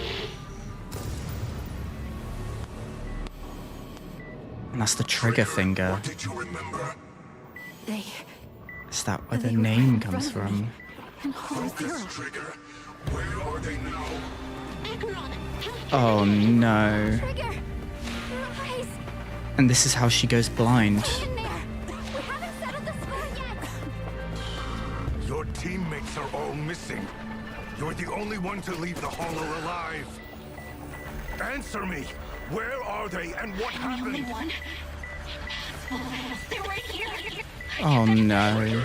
Speaker 1: And that's the trigger finger.
Speaker 21: What did you remember?
Speaker 1: Is that where the name comes from?
Speaker 21: Focus, Trigger. Where are they now?
Speaker 1: Oh no.
Speaker 22: Trigger! Rise!
Speaker 1: And this is how she goes blind.
Speaker 22: We haven't settled the score yet!
Speaker 21: Your teammates are all missing. You're the only one to leave the Hollow alive. Answer me! Where are they and what happened?
Speaker 17: The only one? They're right here!
Speaker 1: Oh no.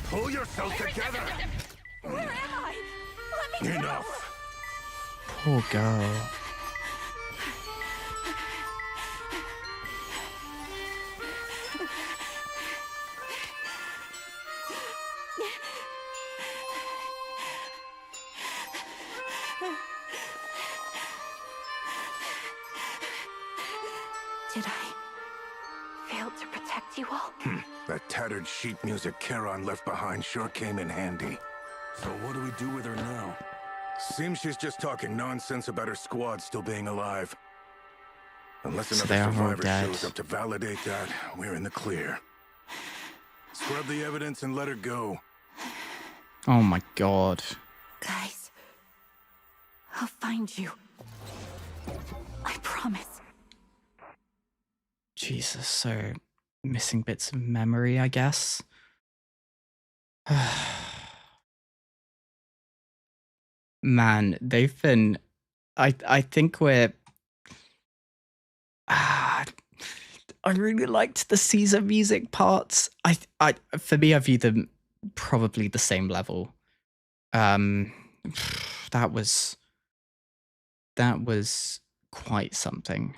Speaker 21: Pull yourself together!
Speaker 22: Where am I? Let me
Speaker 21: Enough!
Speaker 1: Poor girl.
Speaker 6: Did I fail to protect you all?
Speaker 21: That tattered sheet music Charon left behind sure came in handy.
Speaker 7: So what do we do with her now?
Speaker 21: Seems she's just talking nonsense about her squad still being alive. Unless
Speaker 1: So they
Speaker 21: another
Speaker 1: are all
Speaker 21: survivor
Speaker 1: dead.
Speaker 21: shows up to validate that, we're in the clear. Scrub the evidence and let her go.
Speaker 1: Oh my god.
Speaker 6: Guys, I'll find you. I promise.
Speaker 1: Jesus, so missing bits of memory, I guess. Man, they've been. I think we're. I really liked the Caesar music parts. For me, I view them probably the same level. That was quite something.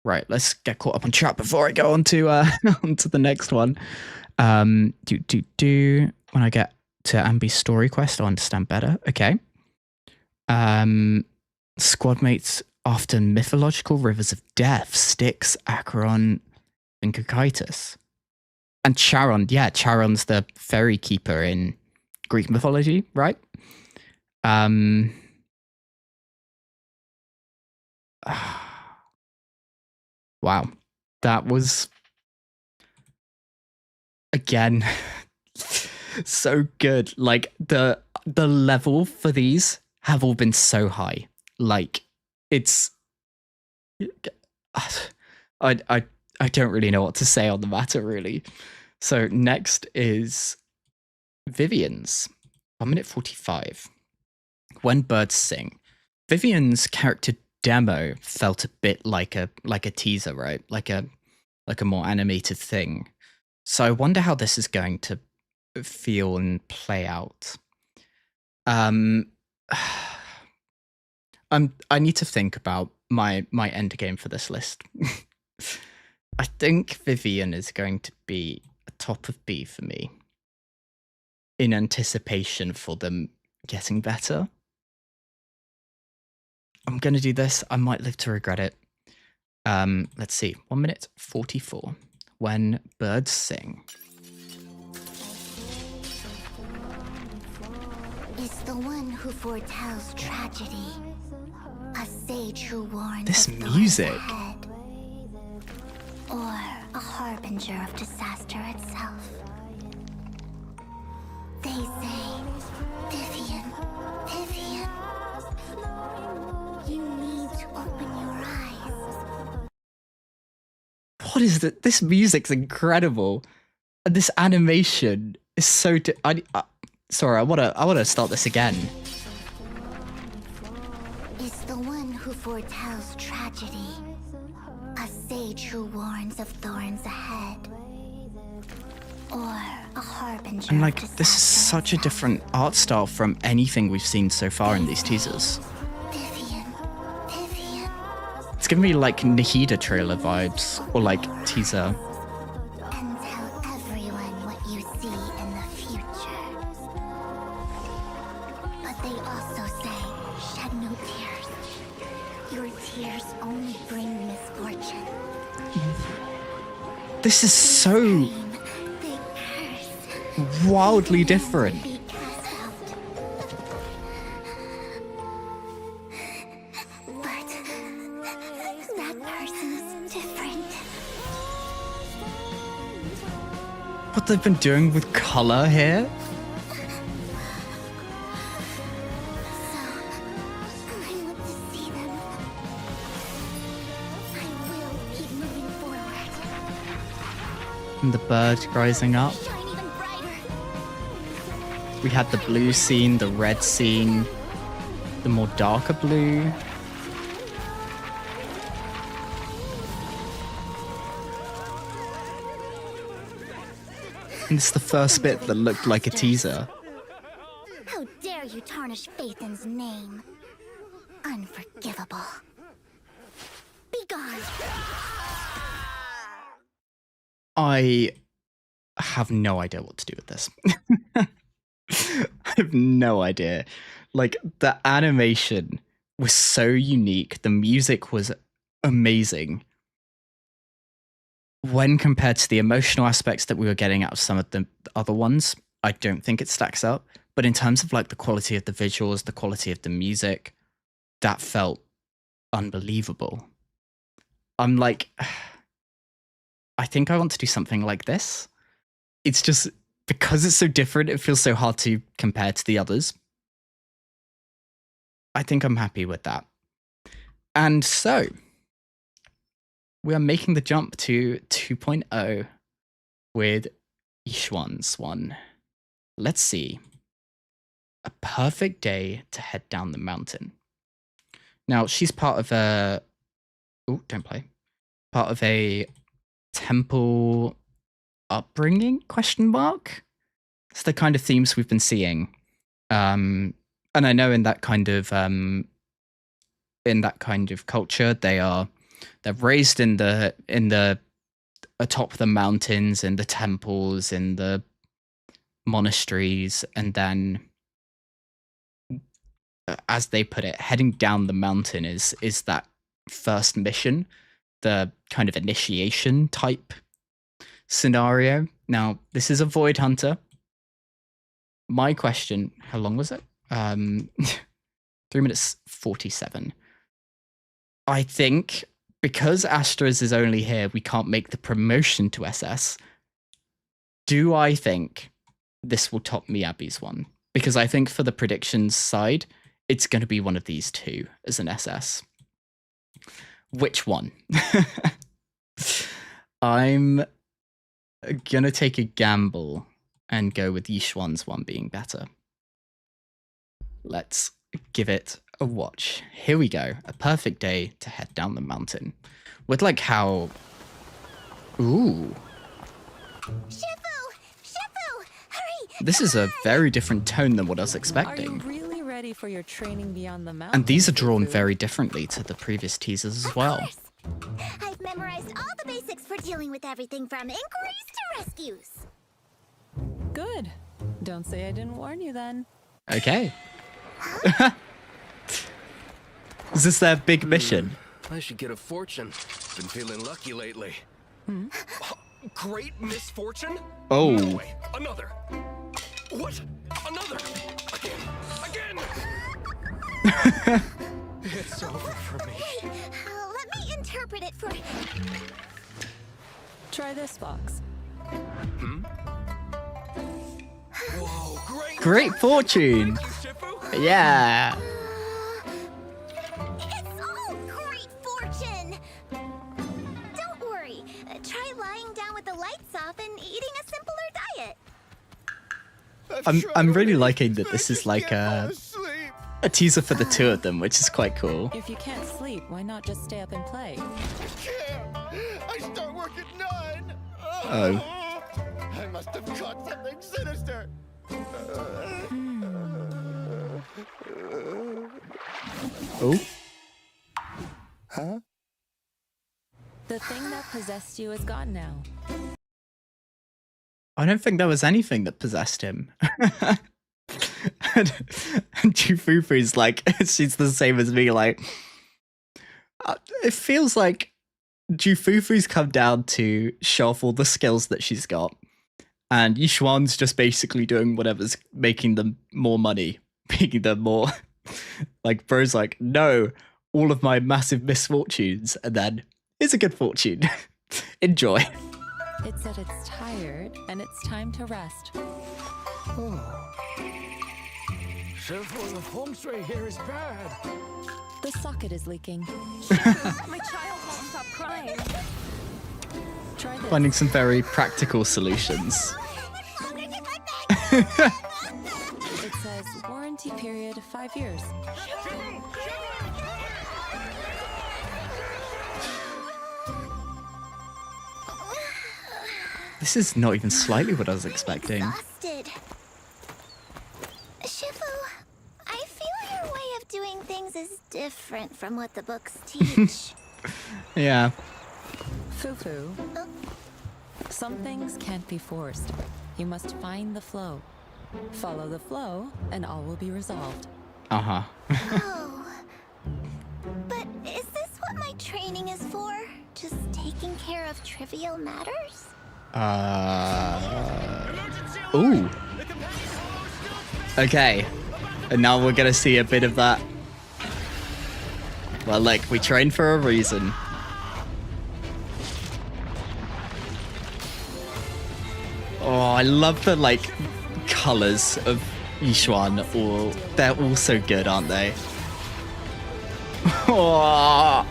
Speaker 1: Right, let's get caught up on chat before I go on to onto the next one. When I get to Ambi's story quest, I'll understand better. Okay. Squad mates after mythological rivers of death, Styx, Acheron, and Cocytus. And Charon, yeah, Charon's the ferry keeper in Greek mythology, right? Wow. That was, again, so good. Like, the level for these have all been so high. Like, it's... I don't really know what to say on the matter, really. So next is Vivian's. 1 minute 45. When Birds Sing. Vivian's character demo felt a bit like a teaser, right? Like a more animated thing. So I wonder how this is going to feel and play out. I need to think about my end game for this list. I think Vivian is going to be a top of B for me, in anticipation for them getting better. I'm going to do this. I might live to regret it. Let's see. 1 minute 44. When Birds Sing.
Speaker 5: Is the one who foretells tragedy, a sage who warns
Speaker 1: this
Speaker 5: of
Speaker 1: music,
Speaker 5: ahead, or a harbinger of disaster itself. They say, Vivian, Vivian, you need to open your eyes.
Speaker 1: What is that? This music's incredible, and this animation is so. Sorry, I wanna start this again.
Speaker 5: Is the one who foretells tragedy, a sage who warns of thorns ahead, or a harbinger.
Speaker 1: And like, this is such a different art style from anything we've seen so far in these teasers.
Speaker 5: Vivian, Vivian.
Speaker 1: It's giving me like Nahida trailer vibes, or like teaser.
Speaker 5: And tell everyone what you see in the future. But they also say, shed no tears. Your tears only bring misfortune.
Speaker 1: This is so wildly different.
Speaker 5: But that person is different.
Speaker 1: What they've been doing with color here? And the bird rising up. We had the blue scene, the red scene, the more darker blue. And it's the first bit that looked like a teaser.
Speaker 5: How dare you tarnish Phaethon's name? Unforgivable. Be gone.
Speaker 1: I have no idea what to do with this. I have no idea. Like, the animation was so unique. The music was amazing. When compared to the emotional aspects that we were getting out of some of the other ones, I don't think it stacks up. But in terms of like the quality of the visuals, the quality of the music, that felt unbelievable. I'm like, I think I want to do something like this. It's just, because it's so different, it feels so hard to compare to the others. I think I'm happy with that. And so, we are making the jump to 2.0 with Yishuan's one. Let's see. A perfect day to head down the mountain. Now, she's part of a... Oh, don't play. Part of a temple upbringing, question mark? It's the kind of themes we've been seeing. And I know in that kind of culture, they're raised in the atop the mountains, in the temples, in the monasteries, and then, as they put it, heading down the mountain is that first mission, the kind of initiation type scenario. Now, this is a Void Hunter. My question, how long was it? 3 minutes 47. I think because Astra's is only here, we can't make the promotion to SS. Do I think this will top Miyabi's one? Because I think for the predictions side, it's going to be one of these two as an SS. Which one? I'm going to take a gamble and go with Yishuan's one being better. Let's give it a watch. Here we go. A perfect day to head down the mountain. With like how... Ooh.
Speaker 5: Shifu, hurry!
Speaker 1: This is a very different tone than what I was expecting.
Speaker 2: Are you really ready for your training beyond the mountain?
Speaker 1: And these are drawn very differently to the previous teasers as well.
Speaker 5: I've memorized all the basics for dealing with everything from inquiries to rescues.
Speaker 2: Good. Don't say I didn't warn you then.
Speaker 1: Okay. Is this their big mission?
Speaker 11: I should get a fortune. Been feeling lucky lately. Great misfortune?
Speaker 1: Oh.
Speaker 11: No way. Another. What? Another. Again. It's over for me.
Speaker 5: Wait, let me interpret it for...
Speaker 2: Try this, Fox.
Speaker 11: Whoa,
Speaker 1: Great fortune. Yeah.
Speaker 5: It's all great fortune. Don't worry. Try lying down with the lights off and eating a simpler diet.
Speaker 1: I'm really liking that this is like a teaser for the two of them, which is quite cool.
Speaker 2: If you can't sleep, why not just stay up and play?
Speaker 11: I start work at 9.
Speaker 1: Oh.
Speaker 11: I must have caught something sinister.
Speaker 1: Oh.
Speaker 11: Huh?
Speaker 2: The thing that possessed you is gone now.
Speaker 1: I don't think there was anything that possessed him. and Jufufu's like, she's the same as me, like, it feels like Jufufu's come down to show off all the skills that she's got. And Yishuan's just basically doing whatever's making them more money, making them more... Like, bro's like, no, all of my massive misfortunes, and then, here's a good fortune. Enjoy.
Speaker 2: It said it's tired, and it's time to rest.
Speaker 11: Shifu, the feng shui here is bad.
Speaker 2: The socket is leaking.
Speaker 6: My child won't stop crying.
Speaker 2: Try this.
Speaker 1: Finding some very practical solutions.
Speaker 2: It says warranty period 5 years.
Speaker 1: This is not even slightly what I was expecting.
Speaker 5: Exhausted. Shifu, I feel your way of doing things is different from what the books teach.
Speaker 1: Yeah.
Speaker 2: Fufu. Some things can't be forced. You must find the flow. Follow the flow, and all will be resolved.
Speaker 1: Uh-huh.
Speaker 5: Oh. But is this what my training is for? Just taking care of trivial matters?
Speaker 1: Ooh. Okay. And now we're gonna see a bit of that. Well, like, we trained for a reason. Oh, I love the, like, colors of Yishuan. They're all so good, aren't they? Oh.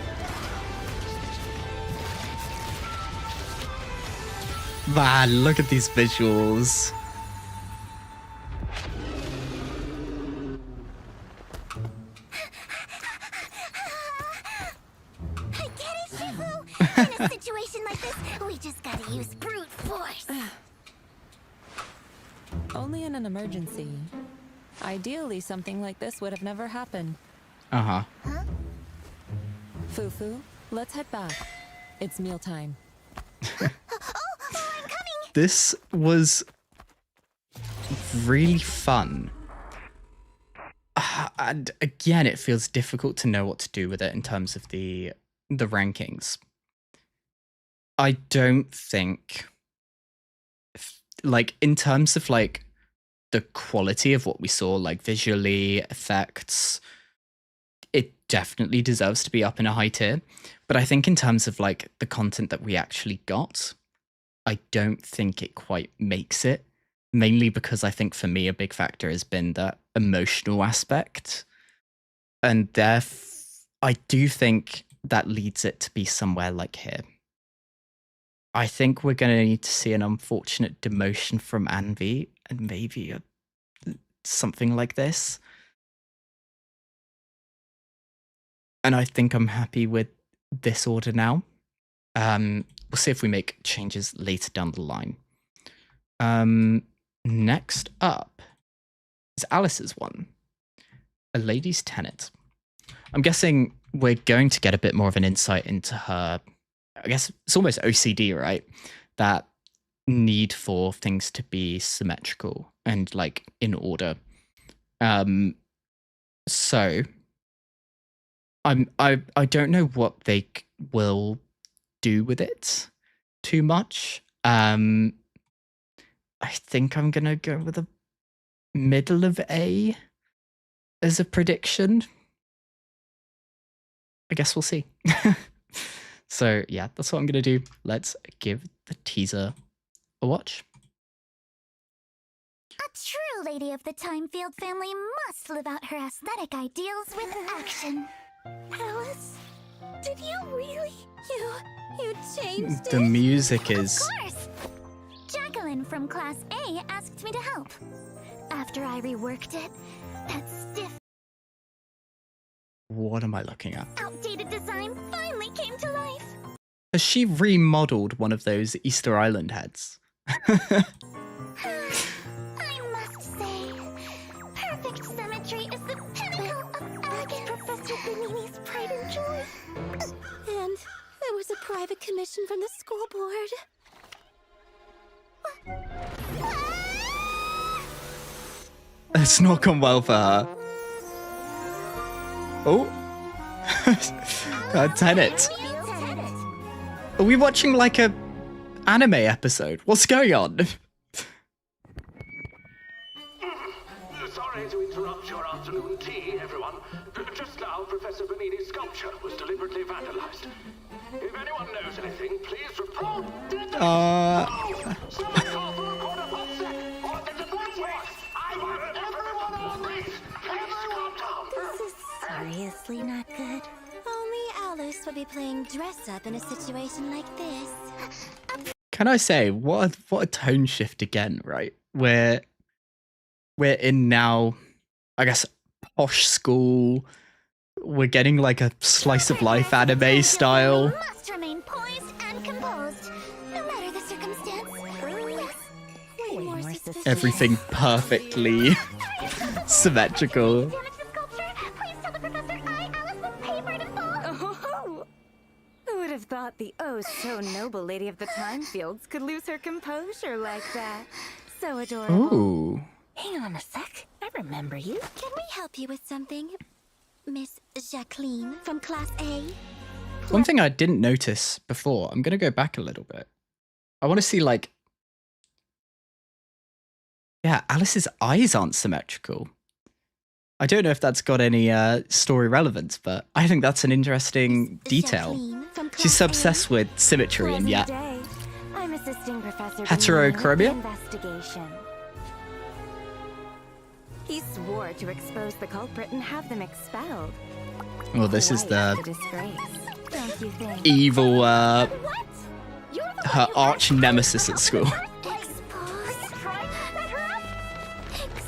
Speaker 1: Man, look at these visuals.
Speaker 5: I get it, Shifu. In a situation like this, we just gotta use brute force.
Speaker 2: Only in an emergency. Ideally, something like this would have never happened.
Speaker 1: Uh-huh.
Speaker 2: Fufu, let's head back. It's mealtime.
Speaker 1: This was really fun. And again, it feels difficult to know what to do with it in terms of the rankings. I don't think, like, in terms of like the quality of what we saw, like visually, effects, it definitely deserves to be up in a high tier. But I think in terms of like the content that we actually got, I don't think it quite makes it. Mainly because I think for me a big factor has been that emotional aspect. And I do think that leads it to be somewhere like here. I think we're going to need to see an unfortunate demotion from Anvi and maybe something like this. And I think I'm happy with this order now. We'll see if we make changes later down the line. Next up is Alice's one. A Lady's Tenet. I'm guessing we're going to get a bit more of an insight into her, I guess it's almost OCD, right? That need for things to be symmetrical and like in order. So I don't know what they will do with it too much. I think I'm gonna go with a middle of A as a prediction. I guess we'll see. So yeah, that's what I'm gonna do. Let's give the teaser a watch.
Speaker 5: A true lady of the Timefield family must live out her aesthetic ideals with action.
Speaker 6: Alice, did you really? You changed
Speaker 1: The music is...
Speaker 5: Of course! Jacqueline from Class A asked me to help. After I reworked it, that stiff,
Speaker 1: What am I looking at?
Speaker 5: outdated design finally came to life.
Speaker 1: Has she remodeled one of those Easter Island heads?
Speaker 5: I must say, perfect symmetry is the pinnacle of elegance.
Speaker 6: Professor Benini's pride and joy. And there was a private commission from the school board.
Speaker 1: It's not gone well for her. Oh. Tenet. Are we watching like a anime episode? What's going on?
Speaker 24: Sorry to interrupt your afternoon tea, everyone. Just now, Professor Benini's sculpture was deliberately vandalized. If anyone knows anything, please report. Someone call for a quarter past sec, or the defense force. I want everyone on these. Please calm down.
Speaker 5: This is seriously not good. Only Alice would be playing dress up in a situation like this.
Speaker 1: Can I say, what a tone shift again, right? We're in now, I guess, posh school. We're getting like a slice of life anime style.
Speaker 5: Must remain poised and composed, no matter the circumstance. Way more suspicious.
Speaker 1: Everything perfectly symmetrical.
Speaker 13: Oh, who would have thought the oh-so-noble lady of the Timefields could lose her composure like that? So adorable.
Speaker 1: Ooh.
Speaker 5: Hang on a sec. I remember you. Can we help you with something, Miss Jacqueline from Class A?
Speaker 1: One thing I didn't notice before, I'm going to go back a little bit. I want to see, like... Yeah, Alice's eyes aren't symmetrical. I don't know if that's got any story relevance, but I think that's an interesting detail. She's obsessed with symmetry and yet...
Speaker 13: I'm assisting Professor
Speaker 1: Heterochromia?
Speaker 13: Investigation. He swore to expose the culprit and have them expelled.
Speaker 1: Well, this is the
Speaker 13: disgrace. Don't you think?
Speaker 1: evil, her arch nemesis at school.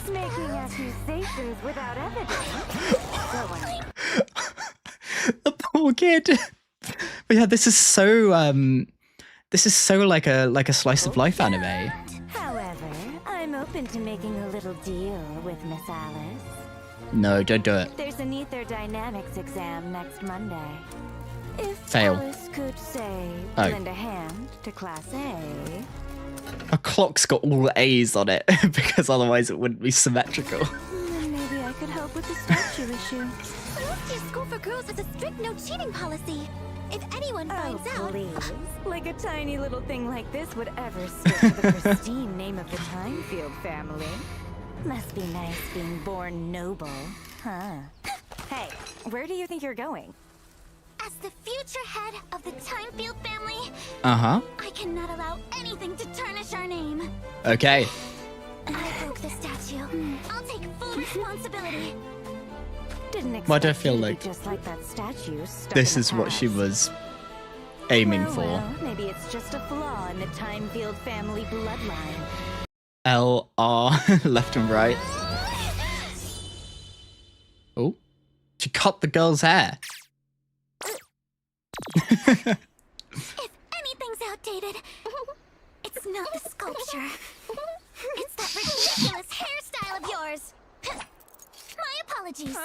Speaker 13: Making accusations without evidence.
Speaker 1: The poor kid. But yeah, this is so like a slice of life anime.
Speaker 13: However, I'm open
Speaker 5: open to making a little deal with Miss Alice?
Speaker 1: No, don't do it.
Speaker 5: There's an ether dynamics exam next Monday. If
Speaker 1: Fail.
Speaker 5: Alice could, say,
Speaker 1: Oh.
Speaker 5: lend a hand to Class A.
Speaker 1: A clock's got all A's on it because otherwise it wouldn't be symmetrical.
Speaker 5: Then maybe I could help with the statue issue. Celestia's School for Girls has a strict no cheating policy. If anyone finds out... please. Like a tiny little thing like this would ever stick to the pristine name of the Timefield family. Must be nice being born noble, huh? Hey, where do you think you're going?
Speaker 22: As the future head of the Timefield family,
Speaker 1: Uh-huh.
Speaker 22: I cannot allow anything to tarnish our name.
Speaker 1: Okay.
Speaker 22: I broke the statue. I'll take full responsibility.
Speaker 5: Didn't expect
Speaker 1: Why do I feel
Speaker 5: you to
Speaker 1: like
Speaker 5: be just like that statue stuck
Speaker 1: this
Speaker 5: in a
Speaker 1: is what she
Speaker 5: past?
Speaker 1: was aiming
Speaker 5: Well,
Speaker 1: for?
Speaker 5: well, maybe it's just a flaw in the Timefield family bloodline.
Speaker 1: LR, left and right. Oh, she cut the girl's hair.
Speaker 22: If anything's outdated, it's not the sculpture. It's that ridiculous hairstyle of yours. My apologies.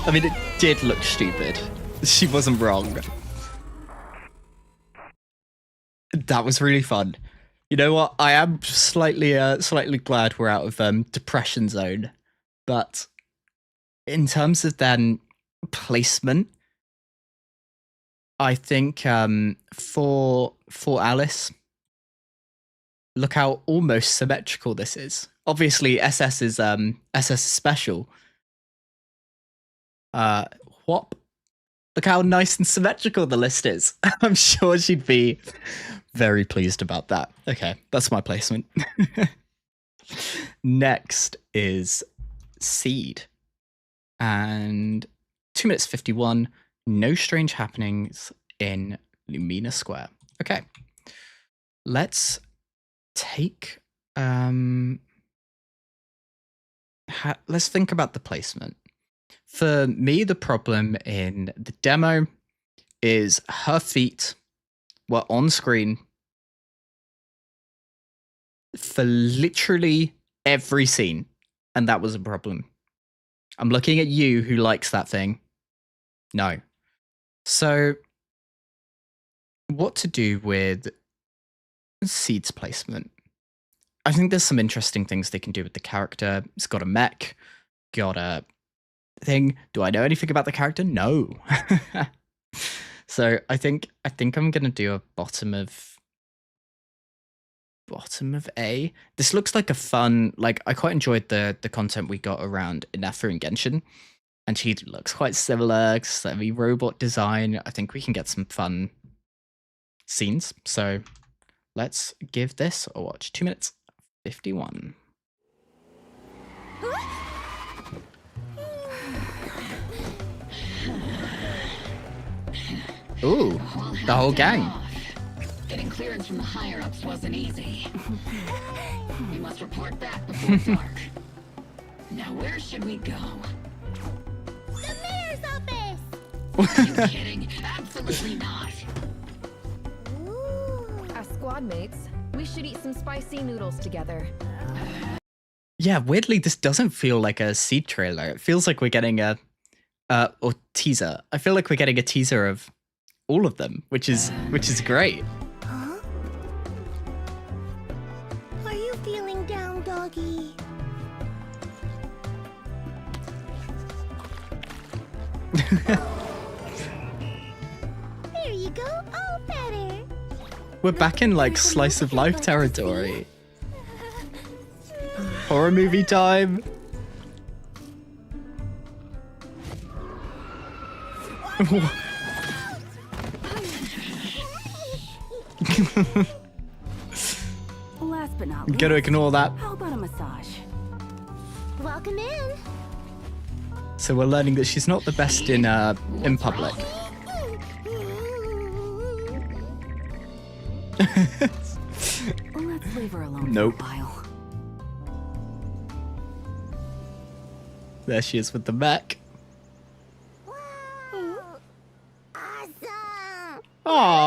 Speaker 1: I mean, it did look stupid. She wasn't wrong. That was really fun. You know what? I am slightly glad we're out of depression zone, but in terms of then placement, I think for Alice, look how almost symmetrical this is. Obviously, SS is special. Whop. Look how nice and symmetrical the list is. I'm sure she'd be very pleased about that. Okay, that's my placement. Next is Seed. And 2 minutes 51, no strange happenings in Lumina Square. Okay. Let's take let's think about the placement. For me, the problem in the demo is her feet were on screen for literally every scene, and that was a problem. I'm looking at you who likes that thing. No. So, what to do with Seed's placement? I think there's some interesting things they can do with the character. It's got a mech, got a thing. Do I know anything about the character? No. So I think I'm gonna do a bottom of A. This looks like a fun, like I quite enjoyed the content we got around Inafra and Genshin, and she looks quite similar, semi-robot design. I think we can get some fun scenes. So let's give this a watch. 2 minutes 51. Ooh, the whole gang.
Speaker 18: Getting clearance from the higher-ups wasn't easy. We must report back before dark. Now where should we go?
Speaker 22: The mayor's office!
Speaker 18: Are you kidding? Absolutely not.
Speaker 3: As squad mates, we should eat some spicy noodles together.
Speaker 1: Yeah, weirdly, this doesn't feel like a Seed trailer. It feels like we're getting a or teaser. I feel like we're getting a teaser of all of them, which is great.
Speaker 22: Huh? Are you feeling down, doggy? There you go, all better.
Speaker 1: We're back in like slice of life territory. Horror movie time.
Speaker 5: Last but not
Speaker 1: I'm
Speaker 5: least,
Speaker 1: gonna ignore that.
Speaker 5: how about a massage?
Speaker 22: Welcome in.
Speaker 1: So we're learning that she's not the best in public.
Speaker 5: Let's leave her alone
Speaker 1: Nope.
Speaker 5: for a while.
Speaker 1: There she is with the mech.
Speaker 22: Awesome.
Speaker 1: Aww.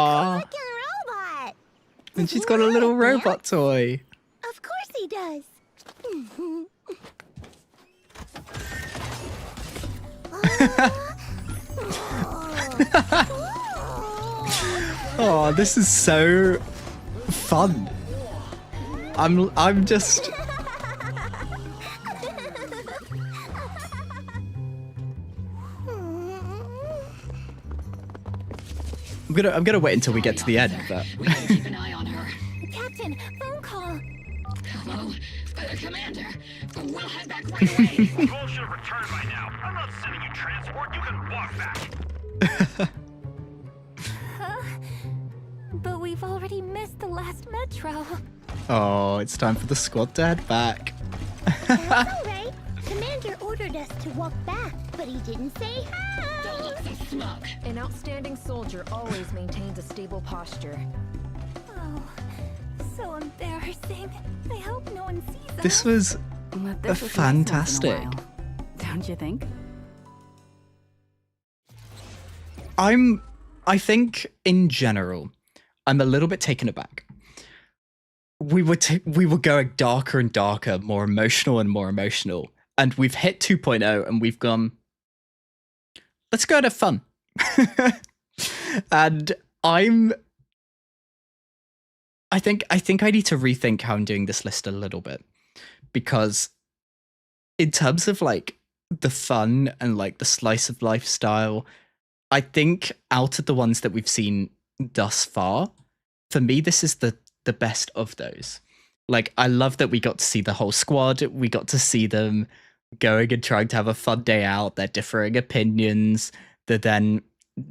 Speaker 1: And she's got a little robot toy.
Speaker 5: Of course he does.
Speaker 1: Oh, this is so fun. I'm just I'm gonna wait until we get to the end, but
Speaker 18: Keep an eye on her.
Speaker 5: Captain, phone call.
Speaker 18: Hello? Commander, we'll head back right away.
Speaker 21: You all should have returned by now. I'm not sending you transport. You can walk back.
Speaker 6: But we've already missed the last metro.
Speaker 1: oh, it's time for the squad to head back.
Speaker 5: That's all right. Commander ordered us to walk back, but he didn't say how.
Speaker 18: Don't look so smug.
Speaker 3: An outstanding soldier always maintains a stable posture.
Speaker 6: Oh, so embarrassing. I hope no one sees us.
Speaker 1: This was fantastic.
Speaker 8: Don't you think?
Speaker 1: I think in general, I'm a little bit taken aback. We were going darker and darker, more emotional and more emotional, and we've hit 2.0 and we've gone, let's go and have fun. And I think I need to rethink how I'm doing this list a little bit, because in terms of like the fun and like the slice of life style, I think out of the ones that we've seen thus far, for me, this is the best of those. Like, I love that we got to see the whole squad. We got to see them going and trying to have a fun day out, their differing opinions, then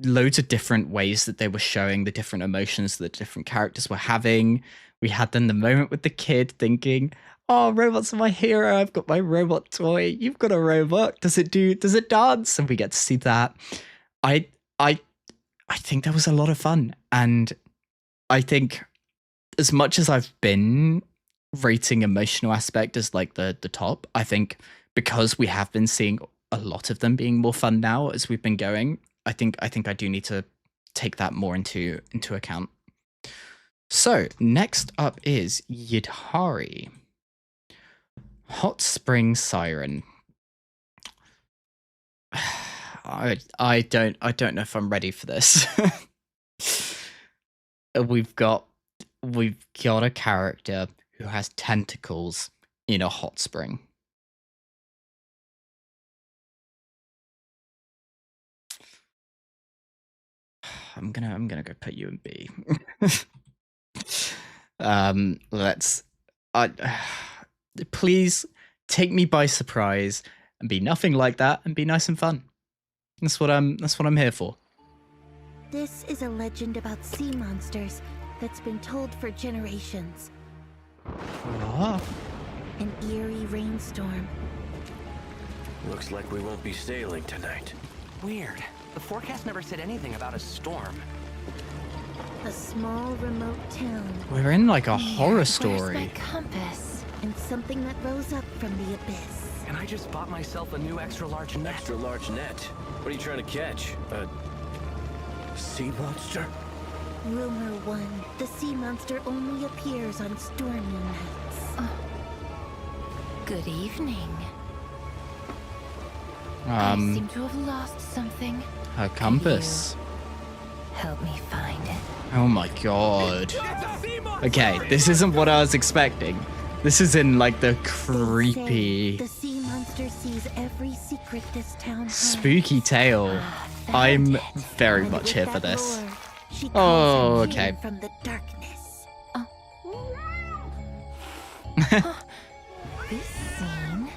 Speaker 1: loads of different ways that they were showing the different emotions that different characters were having. We had then the moment with the kid thinking, oh, robots are my hero. I've got my robot toy. You've got a robot. Does it dance? And we get to see that. I think that was a lot of fun. And I think as much as I've been rating emotional aspect as like the top, I think because we have been seeing a lot of them being more fun now as we've been going, I think I do need to take that more into account. So next up is Yidhari. Hot Spring Siren. I don't know if I'm ready for this. We've got a character who has tentacles in a hot spring. I'm gonna go put you in B. Please take me by surprise and be nothing like that and be nice and fun. That's what I'm here for.
Speaker 5: This is a legend about sea monsters that's been told for generations.
Speaker 1: What?
Speaker 5: An eerie rainstorm.
Speaker 9: Looks like we won't be sailing tonight.
Speaker 11: Weird. The forecast never said anything about a storm.
Speaker 5: A small remote town.
Speaker 1: We're in like a horror
Speaker 5: Where's
Speaker 1: story.
Speaker 5: my compass? And something that rose up from the abyss.
Speaker 11: And I just bought myself a new extra-large net.
Speaker 9: Extra-large net? What are you trying to catch? A sea monster?
Speaker 5: Rumor 1, the sea monster only appears on stormy nights.
Speaker 6: Good evening. I seem to have lost something.
Speaker 1: Her compass.
Speaker 6: Help me find it.
Speaker 1: Oh my god. Okay, this isn't what I was expecting. This is in like the creepy,
Speaker 5: The sea monster sees every secret this town has.
Speaker 1: spooky tale. I'm very much here for this. Oh, okay.
Speaker 5: From the darkness.
Speaker 6: This scene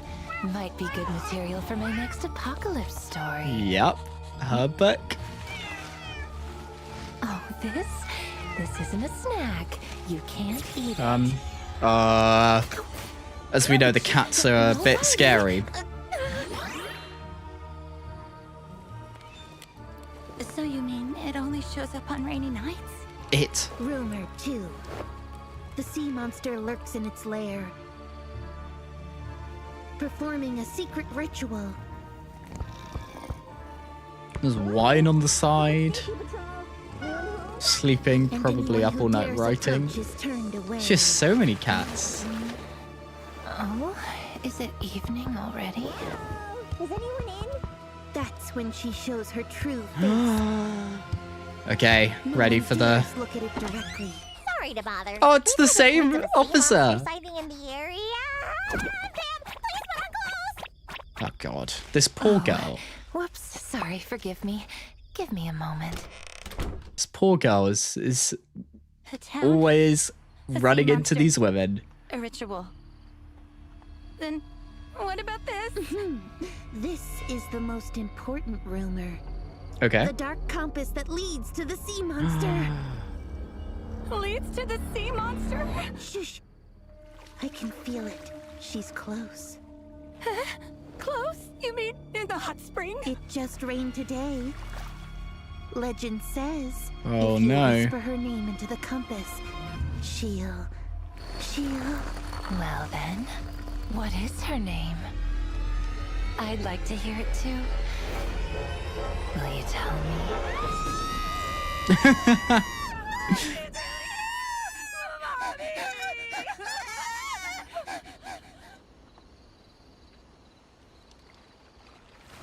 Speaker 6: might be good material for my next apocalypse story.
Speaker 1: Yep, her book.
Speaker 6: Oh, this isn't a snack. You can't eat it.
Speaker 1: As we know, the cats are a bit scary.
Speaker 6: So you mean it only shows up on rainy nights?
Speaker 1: It.
Speaker 5: Rumor 2. The sea monster lurks in its lair, performing a secret ritual.
Speaker 1: There's wine on the side. Sleeping, probably up all night writing. It's just so many cats.
Speaker 3: Oh, is it evening already?
Speaker 6: Is anyone in? That's when she shows her true face.
Speaker 1: Okay, ready for the...
Speaker 6: Look at it directly.
Speaker 5: Sorry to bother.
Speaker 1: Oh, it's the same officer.
Speaker 5: Sighting in the area.
Speaker 1: Oh god, this poor girl.
Speaker 3: Whoops, sorry, forgive me. Give me a moment.
Speaker 1: This poor girl is
Speaker 3: A town?
Speaker 1: always
Speaker 3: A
Speaker 1: running
Speaker 3: sea
Speaker 1: into
Speaker 3: monster?
Speaker 1: these women.
Speaker 3: A ritual. Then what about this?
Speaker 6: This is the most important rumor.
Speaker 1: Okay.
Speaker 6: The dark compass that leads to the sea monster.
Speaker 3: Leads to the sea monster?
Speaker 6: Shh. I can feel it. She's close.
Speaker 3: Huh? Close? You mean in the hot spring?
Speaker 6: It just rained today. Legend says
Speaker 1: Oh
Speaker 6: if you
Speaker 1: no.
Speaker 6: whisper her name into the compass, she'll...
Speaker 3: Well then, what is her name? I'd like to hear it too. Will you tell me?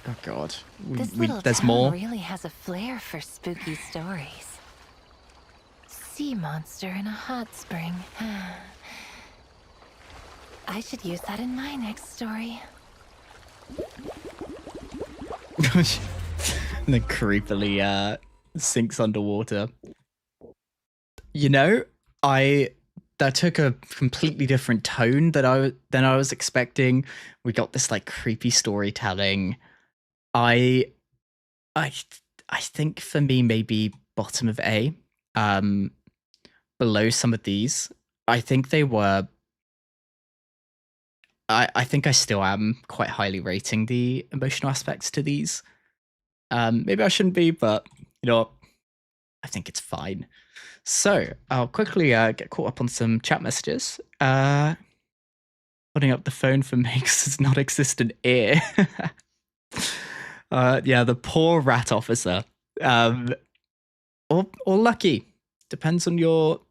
Speaker 1: Oh god,
Speaker 3: This little
Speaker 1: there's
Speaker 3: town
Speaker 1: more.
Speaker 3: really has a flair for spooky stories. Sea monster in a hot spring. I should use that in my next story.
Speaker 1: And then creepily sinks underwater. You know, that took a completely different tone than I was expecting. We got this like creepy storytelling. I think for me maybe bottom of A, below some of these. I think they were. I think I still am quite highly rating the emotional aspects to these. Maybe I shouldn't be, but you know what? I think it's fine. So I'll quickly get caught up on some chat messages. Putting up the phone for Meg's non-existent ear. Yeah, the poor rat officer. Or lucky. Depends on your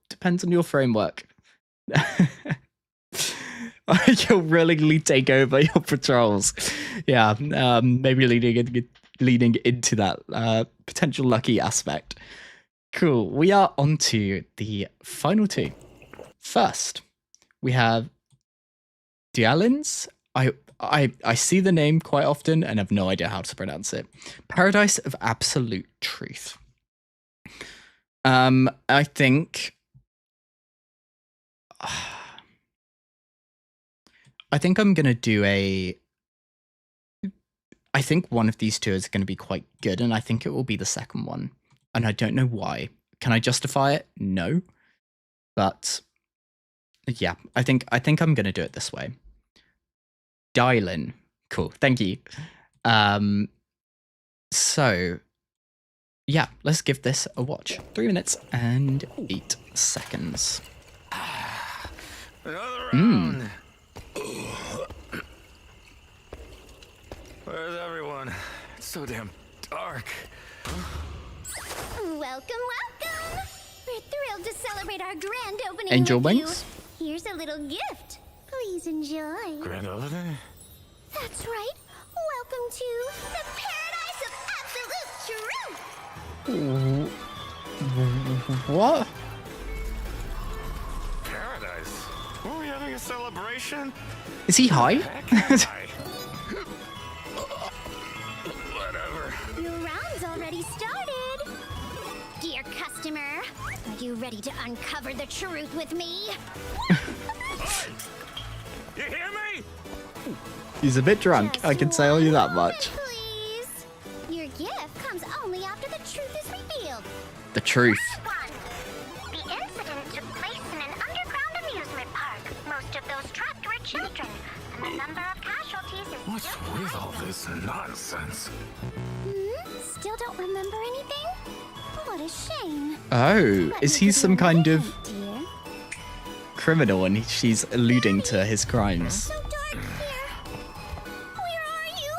Speaker 1: framework. You'll willingly take over your patrols. Yeah, maybe leading into that potential lucky aspect. Cool. We are on to the final two. First, we have Dialins. I see the name quite often and have no idea how to pronounce it. Paradise of Absolute Truth. I think I'm gonna do I think one of these two is going to be quite good, and I think it will be the second one. And I don't know why. Can I justify it? No. But yeah, I think I'm going to do it this way. Dylan. Cool. Thank you. So yeah, let's give this a watch. 3 minutes and 8 seconds.
Speaker 9: Another round. Where's everyone? It's so damn dark.
Speaker 22: Welcome, welcome! We're thrilled to celebrate our grand opening
Speaker 1: Angel
Speaker 22: with
Speaker 1: wings?
Speaker 22: you. Here's a little gift. Please enjoy.
Speaker 9: Grand opening?
Speaker 22: That's right. Welcome to the Paradise of Absolute Truth.
Speaker 1: What?
Speaker 9: Paradise? Were we having a celebration?
Speaker 1: Is he high?
Speaker 9: Whatever.
Speaker 22: Your round's already started. Dear customer, are you ready to uncover the truth with me?
Speaker 9: You hear me?
Speaker 1: He's a bit drunk, I can tell you that much.
Speaker 22: Please. Your gift comes only after the truth is revealed.
Speaker 1: The truth.
Speaker 22: The incident took place in an underground amusement park. Most of those trapped were children, and the number of casualties is
Speaker 9: What's with all this nonsense?
Speaker 22: Still don't remember anything? What a shame.
Speaker 1: Oh, is he some kind of
Speaker 22: Dear.
Speaker 1: criminal and she's alluding to his crimes?
Speaker 22: So dark here. Where are you?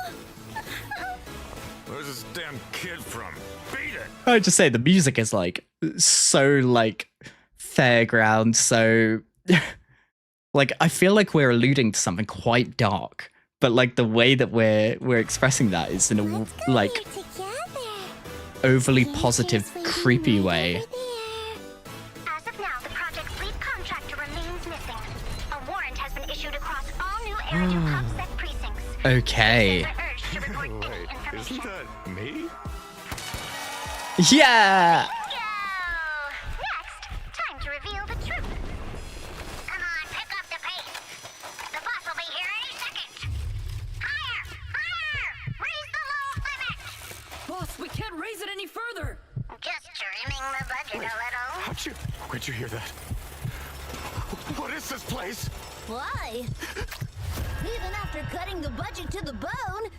Speaker 9: This is
Speaker 21: damn kid from? Beat it!
Speaker 1: I would just say the music is like so like fairground, so like I feel like we're alluding to something quite dark, but like the way that we're expressing that is in a like overly positive, creepy way.
Speaker 22: As of now, the project's lead contractor remains missing. A warrant has been issued across all new area top set precincts.
Speaker 1: Okay.
Speaker 14: Wait, isn't that me?
Speaker 1: Yeah.
Speaker 22: Next, time to reveal the truth. Come on, pick up the pace. The boss will be here any second. Higher! Higher! Raise the load limit!
Speaker 17: Boss, we can't raise it any further.
Speaker 22: Just trimming the budget a little.
Speaker 14: Where'd you hear that? What is this place?
Speaker 5: Why? Even after cutting the budget to the bone,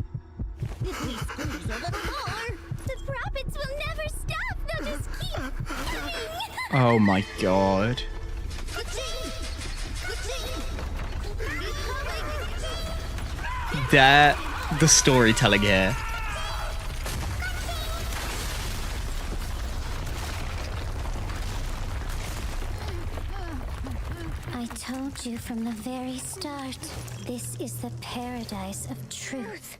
Speaker 5: if we squeeze a little more, the profits will never stop. They'll just keep coming.
Speaker 1: Oh my god. The storytelling here.
Speaker 5: I told you from the very start, this is the paradise of truth.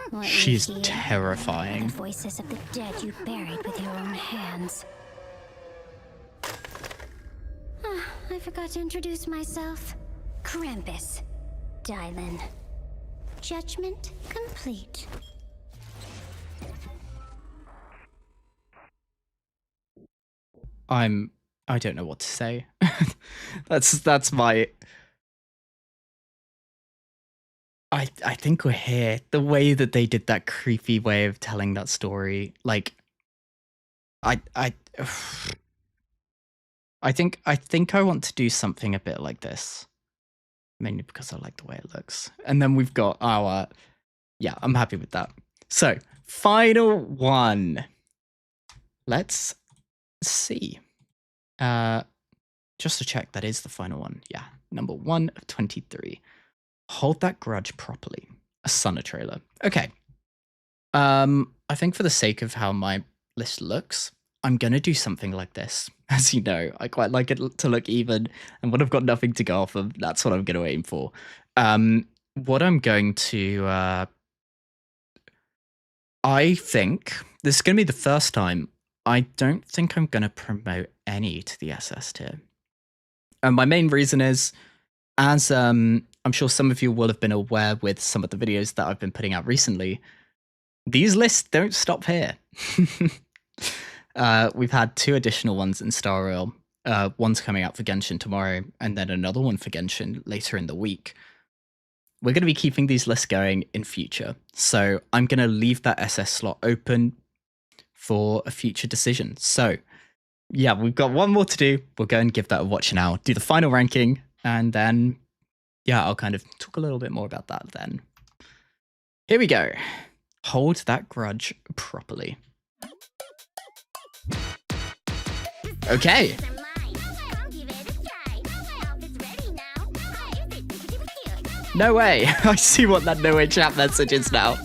Speaker 5: What you
Speaker 1: She's
Speaker 5: hear,
Speaker 1: terrifying.
Speaker 5: The voices of the dead you buried with your own hands. I forgot to introduce myself. Krampus. Dylan. Judgment complete.
Speaker 1: I don't know what to say. that's my I think we're here. The way that they did that creepy way of telling that story, like I think I want to do something a bit like this. Mainly because I like the way it looks. And then we've got our yeah, I'm happy with that. So, final one. Let's see. Just to check, that is the final one. Yeah, number 1 of 23. Hold that grudge properly. A Sunner trailer. Okay. I think for the sake of how my list looks, I'm gonna do something like this. As you know, I quite like it to look even, and when I've got nothing to go off of, that's what I'm gonna aim for. What I'm going to I think this is gonna be the first time I don't think I'm gonna promote any to the SS tier. And my main reason is, as I'm sure some of you will have been aware with some of the videos that I've been putting out recently, these lists don't stop here. We've had 2 additional ones in Star Rail. One's coming out for Genshin tomorrow, and then another one for Genshin later in the week. We're going to be keeping these lists going in future, so I'm going to leave that SS slot open for a future decision. So, yeah, we've got one more to do. We'll go and give that a watch now, do the final ranking, and then, yeah, I'll kind of talk a little bit more about that then. Here we go. Hold that grudge properly. Okay. No way. I see what that no way chat message is now.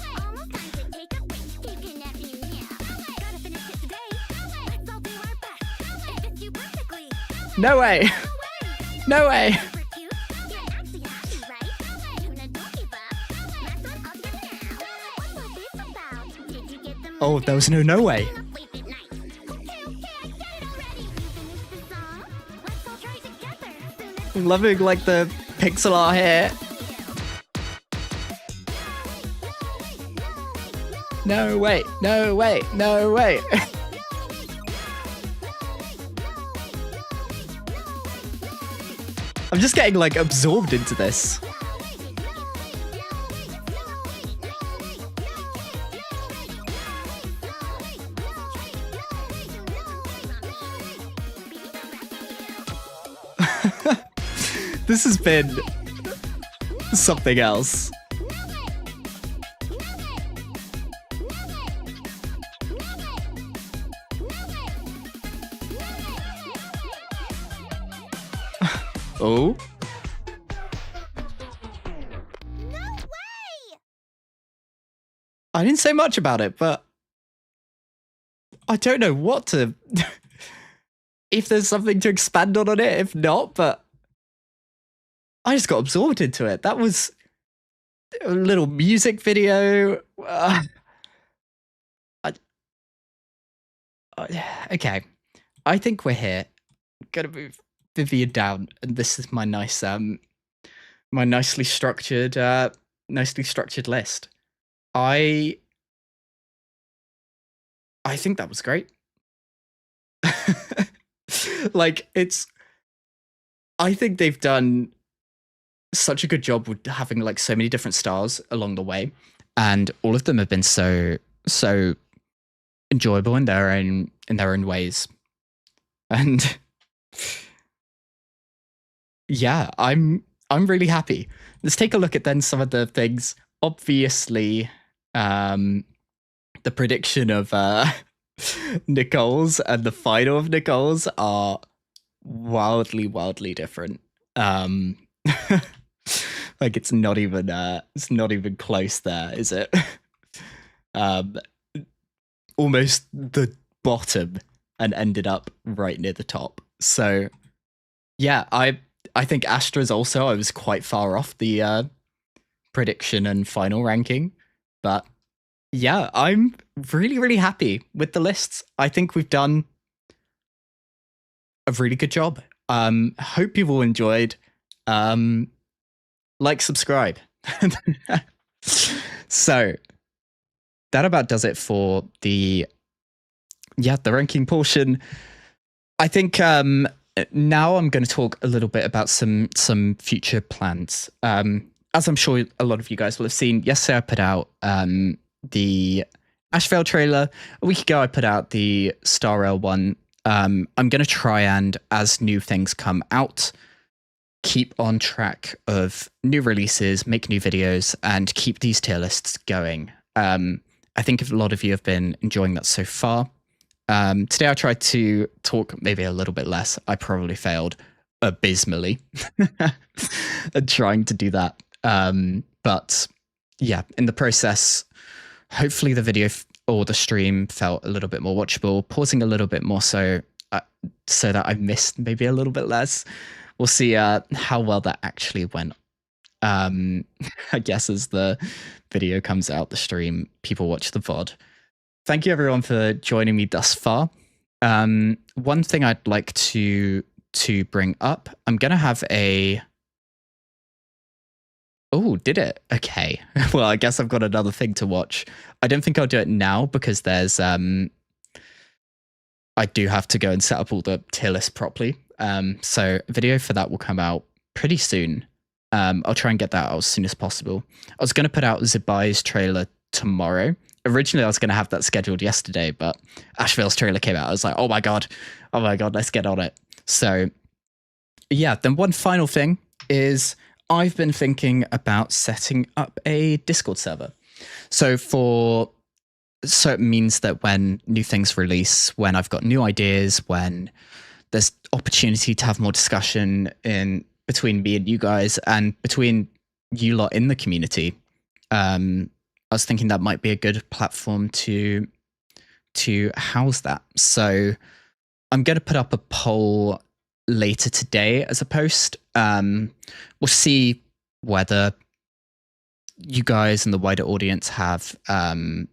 Speaker 1: No way. No way. Oh, there was no way. I'm loving like the pixel art here. No way, no way, no way. I'm just getting like absorbed into this. This has been something else. Oh? No way! I didn't say much about it, but I don't know what to... if there's something to expand on it, if not, but I just got absorbed into it. That was a little music video. Okay, I think we're here. I'm gonna move Vivian down, and this is my nice, my nicely structured list. I think that was great. Like, I think they've done such a good job with having like so many different styles along the way, and all of them have been so enjoyable in their own ways. And yeah, I'm really happy. Let's take a look at then some of the things. Obviously, the prediction of Nicole's and the final of Nicole's are wildly different. Like it's not even close there, is it? Almost the bottom and ended up right near the top. So yeah, I think Astra's also, I was quite far off the prediction and final ranking, but yeah, I'm really happy with the lists. I think we've done a really good job. Hope you've all enjoyed. Like, subscribe. So that about does it for the ranking portion. I think now I'm going to talk a little bit about some future plans. As I'm sure a lot of you guys will have seen, yesterday I put out the Ashvale trailer. A week ago I put out the Star Rail one. I'm going to try and, as new things come out, keep on track of new releases, make new videos, and keep these tier lists going. I think a lot of you have been enjoying that so far. Today I tried to talk maybe a little bit less. I probably failed abysmally at trying to do that. But yeah, in the process, hopefully the video or the stream felt a little bit more watchable, pausing a little bit more so that I missed maybe a little bit less. We'll see how well that actually went. I guess as the video comes out, the stream, people watch the VOD. Thank you everyone for joining me thus far. One thing I'd like to bring up, I'm gonna have a... Oh, did it? Okay. Well, I guess I've got another thing to watch. I don't think I'll do it now because there's I do have to go and set up all the tier lists properly. So a video for that will come out pretty soon. I'll try and get that out as soon as possible. I was going to put out Zibai's trailer tomorrow. Originally, I was going to have that scheduled yesterday, but Asheville's trailer came out. I was like, oh my god, let's get on it. So yeah, then one final thing is I've been thinking about setting up a Discord server. So it means that when new things release, when I've got new ideas, when there's opportunity to have more discussion in between me and you guys and between you lot in the community, I was thinking that might be a good platform to house that. So I'm going to put up a poll later today as a post. We'll see whether you guys and the wider audience have an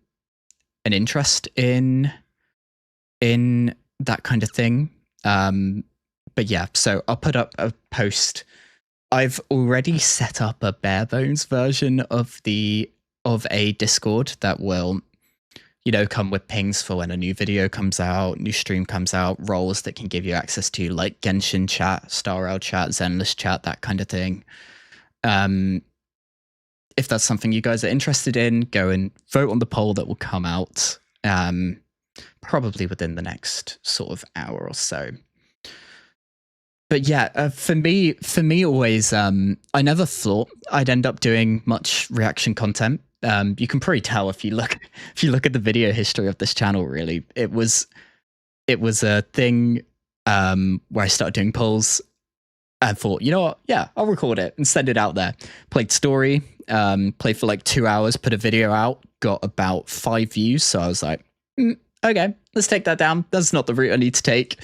Speaker 1: interest in that kind of thing. But yeah, so I'll put up a post. I've already set up a bare bones version of a Discord that will, come with pings for when a new video comes out, new stream comes out, roles that can give you access to like Genshin chat, Star Rail chat, Zenless chat, that kind of thing. If that's something you guys are interested in, go and vote on the poll that will come out probably within the next sort of hour or so. But yeah, for me always, I never thought I'd end up doing much reaction content. You can probably tell if you look at the video history of this channel. Really, it was a thing where I started doing polls and thought, you know what? Yeah, I'll record it and send it out there. Played story, played for like 2 hours, put a video out, got about 5 views. So I was like, okay, let's take that down. That's not the route I need to take.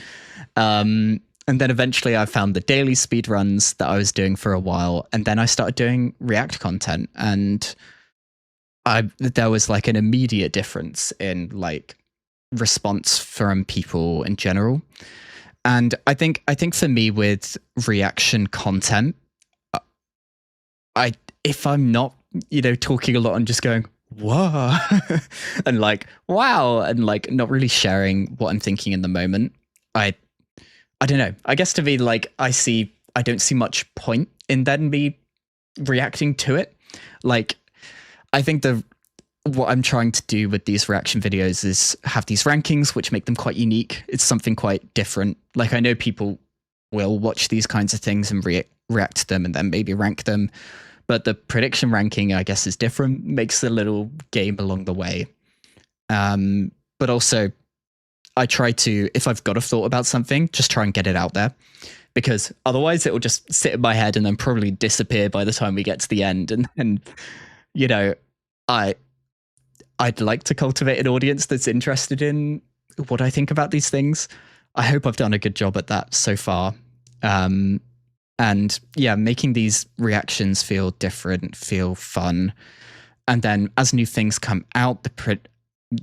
Speaker 1: And then eventually I found the daily speedruns that I was doing for a while. And then I started doing React content. And there was like an immediate difference in like response from people in general. And I think for me with reaction content, if I'm not, talking a lot and just going, whoa, and like, wow, and like not really sharing what I'm thinking in the moment, I don't know. I guess to me, like, I don't see much point in then me reacting to it. Like, I think what I'm trying to do with these reaction videos is have these rankings, which make them quite unique. It's something quite different. Like, I know people will watch these kinds of things and react to them and then maybe rank them. But the prediction ranking, I guess, is different, makes a little game along the way. But also, I try to, if I've got a thought about something, just try and get it out there. Because otherwise it will just sit in my head and then probably disappear by the time we get to the end. And I'd like to cultivate an audience that's interested in what I think about these things. I hope I've done a good job at that so far. And yeah, making these reactions feel different, feel fun. And then as new things come out, the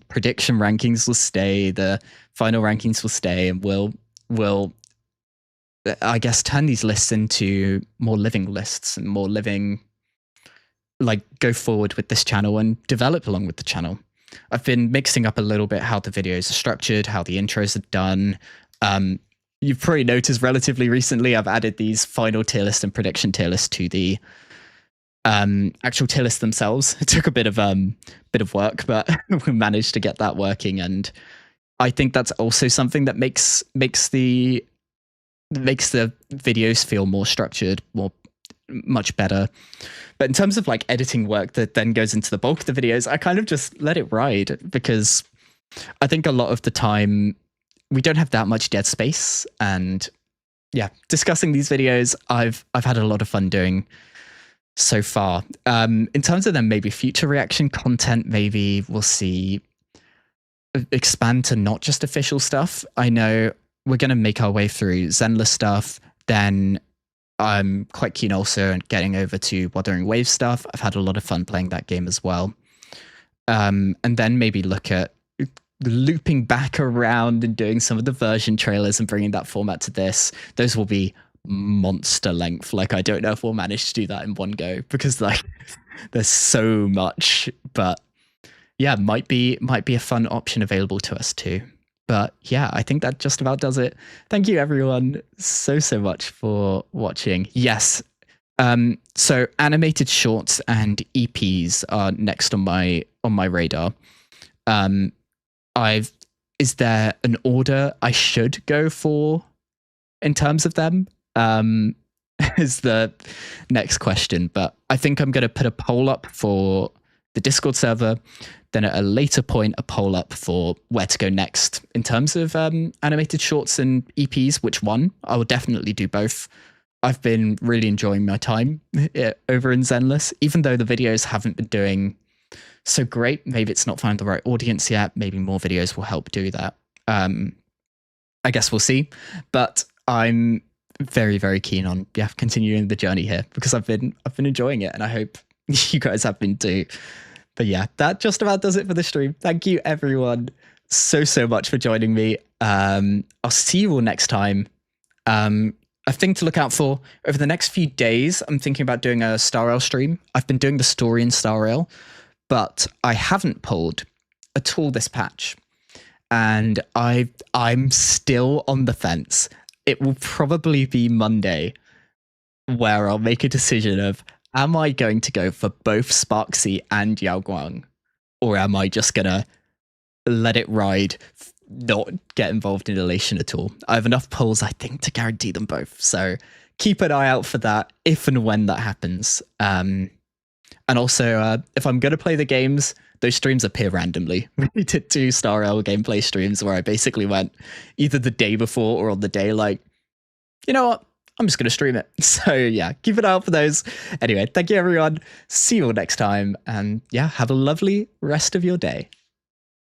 Speaker 1: prediction rankings will stay, the final rankings will stay, and we'll I guess turn these lists into more living lists and more living, like, go forward with this channel and develop along with the channel. I've been mixing up a little bit how the videos are structured, how the intros are done. You've probably noticed relatively recently I've added these final tier list and prediction tier list to the actual tier list themselves. It took a bit of work, but we managed to get that working, and I think that's also something that makes the videos feel more structured, much better. But in terms of like editing work that then goes into the bulk of the videos, I kind of just let it ride, because I think a lot of the time we don't have that much dead space. And yeah, discussing these videos, I've had a lot of fun doing so far. In terms of then maybe future reaction content, maybe we'll see expand to not just official stuff. I know we're going to make our way through Zenless stuff. Then I'm quite keen also on getting over to Wuthering Waves stuff. I've had a lot of fun playing that game as well. And then maybe look at looping back around and doing some of the version trailers and bringing that format to this. Those will be monster length. Like, I don't know if we'll manage to do that in one go, because like there's so much. But yeah, might be a fun option available to us too. But yeah, I think that just about does it. Thank you everyone so much for watching. Yes. So animated shorts and EPs are next on my radar. Is there an order I should go for in terms of them? Is the next question. But I think I'm going to put a poll up for the Discord server, then at a later point a poll up for where to go next in terms of animated shorts and EPs. Which one? I will definitely do both. I've been really enjoying my time over in Zenless, even though the videos haven't been doing so great. Maybe it's not found the right audience yet. Maybe more videos will help do that. I guess we'll see. But I'm very, very keen on continuing the journey here, because I've been enjoying it, and I hope you guys have been too. But yeah, that just about does it for the stream. Thank you everyone so much for joining me. I'll see you all next time. A thing to look out for over the next few days, I'm thinking about doing a Star Rail stream. I've been doing the story in Star Rail, but I haven't pulled a tool this patch, and I'm still on the fence. It will probably be Monday where I'll make a decision of, am I going to go for both Sparksy and Yao Guang, or am I just gonna let it ride, not get involved in Elation at all? I have enough pulls, I think, to guarantee them both. So keep an eye out for that if and when that happens. And also, if I'm going to play the games, those streams appear randomly. We did 2 Star Rail gameplay streams where I basically went either the day before or on the day, like, you know what? I'm just going to stream it. So yeah, keep an eye out for those. Anyway, thank you everyone. See you all next time. And yeah, have a lovely rest of your day.